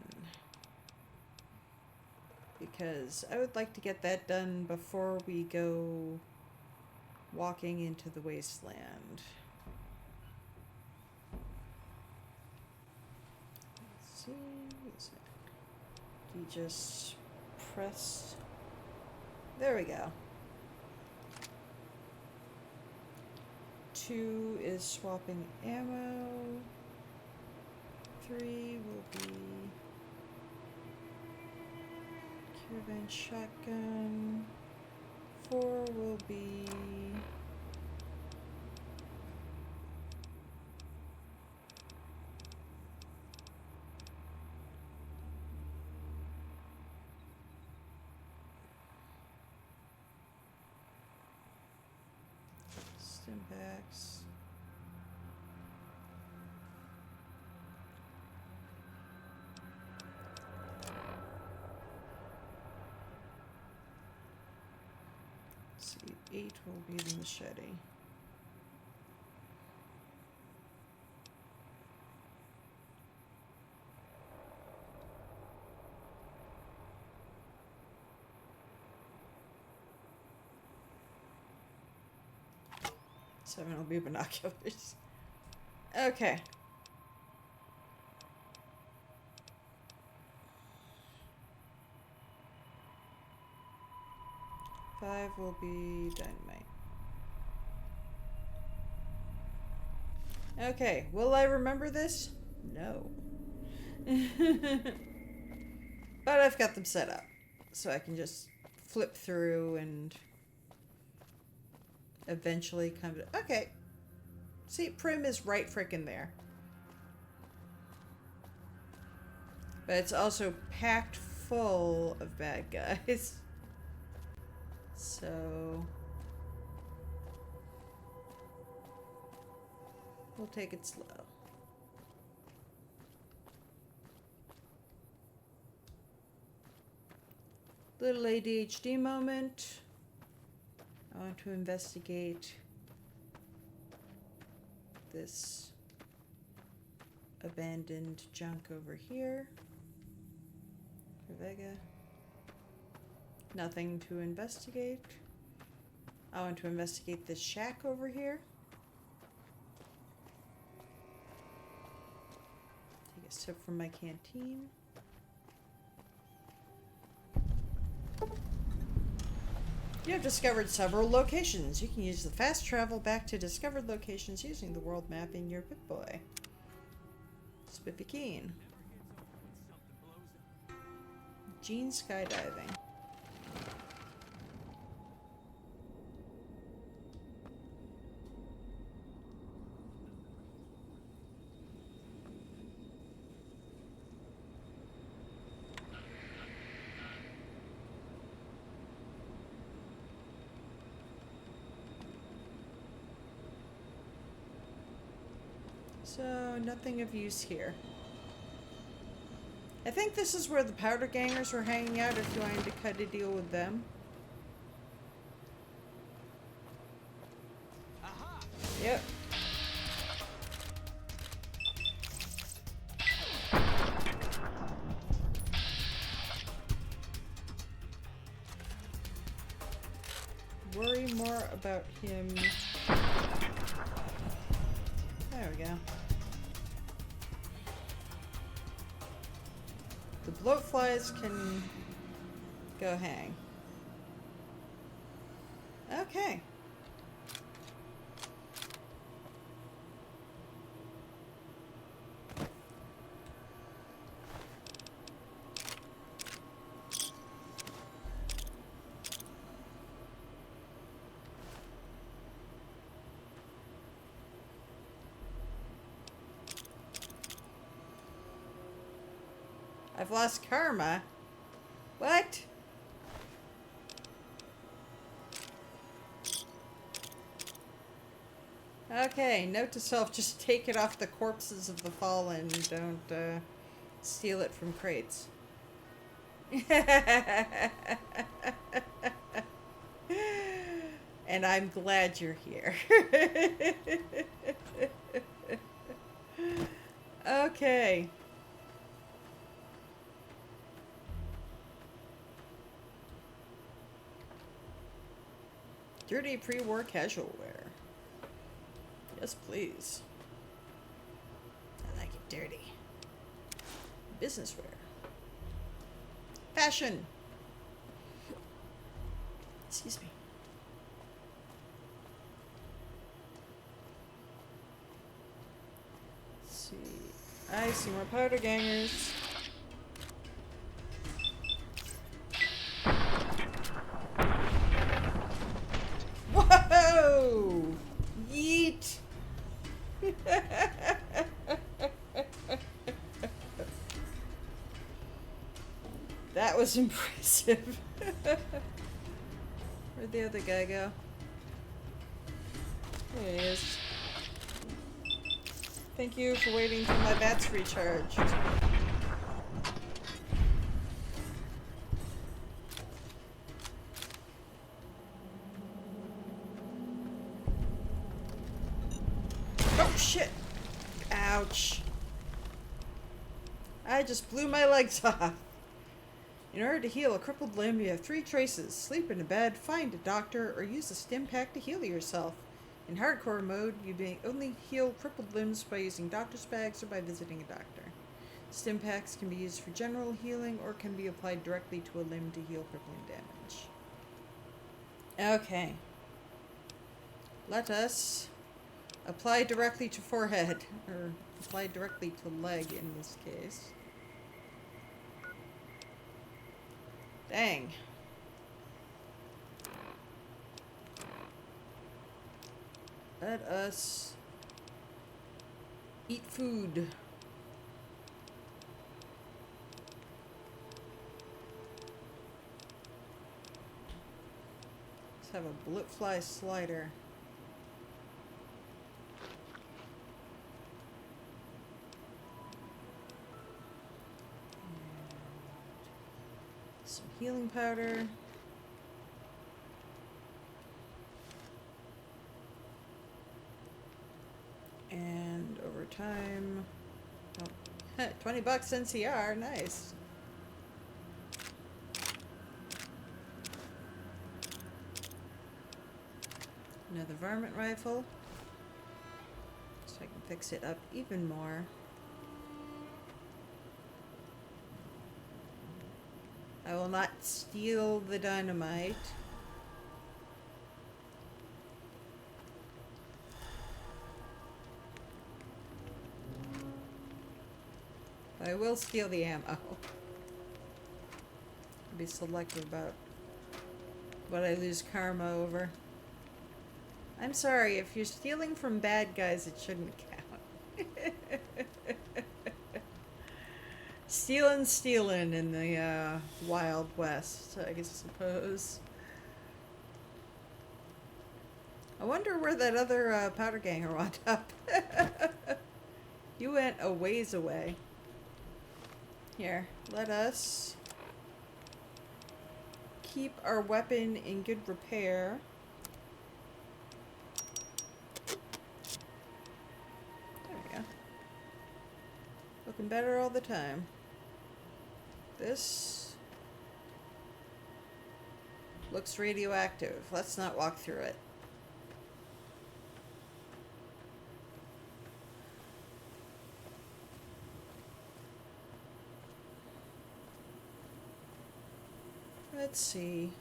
Because I would like to get that done before we go walking into the wasteland. Let's see. Do you just press? There we go. 2 is swapping ammo. 3 will be caravan shotgun. 4 will be stimbacks. Let's see, 8 will be the machete. Seven will be binoculars. Okay. Five will be dynamite. Okay, will I remember this? No. But I've got them set up, so I can just flip through and eventually come to... Okay. See, Primm is right frickin' there. But it's also packed full of bad guys. So... we'll take it slow. Little ADHD moment. I want to investigate this abandoned junk over here. Vega. Nothing to investigate. I want to investigate this shack over here. Take a sip from my canteen. You have discovered several locations. You can use the fast travel back to discovered locations using the world map in your Pip-Boy. Spiffy Keen. Gene skydiving. So, nothing of use here. I think this is where the powder gangers were hanging out if you wanted to cut a deal with them. Aha. Yep. Worry more about him. There we go. The bloatflies can go hang. Okay. I've lost karma. What? Okay, note to self, just take it off the corpses of the fallen. Don't steal it from crates. And I'm glad you're here. Okay. Dirty pre-war casual wear. Yes, please. I like it dirty. Business wear. Fashion. Excuse me. Let's see. I see more powder gangers. Whoa! Yeet! That was impressive. Where'd the other guy go? There he is. Thank you for waiting till my bats recharged. Oh shit! Ouch. I just blew my legs off. In order to heal a crippled limb, you have 3 choices. Sleep in a bed, find a doctor, or use a stim pack to heal yourself. In hardcore mode, you may only heal crippled limbs by using doctor's bags or by visiting a doctor. Stim packs can be used for general healing or can be applied directly to a limb to heal crippling damage. Okay. Let us apply directly to forehead, or apply directly to leg in this case. Dang. Let us eat food. Let's have a bullet fly slider. Some healing powder. And over time, oh, 20 bucks NCR, nice. Another varmint rifle, so I can fix it up even more. I will not steal the dynamite. But I will steal the ammo. I'll be selective about what I lose karma over. I'm sorry, if you're stealing from bad guys, it shouldn't count. Stealing in the Wild West, I suppose. I wonder where that other powder ganger wound up. You went a ways away. Here, let us keep our weapon in good repair. There we go. Looking better all the time. This looks radioactive. Let's not walk through it. Let's see.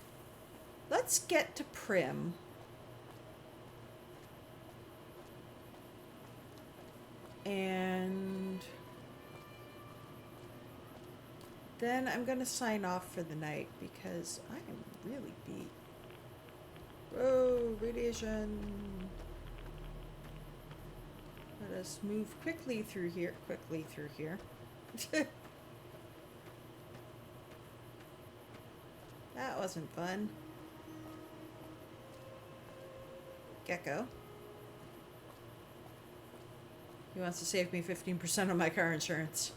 Let's get to Primm. And then I'm gonna sign off for the night because I am really beat. Whoa, radiation. Let us move quickly through here. wasn't fun. Gecko. He wants to save me 15% on my car insurance.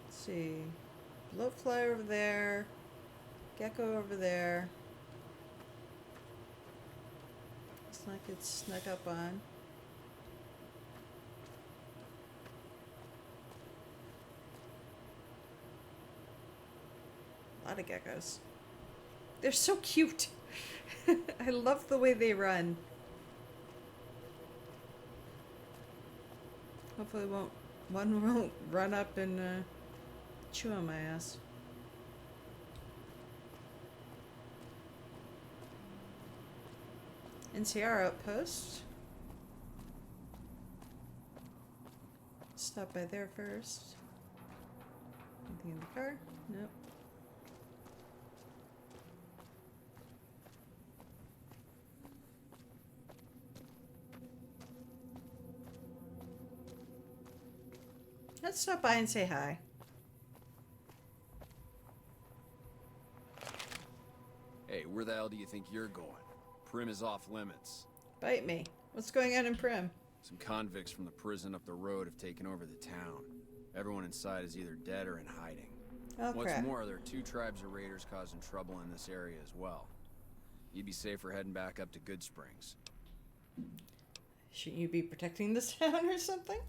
Let's see. Bloatfly over there. Gecko over there. Looks like it's snuck up on. A lot of geckos. They're so cute. I love the way they run. Hopefully one won't run up and chew on my ass. NCR outpost. Stop by there first. Anything in the car? Nope. Let's stop by and say hi. Hey, where the hell do you think you're going? Primm is off limits. Bite me. What's going on in Primm? Some convicts from the prison up the road have taken over the town. Everyone inside is either dead or in hiding. Oh, What's crap. more, there are 2 tribes of raiders causing trouble in this area as well. You'd be safer heading back up to Goodsprings. Shouldn't you be protecting this town or something?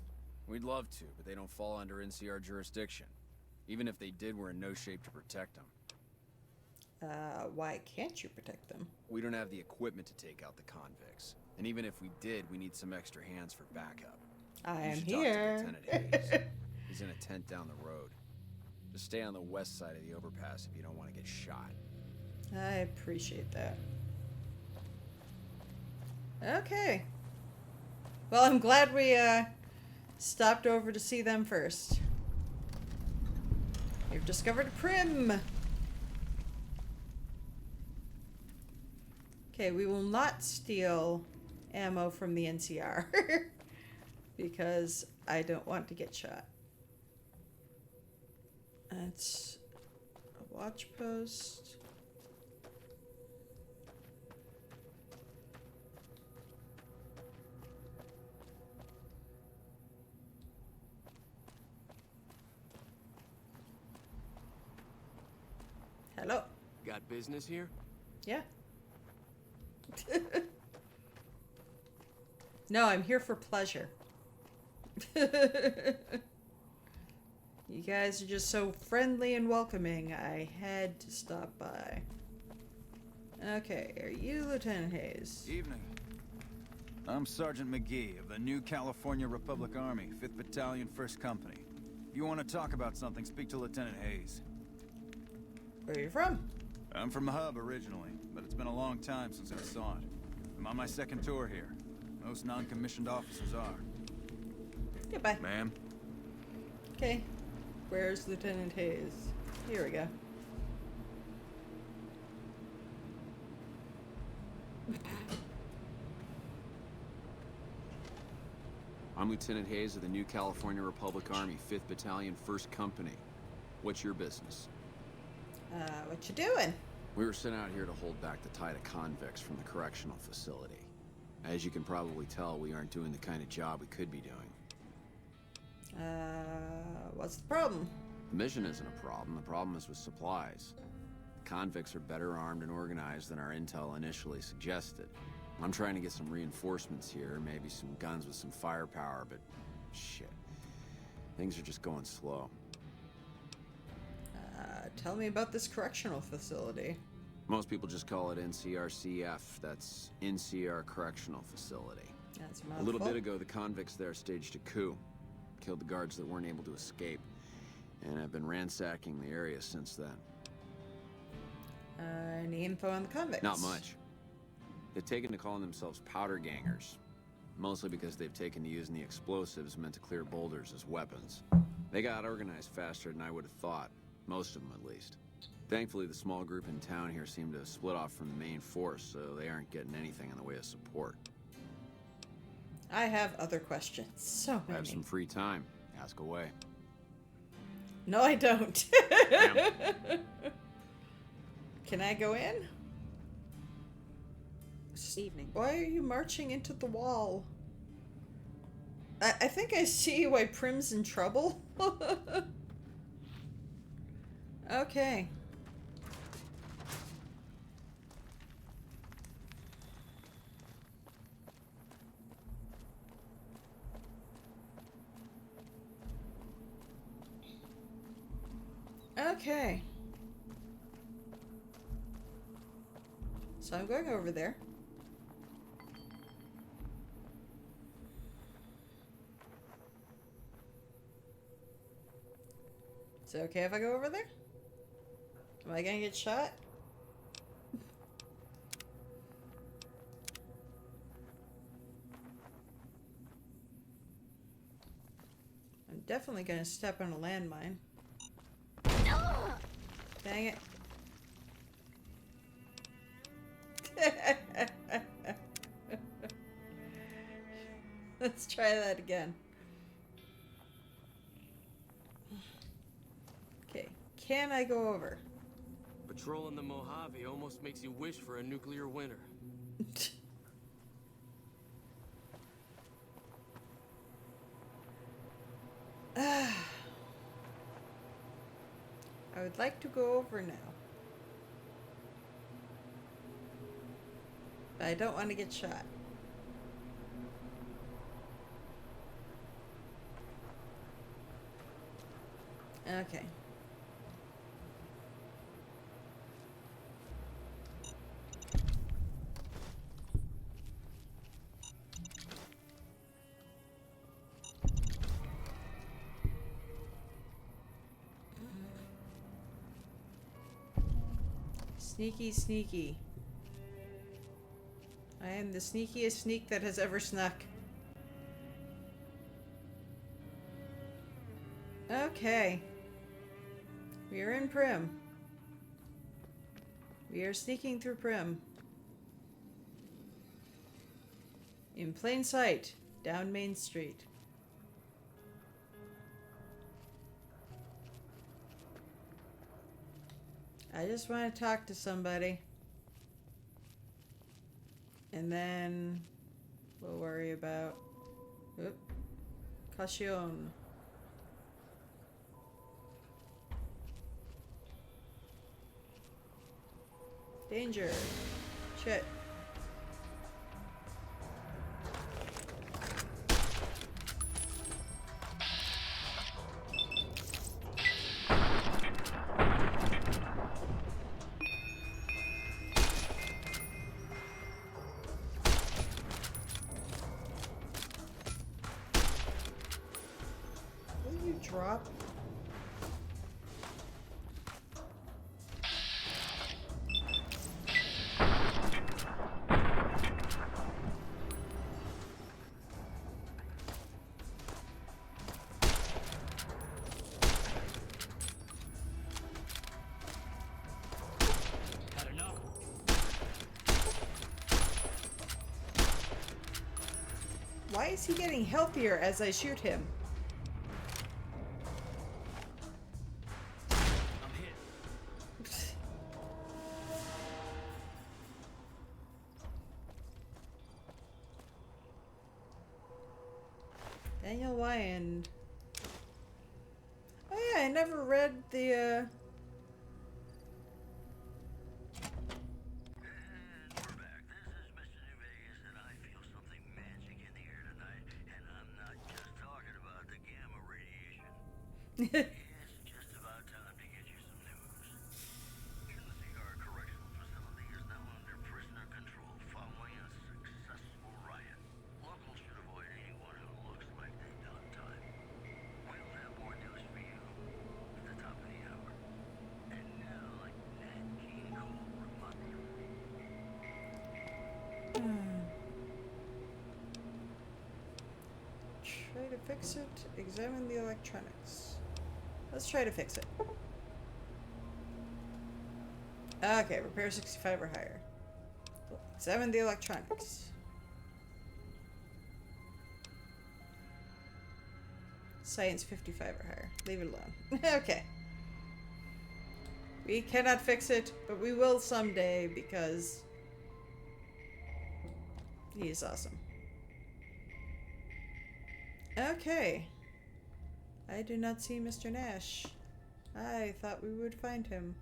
We'd love to, but they don't fall under NCR jurisdiction. Even if they did, we're in no shape to protect them. Why can't you protect them? We don't have the equipment to take out the convicts. And even if we did, we need some extra hands for backup. I You am should talk to here. Lieutenant Hayes. He's in a tent down the road. Just stay on the west side of the overpass if you don't want to get shot. I appreciate that. Okay. Well, I'm glad we stopped over to see them first. We've discovered Primm. Okay, we will not steal ammo from the NCR because I don't want to get shot. That's a watch post. Hello. Got business here? Yeah. No, I'm here for pleasure. You guys are just so friendly and welcoming. I had to stop by. Okay, are you Lieutenant Hayes? Evening. I'm Sergeant McGee of the New California Republic Army, 5th Battalion, 1st Company. If you want to talk about something, speak to Lieutenant Hayes. Where are you from? I'm from the hub originally, but it's been a long time since I saw it. I'm on my 2nd tour here. Most non-commissioned officers are. Goodbye. Ma'am? Okay. Where's Lieutenant Hayes? Here we go. I'm Lieutenant Hayes of the New California Republic Army, 5th Battalion, 1st Company. What's your business? What you doing? We were sent out here to hold back the tide of convicts from the correctional facility. As you can probably tell, we aren't doing the kind of job we could be doing. What's the problem? The mission isn't a problem. The problem is with supplies. Convicts are better armed and organized than our intel initially suggested. I'm trying to get some reinforcements here, maybe some guns with some firepower, but shit. Things are just going slow. Tell me about this correctional facility. Most people just call it NCRCF. That's NCR Correctional Facility. That's A little bit ago, the convicts there staged a coup. Killed the guards that weren't able to escape. And I've been ransacking the area since then. Any info on the convicts? Not much. They've taken to calling themselves powder gangers. Mostly because they've taken to using the explosives meant to clear boulders as weapons. They got organized faster than I would have thought. Most of them, at least. Thankfully, the small group in town here seem to have split off from the main force, so they aren't getting anything in the way of support. I have other questions. So I many. have some free time. Ask away. No, I don't. Can I go in? Evening. Why are you marching into the wall? I think I see why Primm's in trouble. Okay. Okay. So I'm going over there. Is it okay if I go over there? Am I gonna get shot? I'm definitely gonna step on a landmine. Dang it. Let's try that again. Okay, can I go over? Patrolling the Mojave almost makes you wish for a nuclear winter. I would like to go over now. But I don't want to get shot. Okay. Sneaky, sneaky. I am the sneakiest sneak that has ever snuck. Okay. We are in Primm. We are sneaking through Primm. In plain sight, down Main Street. I just want to talk to somebody. And then we'll worry about... Oop. Caution. Danger. Shit. Will you drop? Why is he getting healthier as I shoot him? Daniel Wyand. Oh yeah, I never read the It's just about time to get you some news. Our correctional facility is now under prisoner control following a successful riot. Locals should avoid anyone who looks like they've done time. We'll have more news for you at the top of the hour. And now, like Nat King Cole reminded. Try to fix it. Examine the electronics. Let's try to fix it. Okay, repair 65 or higher. Examine the electronics. Science 55 or higher. Leave it alone. Okay. We cannot fix it, but we will someday because he is awesome. Okay. I do not see Mr. Nash. I thought we would find him.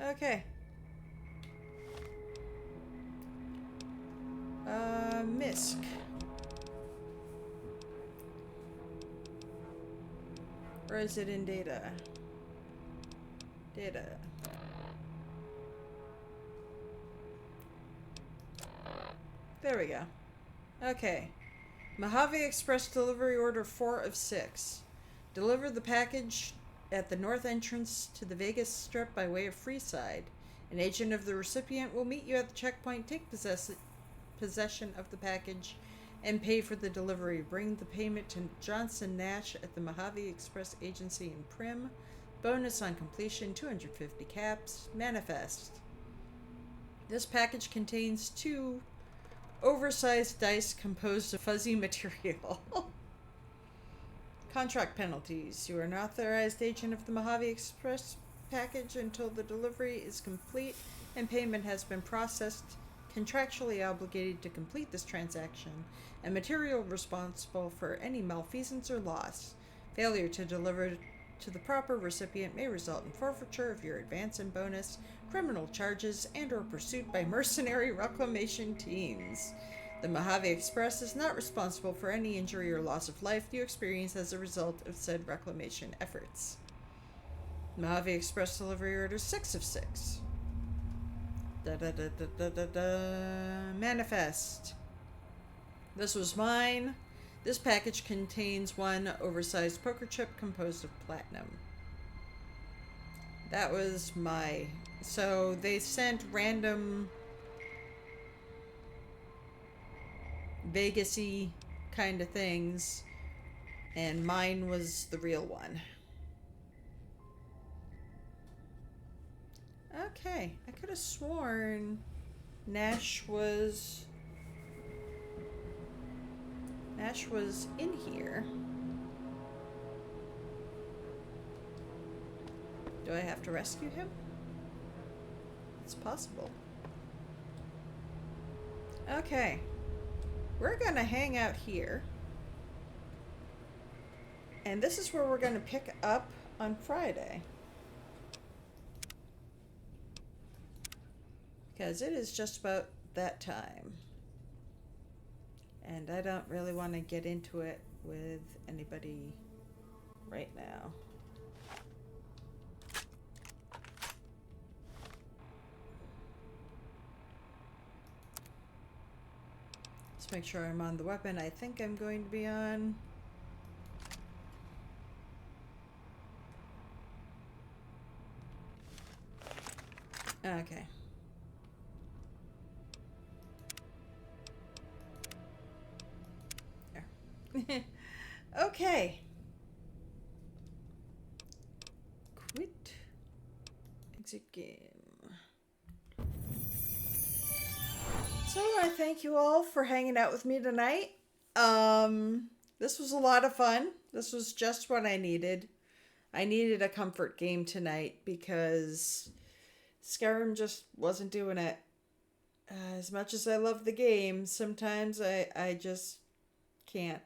Okay. Misk. Or is it in data? Data. There we go. Okay. Mojave Express delivery order 4 of 6. Deliver the package at the north entrance to the Vegas Strip by way of Freeside. An agent of the recipient will meet you at the checkpoint. Take possession of the package and pay for the delivery. Bring the payment to Johnson Nash at the Mojave Express Agency in Primm. Bonus on completion, 250 caps. Manifest. This package contains 2 oversized dice composed of fuzzy material. Contract penalties. You are an authorized agent of the Mojave Express package until the delivery is complete and payment has been processed. Contractually obligated to complete this transaction and material responsible for any malfeasance or loss. Failure to deliver to the proper recipient may result in forfeiture of your advance and bonus, criminal charges, and or pursuit by mercenary reclamation teams. The Mojave Express is not responsible for any injury or loss of life you experience as a result of said reclamation efforts. Mojave Express delivery order 6 of 6. Manifest. This was mine. This package contains 1 oversized poker chip composed of platinum. That was my... So they sent random Vegas-y kind of things, and mine was the real one. Okay, I could have sworn Nash was in here. Do I have to rescue him? It's possible. Okay. We're gonna hang out here. And this is where we're gonna pick up on Friday. Because it is just about that time. And I don't really want to get into it with anybody right now. Let's make sure I'm on the weapon I think I'm going to be on. Okay. There. Okay. Quit. Exit game. So I thank you all for hanging out with me tonight. This was a lot of fun. This was just what I needed. I needed a comfort game tonight because Skyrim just wasn't doing it. As much as I love the game, sometimes I just can't.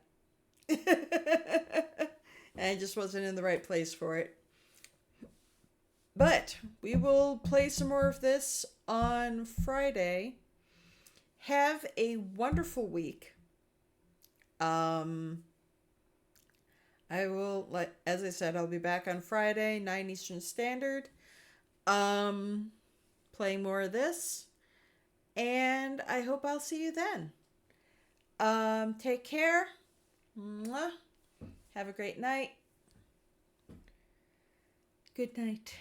I just wasn't in the right place for it. But we will play some more of this on Friday. Have a wonderful week. I will, as I said, I'll be back on Friday, 9 Eastern Standard. Playing more of this. And I hope I'll see you then. Take care. Mwah. Have a great night. Good night.